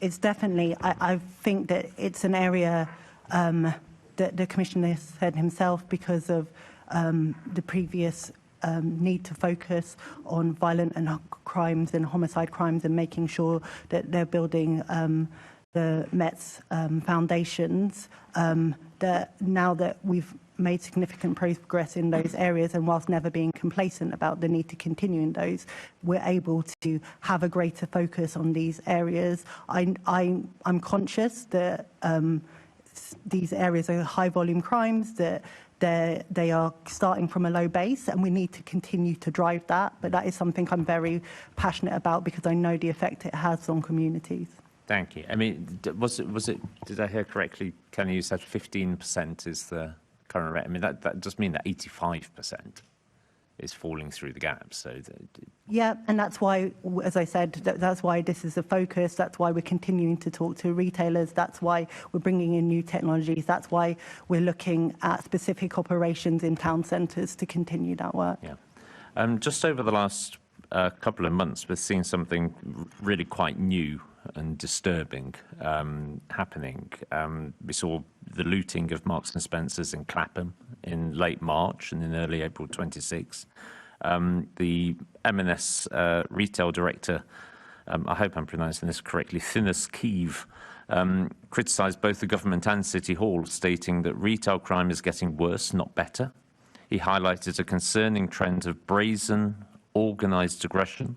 Speaker 4: it's definitely, I think that it's an area that the Commissioner said himself, because of the previous need to focus on violent and crimes and homicide crimes, and making sure that they're building the Met's foundations, that now that we've made significant progress in those areas, and whilst never being complacent about the need to continue in those, we're able to have a greater focus on these areas. I'm conscious that these areas are high volume crimes, that they are starting from a low base, and we need to continue to drive that. But that is something I'm very passionate about, because I know the effect it has on communities.
Speaker 7: Thank you. I mean, was it? Did I hear correctly, Kenny, you said 15% is the current rate? I mean, that does mean that 85% is falling through the gaps. So
Speaker 4: yeah, and that's why, as I said, that's why this is a focus. That's why we're continuing to talk to retailers. That's why we're bringing in new technologies. That's why we're looking at specific operations in town centres to continue that work.
Speaker 7: Yeah. Just over the last couple of months, we've seen something really quite new and disturbing happening. We saw the looting of Marks and Spencer's in Clapham in late March and in early April 26. The M&S retail director I hope I'm pronouncing this correctly, Finis Kiev, criticised both the government and City Hall, stating that retail crime is getting worse, not better. He highlighted a concerning trend of brazen, organised aggression,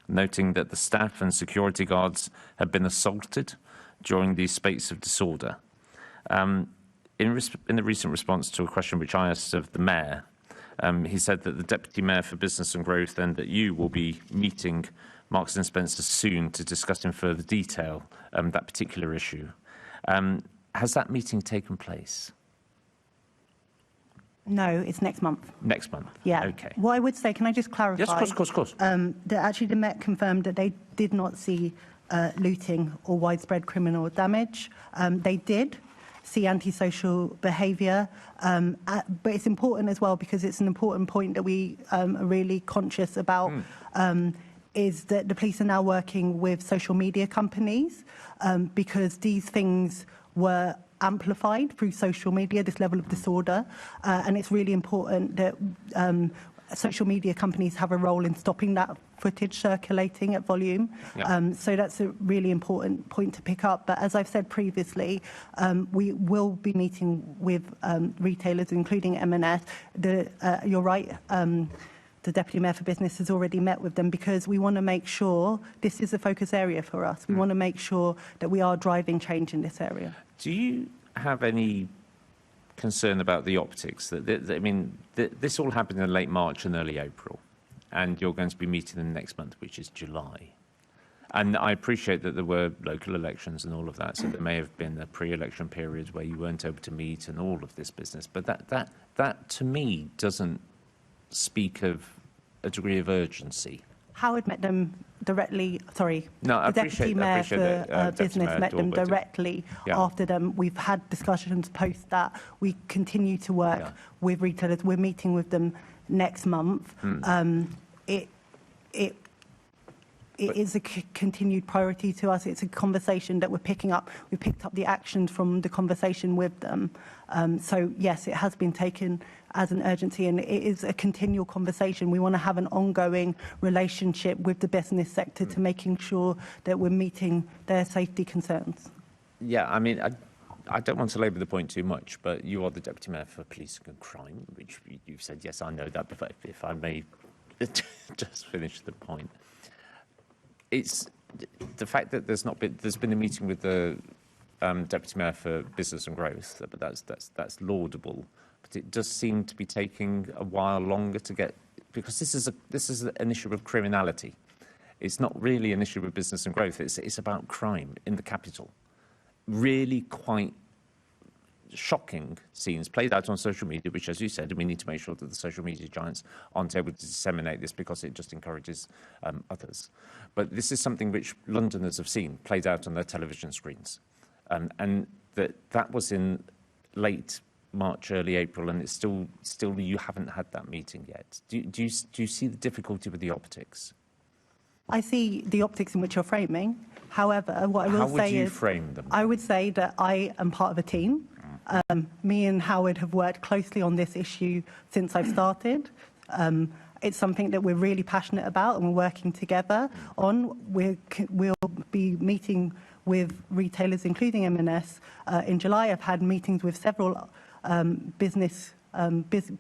Speaker 7: noting that the staff and security guards had been assaulted during these spates of disorder. In the recent response to a question which I asked of the Mayor, he said that the Deputy Mayor for Business and Growth and that you will be meeting Marks and Spencer soon to discuss in further detail that particular issue. Has that meeting taken place?
Speaker 4: No, it's next month.
Speaker 7: Next month?
Speaker 4: Yeah.
Speaker 7: Okay.
Speaker 4: What I would say, can I just clarify?
Speaker 7: Yes, of course.
Speaker 4: That actually the Met confirmed that they did not see looting or widespread criminal damage. They did see antisocial behaviour, but it's important as well because it's an important point that we are really conscious about. Is that the police are now working with social media companies because these things were amplified through social media, this level of disorder, and it's really important that social media companies have a role in stopping that footage circulating at volume.
Speaker 7: Yeah.
Speaker 4: So that's a really important point to pick up. But as I've said previously, we will be meeting with retailers, including M&S. You're right. The Deputy Mayor for Business has already met with them because we want to make sure this is a focus area for us. We want to make sure that we are driving change in this area.
Speaker 7: Do you have any concern about the optics? This all happened in late March and early April, and you're going to be meeting them next month, which is July. And I appreciate that there were local elections and all of that, so there may have been a pre-election period where you weren't able to meet and all of this business. But that to me doesn't speak of a degree of urgency.
Speaker 4: Howard met them directly. Sorry,
Speaker 7: no,
Speaker 4: the Deputy Mayor for Business met them directly
Speaker 7: Yeah.
Speaker 4: after them. We've had discussions post that. We continue to work with retailers. We're meeting with them next month. It is a continued priority to us. It's a conversation that we're picking up. We picked up the actions from the conversation with them. So yes, it has been taken as an urgency, and it is a continual conversation. We want to have an ongoing relationship with the business sector to making sure that we're meeting their safety concerns.
Speaker 7: Yeah, I mean, I don't want to labour the point too much, but you are the Deputy Mayor for Policing and Crime, which you've said, yes, I know that, but if I may just finish the point. It's the fact that there's been a meeting with the Deputy Mayor for Business and Growth, but that's laudable. But it does seem to be taking a while longer to get, because this is an issue of criminality. It's not really an issue of business and growth. It's about crime in the capital. Really quite shocking scenes played out on social media, which, as you said, we need to make sure that the social media giants aren't able to disseminate this because it just encourages others. But this is something which Londoners have seen played out on their television screens. And that was in late March, early April, and it's still you haven't had that meeting yet. Do you see the difficulty with the optics?
Speaker 4: I see the optics in which you're framing. However, what I will say is...
Speaker 7: How would you frame them?
Speaker 4: I would say that I am part of a team. Me and Howard have worked closely on this issue since I've started. It's something that we're really passionate about and we're working together on. We'll be meeting with retailers, including M&S, in July. I've had meetings with several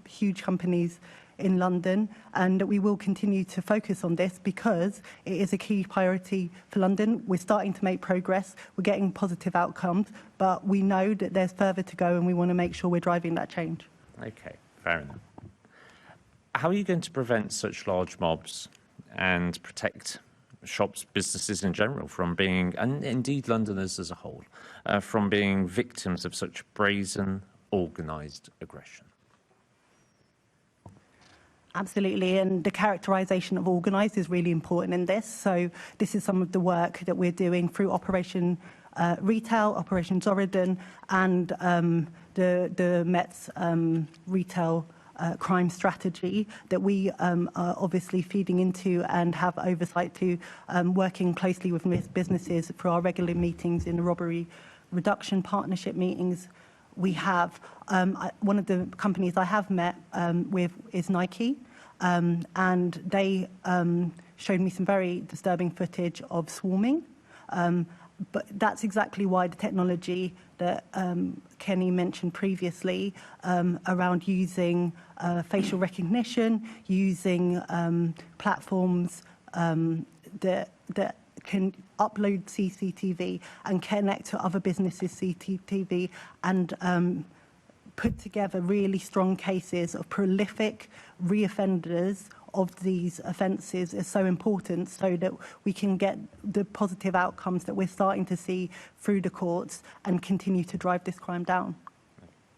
Speaker 4: huge companies in London, and we will continue to focus on this because it is a key priority for London. We're starting to make progress, we're getting positive outcomes, but we know that there's further to go and we want to make sure we're driving that change.
Speaker 7: Okay, fair enough. How are you going to prevent such large mobs and protect shops, businesses in general from being, and indeed Londoners as a whole, from being victims of such brazen, organised aggression?
Speaker 4: Absolutely, and the characterisation of organised is really important in this. So this is some of the work that we're doing through Operation Retail, Operation Zoradon, and the Met's retail crime strategy that we are obviously feeding into and have oversight to, working closely with businesses for our regular meetings in the robbery reduction partnership meetings. We have one of the companies I have met with is Nike, and they showed me some very disturbing footage of swarming. But that's exactly why the technology that Kenny mentioned previously around using facial recognition, using platforms that can upload CCTV and connect to other businesses' CCTV and put together really strong cases of prolific reoffenders of these offences is so important, so that we can get the positive outcomes that we're starting to see through the courts and continue to drive this crime down.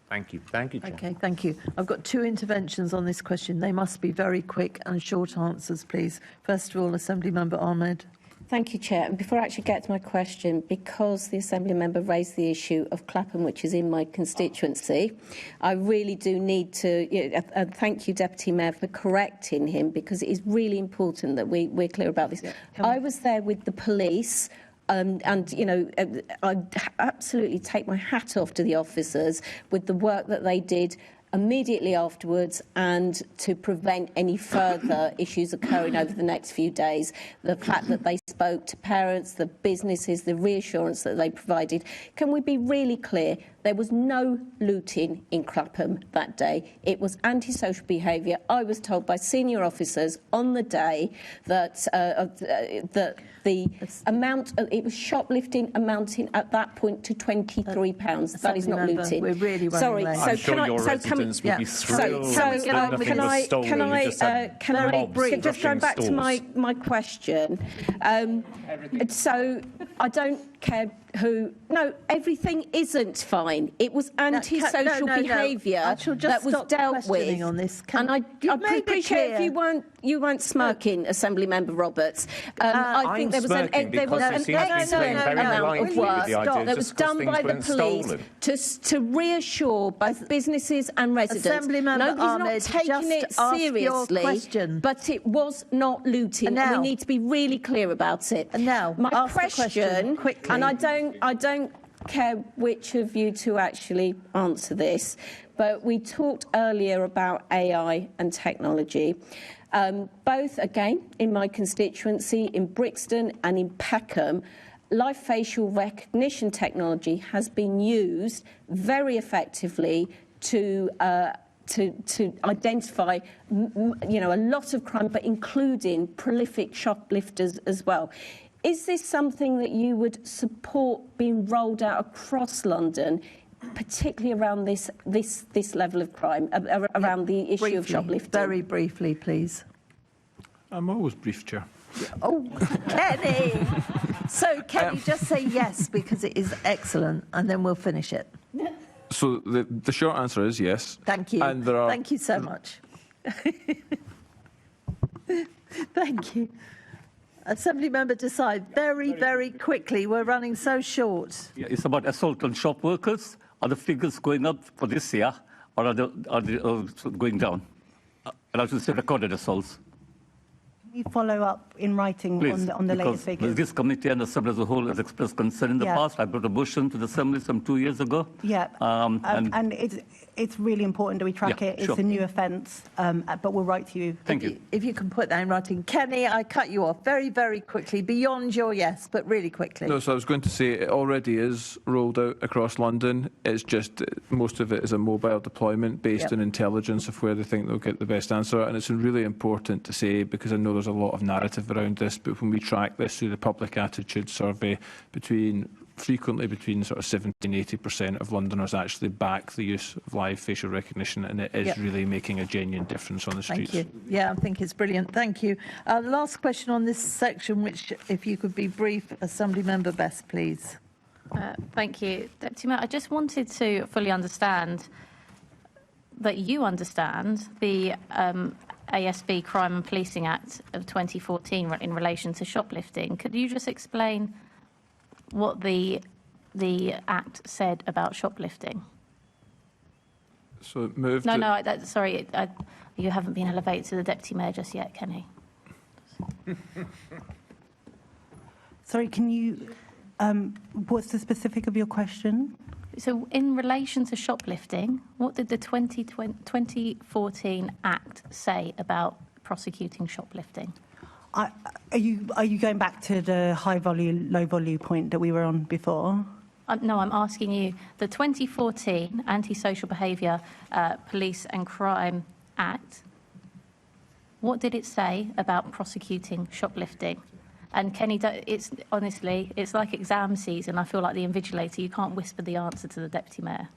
Speaker 7: Thank you. Thank you, Chair.
Speaker 2: Okay, thank you. I've got 2 interventions on this question. They must be very quick and short answers, please. First of all, Assembly Member Ahmed.
Speaker 6: Thank you, Chair. And before I actually get to my question, because the Assembly member raised the issue of Clapham, which is in my constituency, I really do need to thank you, Deputy Mayor, for correcting him, because it is really important that we're clear about this. I was there with the police. And, you know, I absolutely take my hat off to the officers with the work that they did immediately afterwards and to prevent any further issues occurring over the next few days. The fact that they spoke to parents, the businesses, the reassurance that they provided. Can we be really clear? There was no looting in Clapham that day. It was antisocial behaviour. I was told by senior officers on the day that the amount of, it was shoplifting amounting at that point to £23. That is not looting.
Speaker 2: We're really running late.
Speaker 7: I'm sure your residents will be thrilled.
Speaker 6: Can I just go back to my question? So I don't care who. No, everything isn't fine. It was antisocial behaviour that was dealt with.
Speaker 2: On this.
Speaker 6: And I appreciate if you weren't smirking, Assemblymember Roberts. I think there was an excellent amount of work that was done by the police to reassure both businesses and residents. Nobody's not taking it seriously, but it was not looting. We need to be really clear about it.
Speaker 2: And now,
Speaker 6: my question quickly, and I don't care which of you two actually answer this, but we talked earlier about AI and technology. Both, again, in my constituency, in Brixton and in Peckham, live facial recognition technology has been used very effectively to identify, a lot of crime, but including prolific shoplifters as well. Is this something that you would support being rolled out across London, particularly around this level of crime, around the issue of shoplifting?
Speaker 2: Very briefly, please.
Speaker 8: I'm always brief, Chair.
Speaker 2: Oh, Kenny! So, can you just say yes, because it is excellent, and then we'll finish it.
Speaker 8: So the short answer is yes.
Speaker 2: Thank you.
Speaker 8: And
Speaker 2: Thank you so much. Thank you. Assembly Member Decide, very, very quickly. We're running so short.
Speaker 12: Yeah, it's about assault on shop workers. Are the figures going up for this year, or are they going down? And I should say recorded assaults.
Speaker 4: Can you follow up in writing on the latest figures?
Speaker 12: This committee and the Assembly as a whole has expressed concern in the past. I brought a motion to the Assembly some 2 years ago.
Speaker 4: Yeah, and it's really important that we track it. It's a new offence, but we'll write to you.
Speaker 12: Thank you.
Speaker 2: If you can put that in writing. Kenny, I cut you off very, very quickly, beyond your yes, but really quickly.
Speaker 8: No, so I was going to say it already is rolled out across London. It's just most of it is a mobile deployment based on intelligence of where they think they'll get the best answer. And it's really important to say, because I know there's a lot of narrative around this, but when we track this through the public attitude survey, frequently between sort of 70% and 80% of Londoners actually back the use of live facial recognition, and it is really making a genuine difference on the streets.
Speaker 2: Thank you. Yeah, I think it's brilliant. Thank you. Last question on this section, which, if you could be brief, Assembly Member Best, please.
Speaker 9: Thank you. Deputy Mayor, I just wanted to fully understand that you understand the ASB Crime and Policing Act of 2014 in relation to shoplifting. Could you just explain what the Act said about shoplifting?
Speaker 8: So it moved...
Speaker 9: Sorry, you haven't been elevated to the Deputy Mayor just yet, Kenny.
Speaker 4: Sorry, can you... what's the specific of your question?
Speaker 9: So in relation to shoplifting, what did the 2014 Act say about prosecuting shoplifting?
Speaker 4: Are you going back to the high volume, low volume point that we were on before?
Speaker 9: No, I'm asking you, the 2014 Antisocial Behaviour Police and Crime Act, what did it say about prosecuting shoplifting? And Kenny, it's honestly, it's like exam season. I feel like the invigilator. You can't whisper the answer to the Deputy Mayor.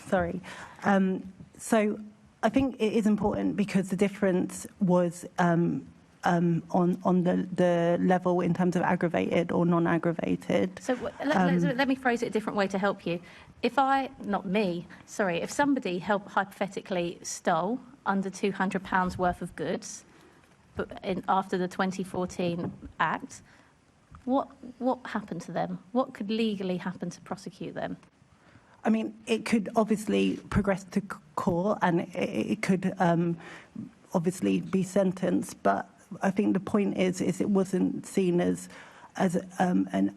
Speaker 4: Sorry. So I think it is important because the difference was on the level in terms of aggravated or non-aggravated.
Speaker 9: So let me phrase it a different way to help you. If somebody hypothetically stole under £200 worth of goods, but after the 2014 Act, what happened to them? What could legally happen to prosecute them?
Speaker 4: I mean, it could obviously progress to court and it could obviously be sentenced, but I think the point is it wasn't seen as an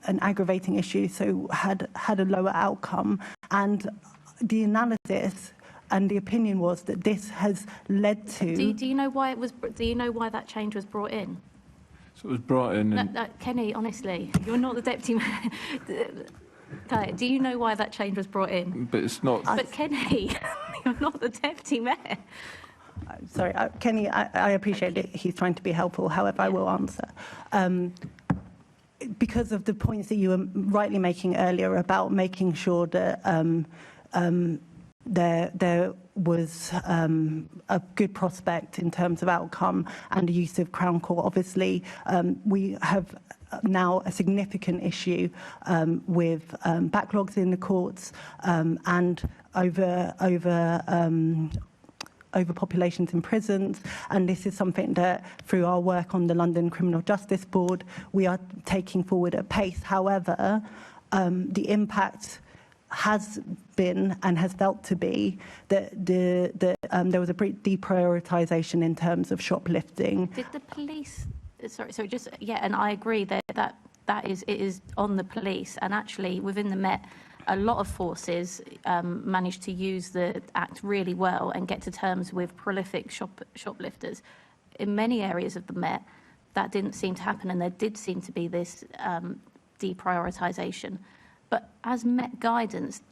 Speaker 4: aggravating issue, so had a lower outcome. And the analysis and the opinion was that this has led to. Do
Speaker 9: you know why it was? Do you know why that change was brought in?
Speaker 8: So it was brought in.
Speaker 9: No, Kenny, honestly, you're not the deputy mayor. Okay, do you know why that change was brought in?
Speaker 8: But it's not.
Speaker 9: But Kenny, you're not the deputy mayor.
Speaker 4: Sorry, Kenny, I appreciate it. He's trying to be helpful. However, I will answer. Because of the points that you were rightly making earlier about making sure that there was a good prospect in terms of outcome and the use of Crown Court. Obviously, we have now a significant issue with backlogs in the courts and overpopulations in prisons, and this is something that through our work on the London Criminal Justice Board we are taking forward at pace. However, the impact has been and has felt to be that there was a deprioritisation in terms of shoplifting.
Speaker 9: Did the police? Sorry, just and I agree that it is on the police, and actually within the Met, a lot of forces managed to use the Act really well and get to terms with prolific shoplifters. In many areas of the Met, that didn't seem to happen, and there did seem to be this deprioritisation. But as Met guidance,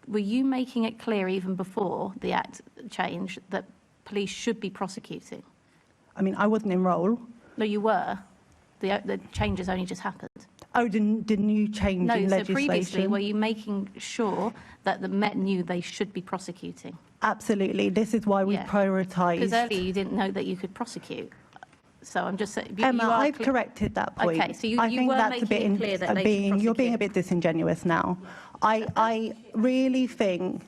Speaker 9: were you making it clear even before the Act change that police should be prosecuting?
Speaker 4: I mean, I wasn't in role.
Speaker 9: No, you were. The changes only just happened.
Speaker 4: Oh, the new change in legislation?
Speaker 9: No, so previously, were you making sure that the Met knew they should be prosecuting?
Speaker 4: Absolutely. This is why we prioritised.
Speaker 9: Because earlier you didn't know that you could prosecute. So I'm just saying.
Speaker 4: Emma, I've corrected that point.
Speaker 9: Okay, so you
Speaker 4: think
Speaker 9: were
Speaker 4: that's
Speaker 9: making it clear that they should prosecute.
Speaker 4: You're being a bit disingenuous now. I really think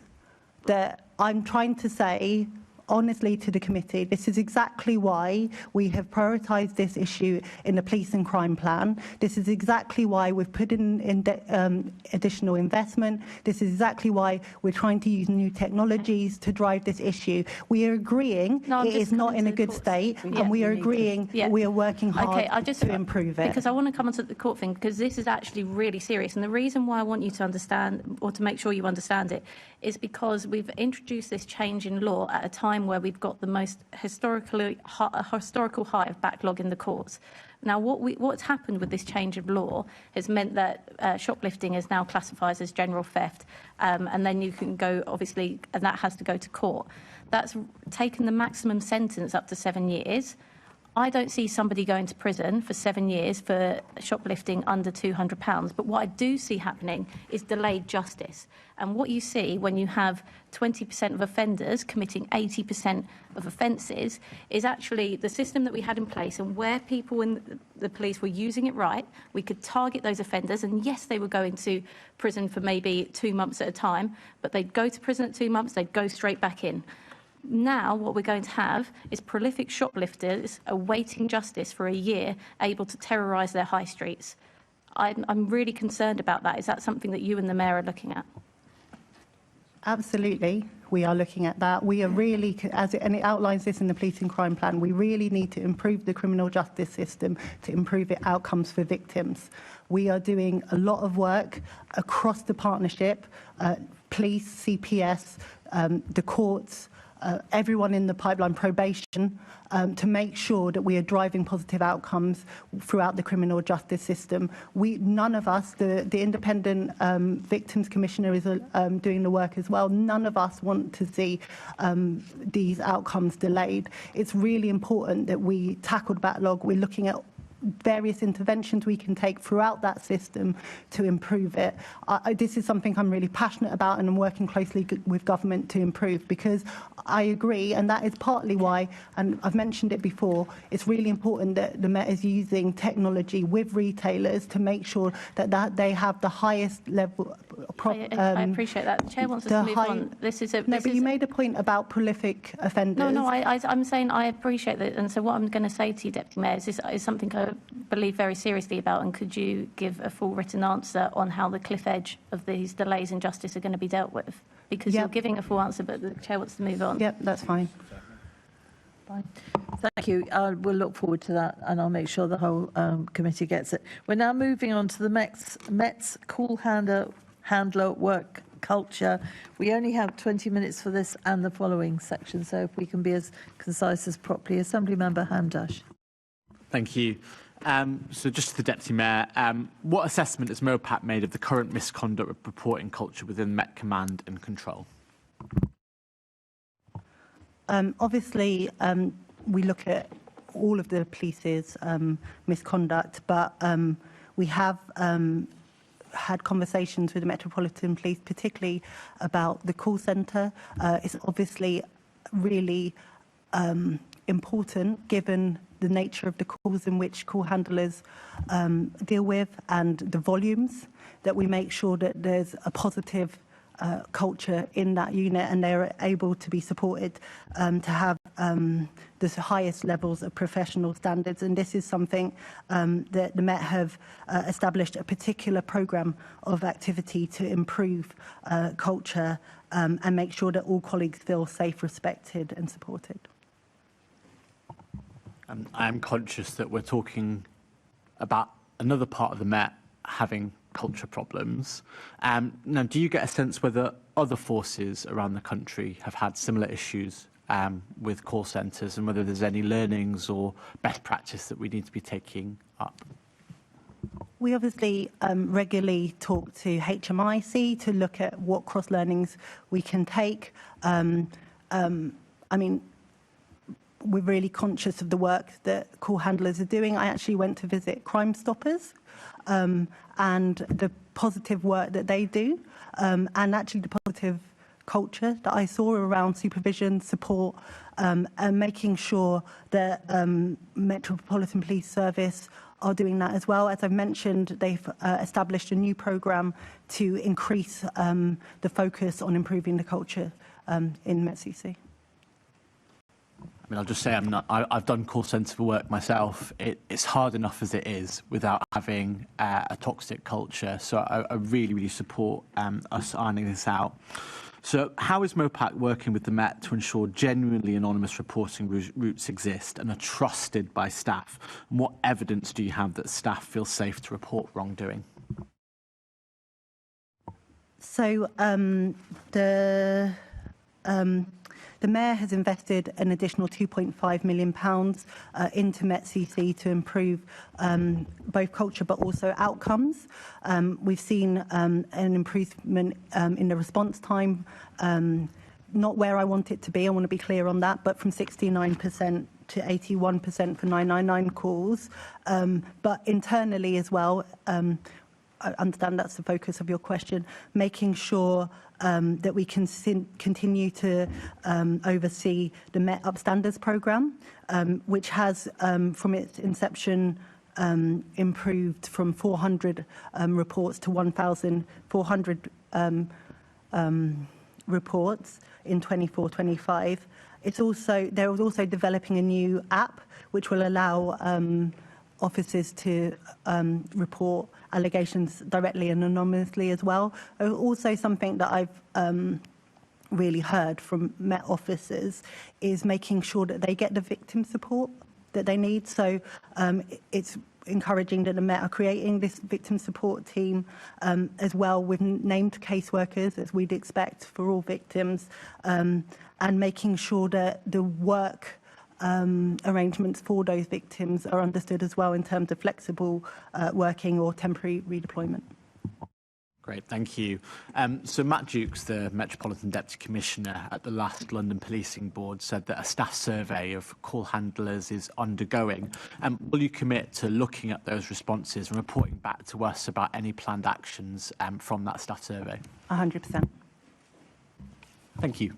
Speaker 4: that I'm trying to say honestly to the committee, this is exactly why we have prioritised this issue in the police and crime plan. This is exactly why we've put in additional investment. This is exactly why we're trying to use new technologies to drive this issue. We are agreeing it is not in a good state, and we are agreeing we are working hard to improve it.
Speaker 9: Because I want to come on to the court thing, because this is actually really serious. And the reason why I want you to understand, or to make sure you understand it, is because we've introduced this change in law at a time where we've got the most historical high of backlog in the courts. Now, what's happened with this change of law has meant that shoplifting is now classified as general theft, and then you can go, obviously, and that has to go to court. That's taken the maximum sentence up to 7 years. I don't see somebody going to prison for 7 years for shoplifting under £200. But what I do see happening is delayed justice. And what you see when you have 20% of offenders committing 80% of offences is actually the system that we had in place, and where people in the police were using it right, we could target those offenders. And yes, they were going to prison for maybe 2 months at a time, but they'd go to prison at 2 months, they'd go straight back in. Now what we're going to have is prolific shoplifters awaiting justice for a year, able to terrorise their high streets. I'm really concerned about that. Is that something that you and the Mayor are looking at?
Speaker 4: Absolutely, we are looking at that. We are really, and it outlines this in the police and crime plan, we really need to improve the criminal justice system to improve its outcomes for victims. We are doing a lot of work across the partnership, police, CPS, the courts, everyone in the pipeline, probation, to make sure that we are driving positive outcomes throughout the criminal justice system. None of us, the Independent Victims Commissioner is doing the work as well, none of us want to see these outcomes delayed. It's really important that we tackle the backlog. We're looking at various interventions we can take throughout that system to improve it. This is something I'm really passionate about, and I'm working closely with government to improve, because I agree, and that is partly why, and I've mentioned it before, it's really important that the Met is using technology with retailers to make sure that they have the highest level.
Speaker 9: I appreciate that. The Chair wants us to move on.
Speaker 4: You made a point about prolific offenders.
Speaker 9: No, I'm saying I appreciate that. And so what I'm going to say to you, Deputy Mayor, is something I believe very seriously about, and could you give a full written answer on how the cliff edge of these delays in justice are going to be dealt with? Because you're giving a full answer, but the Chair wants to move on.
Speaker 4: Yep, that's fine.
Speaker 2: Fine. Thank you. We'll look forward to that, and I'll make sure the whole committee gets it. We're now moving on to the Met's call handler work culture. We only have 20 minutes for this and the following section, so if we can be as concise as properly. Assemblymember Hamdash.
Speaker 5: Thank you. So just to the Deputy Mayor, what assessment has MOPAC made of the current misconduct reporting culture within Met Command and Control?
Speaker 4: Obviously, we look at all of the police's misconduct, but we have had conversations with the Metropolitan Police, particularly about the call centre. It's obviously really important, given the nature of the calls in which call handlers deal with and the volumes, that we make sure that there's a positive culture in that unit, and they're able to be supported to have the highest levels of professional standards. And this is something that the Met have established a particular programme of activity to improve culture and make sure that all colleagues feel safe, respected and supported.
Speaker 5: I'm conscious that we're talking about another part of the Met having culture problems. Now, do you get a sense whether other forces around the country have had similar issues with call centres, and whether there's any learnings or best practice that we need to be taking up?
Speaker 4: We obviously regularly talk to HMIC to look at what cross-learnings we can take. We're really conscious of the work that call handlers are doing. I actually went to visit Crime Stoppers and the positive work that they do, and actually the positive culture that I saw around supervision, support, and making sure that Metropolitan Police Service are doing that as well. As I've mentioned, they've established a new programme to increase the focus on improving the culture in METCC.
Speaker 5: I'll just say I've done call centre work myself. It's hard enough as it is without having a toxic culture. So I really, really support us ironing this out. So how is MOPAC working with the Met to ensure genuinely anonymous reporting routes exist and are trusted by staff? And what evidence do you have that staff feel safe to report wrongdoing?
Speaker 4: So the Mayor has invested an additional £2.5 million into METCC to improve both culture but also outcomes. We've seen an improvement in the response time, not where I want it to be, I want to be clear on that, but from 69% to 81% for 999 calls. But internally as well, I understand that's the focus of your question, making sure that we can continue to oversee the Met Upstanders programme, which has, from its inception, improved from 400 reports to 1,400 reports in 24-25. They're also developing a new app which will allow officers to report allegations directly and anonymously as well. Also, something that I've really heard from Met officers is making sure that they get the victim support that they need. So it's encouraging that the Met are creating this victim support team as well with named caseworkers, as we'd expect for all victims, and making sure that the work arrangements for those victims are understood as well in terms of flexible working or temporary redeployment.
Speaker 5: Great, thank you. So Matt Dukes, the Metropolitan Deputy Commissioner at the last London Policing Board, said that a staff survey of call handlers is undergoing. Will you commit to looking at those responses and reporting back to us about any planned actions from that staff survey?
Speaker 4: 100%.
Speaker 5: Thank you.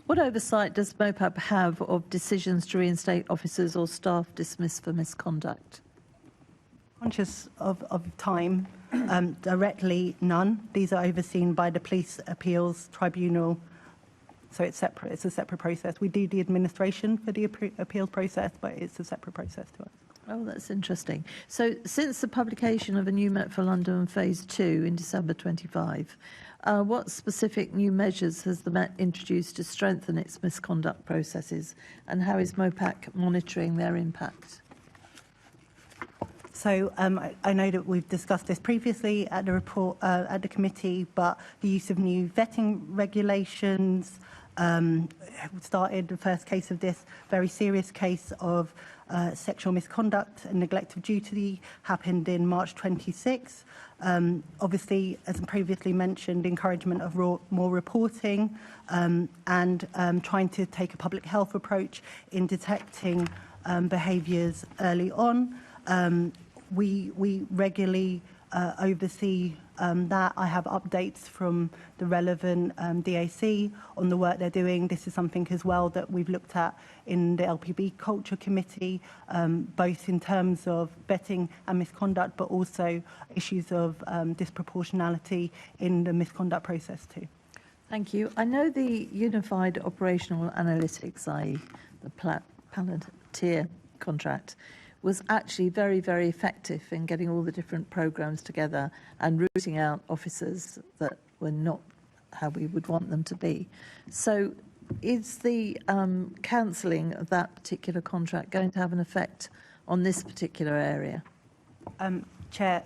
Speaker 2: What oversight does MOPAP have of decisions to reinstate officers or staff dismissed for misconduct?
Speaker 4: Conscious of time, directly none. These are overseen by the Police Appeals Tribunal, so it's separate. It's a separate process. We do the administration for the appeals process, but it's a separate process to us.
Speaker 2: Oh, that's interesting. So since the publication of a new Met for London Phase 2 in December 25, what specific new measures has the Met introduced to strengthen its misconduct processes, and how is MOPAC monitoring their impact?
Speaker 4: So I know that we've discussed this previously at the report at the committee, but the use of new vetting regulations started the first case of this very serious case of sexual misconduct and neglect of duty happened in March 26. Obviously, as previously mentioned, encouragement of more reporting and trying to take a public health approach in detecting behaviours early on. We regularly oversee that. I have updates from the relevant DAC on the work they're doing. This is something as well that we've looked at in the LPB Culture Committee, both in terms of vetting and misconduct, but also issues of disproportionality in the misconduct process too.
Speaker 2: Thank you. I know the Unified Operational Analytics, i.e. the Palantir contract, was actually very, very effective in getting all the different programs together and rooting out officers that were not how we would want them to be. So is the cancelling of that particular contract going to have an effect on this particular area?
Speaker 4: Chair,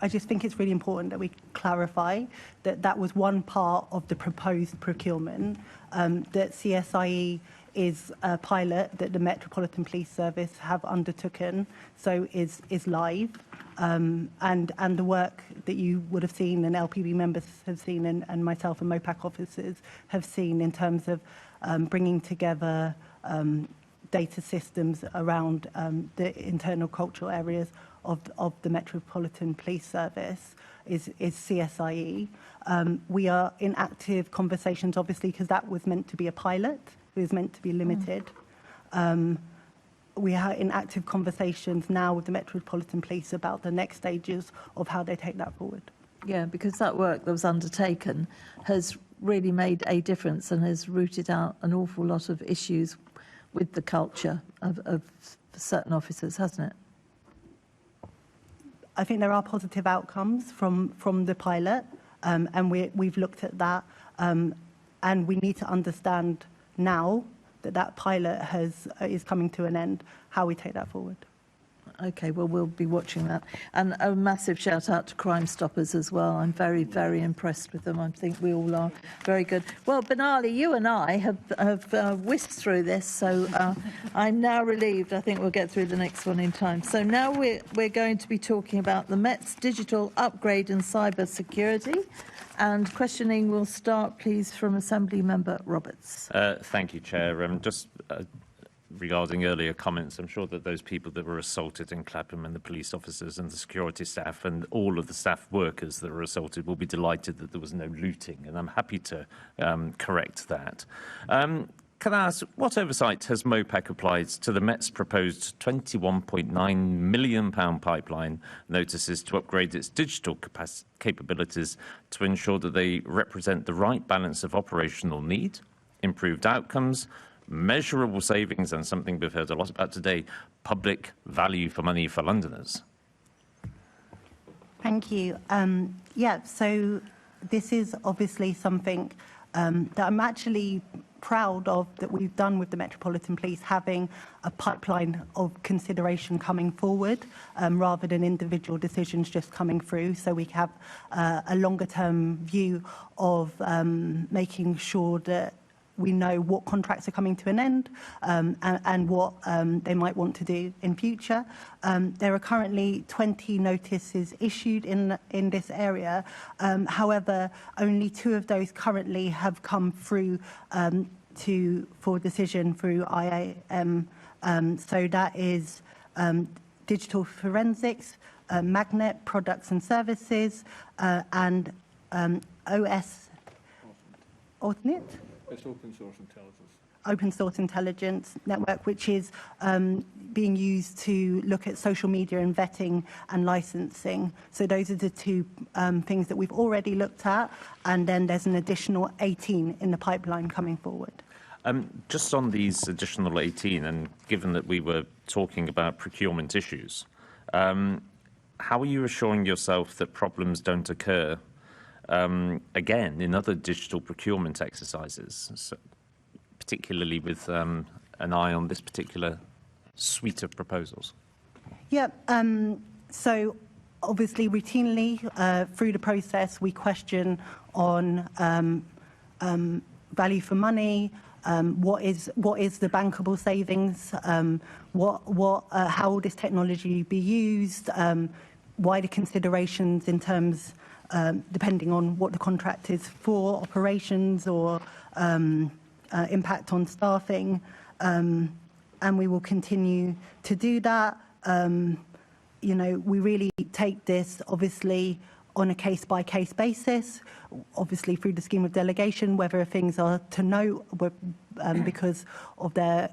Speaker 4: I just think it's really important that we clarify that that was one part of the proposed procurement, that CSIE is a pilot that the Metropolitan Police Service have undertaken, so is live, and the work that you would have seen and LPB members have seen and myself and MOPAC officers have seen in terms of bringing together data systems around the internal cultural areas of the Metropolitan Police Service is CSIE. We are in active conversations, obviously, because that was meant to be a pilot. It was meant to be limited. We are in active conversations now with the Metropolitan Police about the next stages of how they take that forward.
Speaker 2: Yeah, because that work that was undertaken has really made a difference and has rooted out an awful lot of issues with the culture of certain officers, hasn't it?
Speaker 4: I think there are positive outcomes from the pilot, and we've looked at that, and we need to understand now that that pilot is coming to an end, how we take that forward.
Speaker 2: Okay, well, we'll be watching that. And a massive shout out to Crime Stoppers as well. I'm very, very impressed with them. I think we all are very good. Well, Benali, you and I have whisked through this, so I'm now relieved. I think we'll get through the next one in time. So now we're going to be talking about the Met's digital upgrade and cyber security. And questioning will start, please, from Assembly Member Roberts.
Speaker 7: Thank you, Chair. Just regarding earlier comments, I'm sure that those people that were assaulted in Clapham and the police officers and the security staff and all of the staff workers that were assaulted will be delighted that there was no looting, and I'm happy to correct that. Can I ask, what oversight has MOPAC applied to the Met's proposed £21.9 million pipeline notices to upgrade its digital capabilities to ensure that they represent the right balance of operational need, improved outcomes, measurable savings, and something we've heard a lot about today, public value for money for Londoners?
Speaker 4: Thank you. Yeah, so this is obviously something that I'm actually proud of that we've done with the Metropolitan Police, having a pipeline of consideration coming forward rather than individual decisions just coming through. So we have a longer term view of making sure that we know what contracts are coming to an end and what they might want to do in future. There are currently 20 notices issued in this area. However, only 2 of those currently have come through for decision through IAM. So that is digital forensics, Magnet products and services, and OS Alternate?
Speaker 8: It's open source intelligence.
Speaker 4: Open source intelligence network, which is being used to look at social media and vetting and licensing. So those are the 2 things that we've already looked at, and then there's an additional 18 in the pipeline coming forward.
Speaker 7: Just on these additional 18, and given that we were talking about procurement issues, how are you assuring yourself that problems don't occur again in other digital procurement exercises, so particularly with an eye on this particular suite of proposals?
Speaker 4: Yeah, so obviously routinely through the process we question on value for money, what is the bankable savings, how will this technology be used, wider considerations in terms depending on what the contract is for, operations or impact on staffing, and we will continue to do that. You know, we really take this obviously on a case-by-case basis, obviously through the scheme of delegation, whether things are to note because of their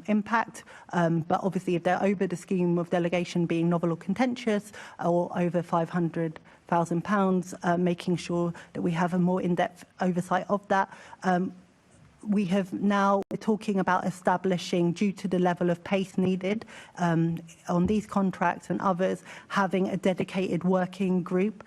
Speaker 4: impact, but obviously if they're over the scheme of delegation being novel or contentious or over £500,000, making sure that we have a more in-depth oversight of that. We have now, we're talking about establishing, due to the level of pace needed on these contracts and others, having a dedicated working group.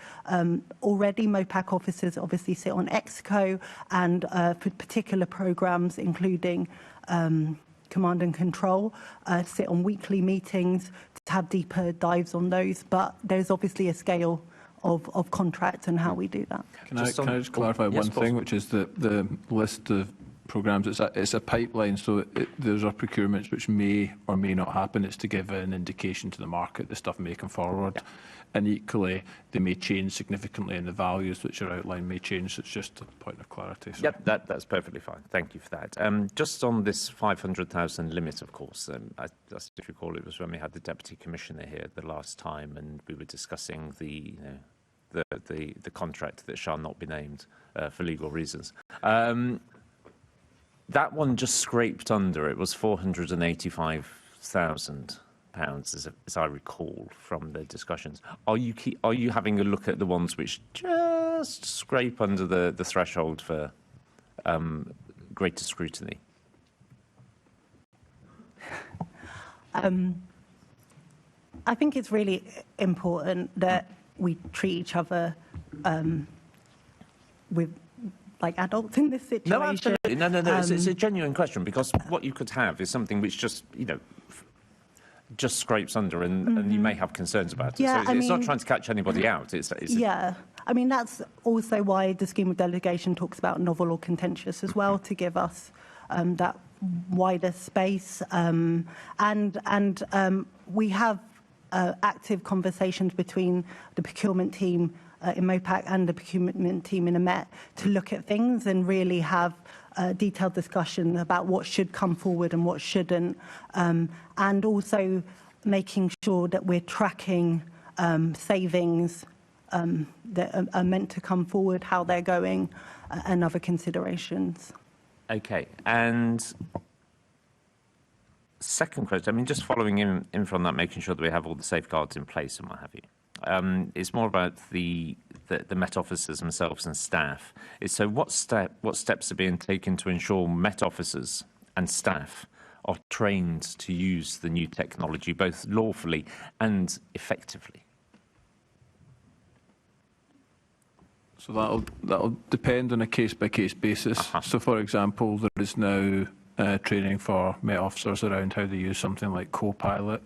Speaker 4: Already MOPAC officers obviously sit on EXCO and for particular programs, including command and control, sit on weekly meetings to have deeper dives on those. But there's obviously a scale of contracts and how we do that.
Speaker 8: Can I just clarify one thing, which is the list of programmes, it's a pipeline, so those are procurements which may or may not happen. It's to give an indication to the market the stuff may come forward. Yeah. And equally, they may change significantly, and the values which are outlined may change. It's just a point of clarity. So.
Speaker 7: Yep, that's perfectly fine. Thank you for that. Just on this 500,000 limit, of course, I if you recall, it was when we had the Deputy Commissioner here the last time, and we were discussing the contract that shall not be named for legal reasons. That one just scraped under. It was £485,000, as I recall from the discussions. Are you having a look at the ones which just scrape under the threshold for greater scrutiny?
Speaker 4: I think it's really important that we treat each other with like adults in this situation.
Speaker 7: No, absolutely. No. It's a genuine question, because what you could have is something which just, just scrapes under, and you may have concerns about it.
Speaker 4: Yeah,
Speaker 7: so it's not trying to catch anybody out.
Speaker 4: I mean, that's also why the scheme of delegation talks about novel or contentious as well, to give us that wider space. And we have active conversations between the procurement team in MOPAC and the procurement team in Met to look at things and really have a detailed discussion about what should come forward and what shouldn't, and also making sure that we're tracking savings that are meant to come forward, how they're going, and other considerations.
Speaker 7: Okay, and second question, I mean, just following in from that, making sure that we have all the safeguards in place and what have you. It's more about the Met officers themselves and staff. So what steps are being taken to ensure Met officers and staff are trained to use the new technology, both lawfully and effectively?
Speaker 8: So that'll depend on a case-by-case basis. So, for example, there is now training for Met officers around how they use something like Copilot,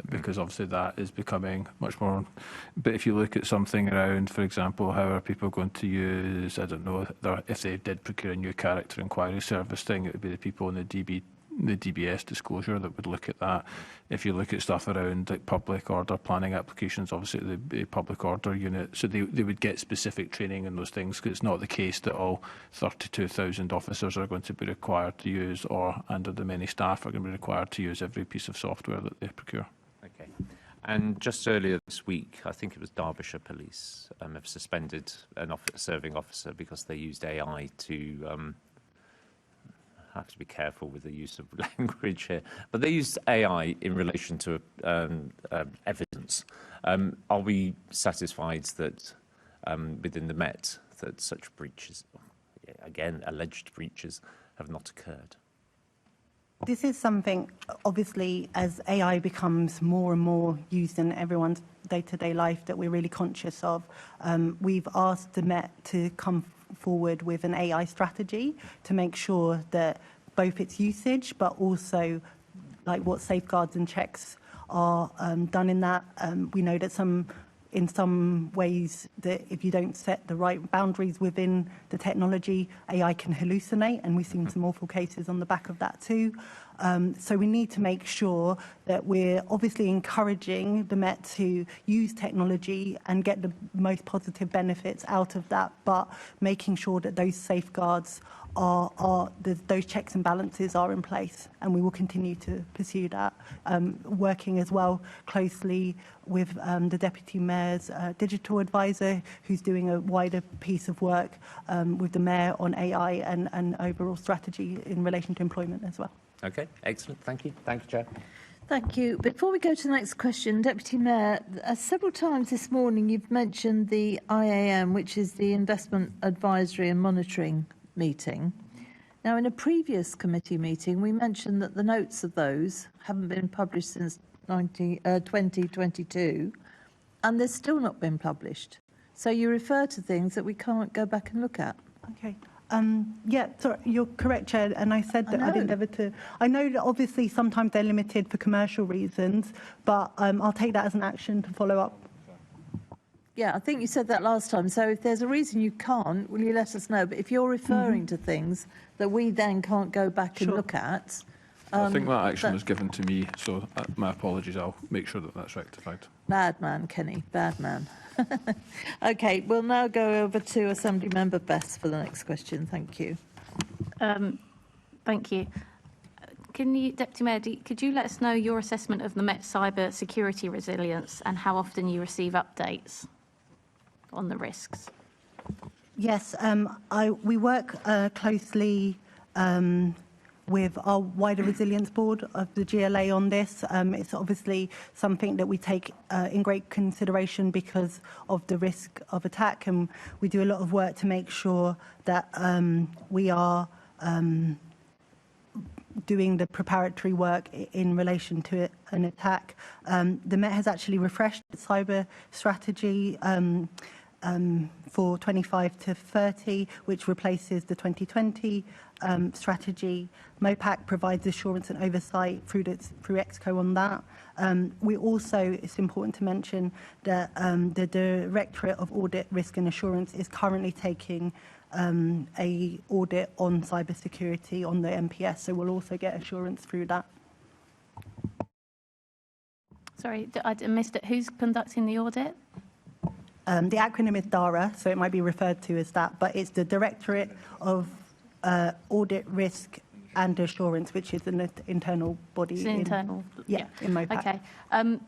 Speaker 8: because obviously that is becoming much more. But if you look at something around, for example, how are people going to use, I don't know, if they did procure a new character inquiry service thing, it would be the people in the DBS disclosure that would look at that. If you look at stuff around like public order planning applications, obviously the public order unit, so they would get specific training in those things, because it's not the case that all 32,000 officers are going to be required to use, or under the many staff are going to be required to use every piece of software that they procure.
Speaker 7: Okay. And just earlier this week, I think it was Derbyshire Police have suspended an serving officer because they used AI to I have to be careful with the use of language here, but they used AI in relation to evidence. Are we satisfied that within the Met that such breaches, again, alleged breaches, have not occurred?
Speaker 4: This is something, obviously, as AI becomes more and more used in everyone's day-to-day life, that we're really conscious of. We've asked the Met to come forward with an AI strategy to make sure that both its usage, but also like what safeguards and checks are done in that. We know that in some ways that if you don't set the right boundaries within the technology, AI can hallucinate, and we've seen some awful cases on the back of that too. So we need to make sure that we're obviously encouraging the Met to use technology and get the most positive benefits out of that, but making sure that those safeguards those checks and balances are in place, and we will continue to pursue that, working as well closely with the Deputy Mayor's digital advisor, who's doing a wider piece of work with the Mayor on AI and overall strategy in relation to employment as well.
Speaker 7: Okay, excellent. Thank you. Thank you, Chair.
Speaker 2: Thank you. Before we go to the next question, Deputy Mayor, several times this morning you've mentioned the IAM, which is the Investment Advisory and Monitoring meeting. Now, in a previous committee meeting, we mentioned that the notes of those haven't been published since 2022, and they're still not been published. So you refer to things that we can't go back and look at.
Speaker 4: Okay. Yeah, sorry, you're correct, Chair, and I said that I'd endeavour to. I know that obviously sometimes they're limited for commercial reasons, but I'll take that as an action to follow up.
Speaker 2: Yeah, I think you said that last time. So if there's a reason you can't, will you let us know? But if you're referring to things that we then can't go back and look at...
Speaker 8: I think that action was given to me, so my apologies. I'll make sure that that's rectified.
Speaker 2: Bad man, Kenny, bad man. OK, we'll now go over to Assembly Member Best for the next question. Thank you.
Speaker 9: Thank you. Can you, Deputy Mayor, could you let us know your assessment of the Met cyber security resilience and how often you receive updates on the risks?
Speaker 4: Yes, we work closely with our wider resilience board of the GLA on this. It's obviously something that we take in great consideration because of the risk of attack, and we do a lot of work to make sure that we are doing the preparatory work in relation to an attack. The Met has actually refreshed its cyber strategy for 25 to 30, which replaces the 2020 strategy. MOPAC provides assurance and oversight through EXCO on that. We also, it's important to mention that the Directorate of Audit, Risk and Assurance is currently taking a audit on cybersecurity on the MPS, so we'll also get assurance through that.
Speaker 9: Sorry, I missed it. Who's conducting the audit?
Speaker 4: The acronym is DARA, so it might be referred to as that, but it's the Directorate of Audit, Risk and Assurance, which is an internal body.
Speaker 9: It's an internal.
Speaker 4: In MOPAC.
Speaker 9: Okay.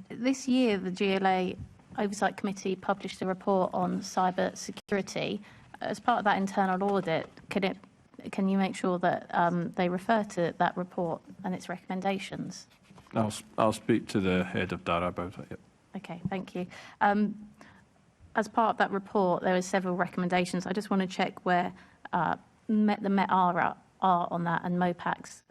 Speaker 9: This year, the GLA Oversight Committee published a report on cyber security. As part of that internal audit, can you make sure that they refer to that report and its recommendations?
Speaker 8: I'll speak to the head of DARA about it. Yep.
Speaker 9: Okay, thank you. As part of that report, there were several recommendations. I just want to check where the Met are on that, and MOPAC's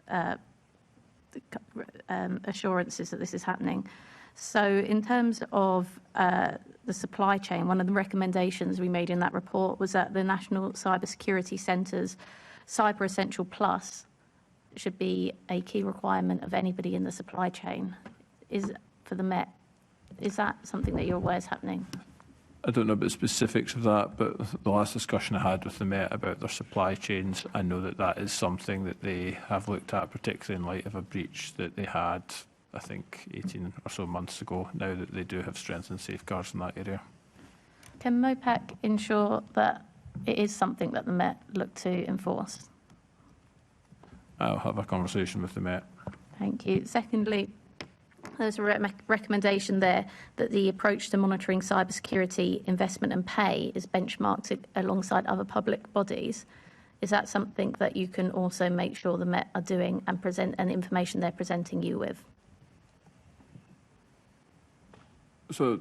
Speaker 9: assurances that this is happening. So in terms of the supply chain, one of the recommendations we made in that report was that the National Cybersecurity Centre's Cyber Essential Plus should be a key requirement of anybody in the supply chain. For the Met, is that something that you're aware is happening?
Speaker 8: I don't know about the specifics of that, but the last discussion I had with the Met about their supply chains, I know that that is something that they have looked at, particularly in light of a breach that they had, I think, 18 or so months ago, now that they do have strengthened safeguards in that area.
Speaker 9: Can MOPAC ensure that it is something that the Met look to enforce?
Speaker 8: I'll have a conversation with the Met.
Speaker 9: Thank you. Secondly, there's a recommendation there that the approach to monitoring cybersecurity investment and pay is benchmarked alongside other public bodies. Is that something that you can also make sure the Met are doing and present and information they're presenting you with?
Speaker 8: So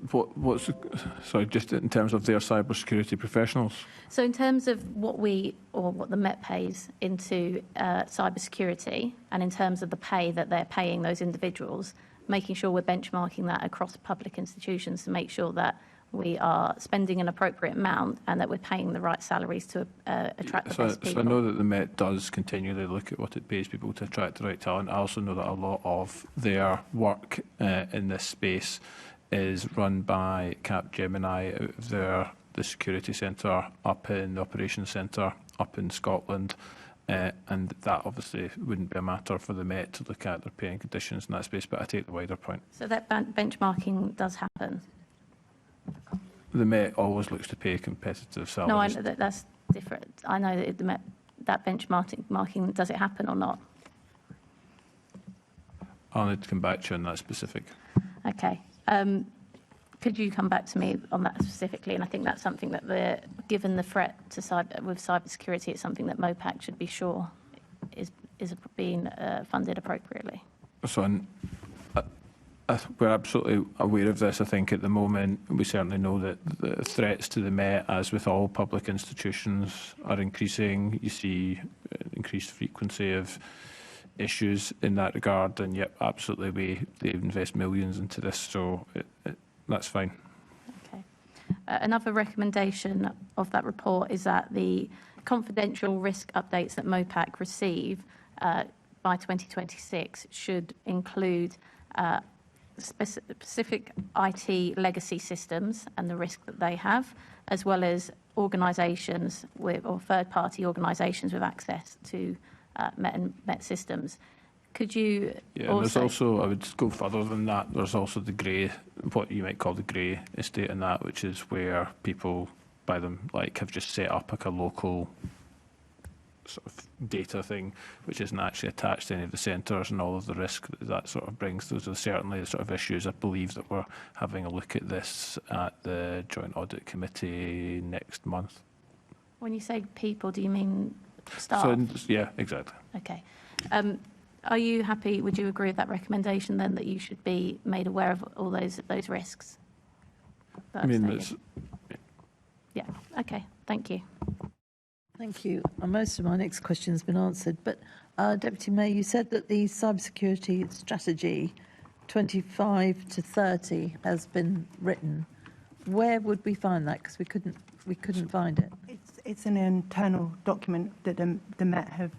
Speaker 8: sorry, just in terms of their cybersecurity professionals?
Speaker 9: So in terms of what the Met pays into cybersecurity, and in terms of the pay that they're paying those individuals, making sure we're benchmarking that across public institutions to make sure that we are spending an appropriate amount and that we're paying the right salaries to attract the best people.
Speaker 8: So I know that the Met does continually look at what it pays people to attract the right talent. I also know that a lot of their work in this space is run by Capgemini out of the security centre up in the operations centre up in Scotland. And that obviously wouldn't be a matter for the Met to look at their paying conditions in that space, but I take the wider point.
Speaker 9: So that benchmarking does happen?
Speaker 8: The Met always looks to pay competitive salaries.
Speaker 9: No, I know that's different. I know that the Met, that benchmarking, does it happen or not?
Speaker 8: I'll need to come back to you on that specific.
Speaker 9: Okay. Could you come back to me on that specifically? And I think that's something that, given the threat to cybersecurity, it's something that MOPAC should be sure is being funded appropriately.
Speaker 8: So we're absolutely aware of this. I think at the moment we certainly know that the threats to the Met, as with all public institutions, are increasing. You see increased frequency of issues in that regard, and yep, absolutely they invest millions into this, so that's fine.
Speaker 9: Okay. Another recommendation of that report is that the confidential risk updates that MOPAC receive by 2026 should include specific IT legacy systems and the risk that they have, as well as organisations or third-party organisations with access to Met systems. Could you
Speaker 8: and there's also, I would go further than that, there's also the grey, what you might call the grey estate in that, which is where people by them have just set up a local sort of data thing which isn't actually attached to any of the centres, and all of the risk that sort of brings. Those are certainly the sort of issues. I believe that we're having a look at this at the Joint Audit Committee next month.
Speaker 9: When you say people, do you mean staff?
Speaker 8: So, yeah, exactly.
Speaker 9: Okay. Are you happy, would you agree with that recommendation then, that you should be made aware of all those risks?
Speaker 8: I mean,
Speaker 9: yeah, okay, thank you.
Speaker 2: Thank you. Most of my next question has been answered, but Deputy Mayor, you said that the cybersecurity strategy 25 to 30 has been written. Where would we find that? Because we couldn't find it.
Speaker 4: It's an internal document that the Met have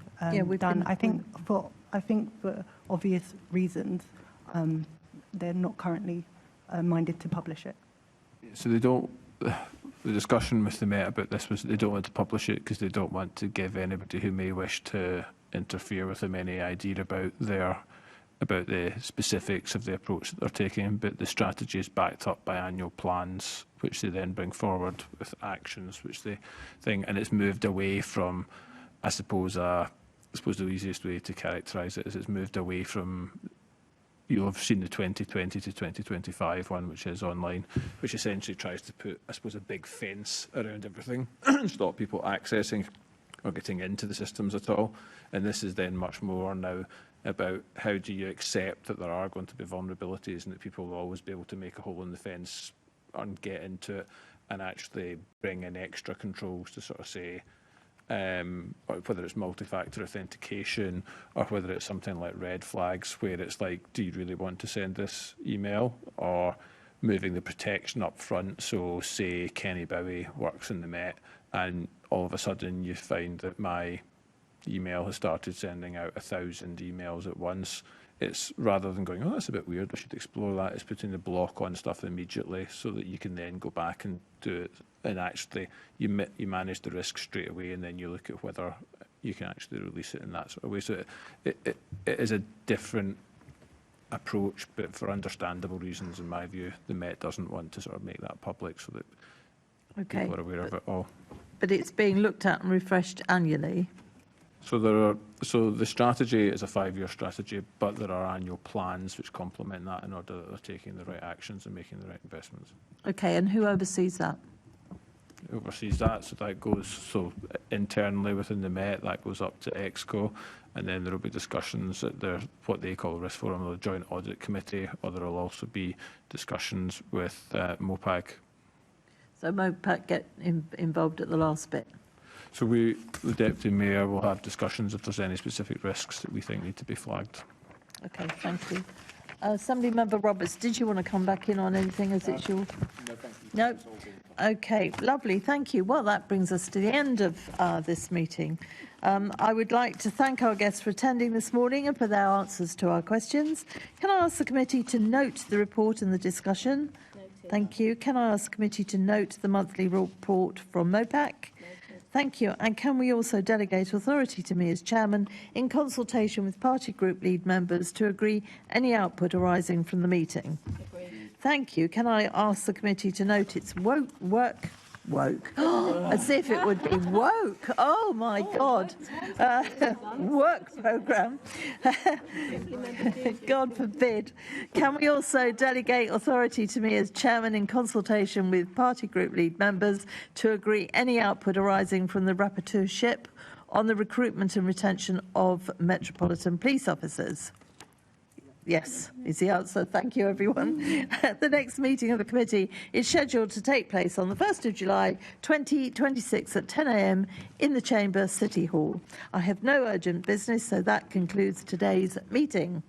Speaker 4: done. I think for obvious reasons, they're not currently minded to publish it.
Speaker 8: So they don't. The discussion with the Met about this was they don't want to publish it because they don't want to give anybody who may wish to interfere with them any idea about the specifics of the approach that they're taking. But the strategy is backed up by annual plans, which they then bring forward with actions, which they think, and it's moved away from, I suppose the easiest way to characterise it is it's moved away from. You'll have seen the 2020 to 2025 one, which is online, which essentially tries to put, I suppose, a big fence around everything and stop people accessing or getting into the systems at all. And this is then much more now about how do you accept that there are going to be vulnerabilities and that people will always be able to make a hole in the fence and get into it, and actually bring in extra controls to sort of say, whether it's multi-factor authentication or whether it's something like red flags, where it's like, do you really want to send this email, or moving the protection up front. So say Kenny Bowie works in the Met and all of a sudden you find that my email has started sending out 1,000 emails at once. It's rather than going, oh, that's a bit weird, I should explore that, it's putting the block on stuff immediately so that you can then go back and do it. And actually, you manage the risk straight away, and then you look at whether you can actually release it in that sort of way. So it is a different approach, but for understandable reasons, in my view, the Met doesn't want to sort of make that public so that people are aware of it all.
Speaker 2: But it's being looked at and refreshed annually.
Speaker 8: So the strategy is a 5-year strategy, but there are annual plans which complement that in order that they're taking the right actions and making the right investments.
Speaker 2: Okay, and who oversees that?
Speaker 8: Oversees that, so that goes internally within the Met, that goes up to EXCO, and then there will be discussions at what they call risk forum, or the Joint Audit Committee, or there will also be discussions with MOPAG.
Speaker 2: So MOPAG get involved at the last bit.
Speaker 8: So the Deputy Mayor will have discussions if there's any specific risks that we think need to be flagged.
Speaker 2: Okay, thank you. Assembly Member Roberts, did you want to come back in on anything as it's your... No, thank you. No? Okay, lovely, thank you. Well, that brings us to the end of this meeting. I would like to thank our guests for attending this morning and for their answers to our questions. Can I ask the committee to note the report and the discussion? Noted. Thank you. Can I ask the committee to note the monthly report from MOPAC? Thank you. And can we also delegate authority to me as chairman in consultation with party group lead members to agree any output arising from the meeting? Agreed. Thank you. Can I ask the committee to note its woke, as if it would be woke. Oh my God. Work programme. God forbid. Can we also delegate authority to me as chairman in consultation with party group lead members to agree any output arising from the rapporteurship on the recruitment and retention of Metropolitan Police officers? Yes, is the answer. Thank you, everyone. The next meeting of the committee is scheduled to take place on the 1st of July 2026 at 10 a.m. in the Chamber, City Hall. I have no urgent business, so that concludes today's meeting.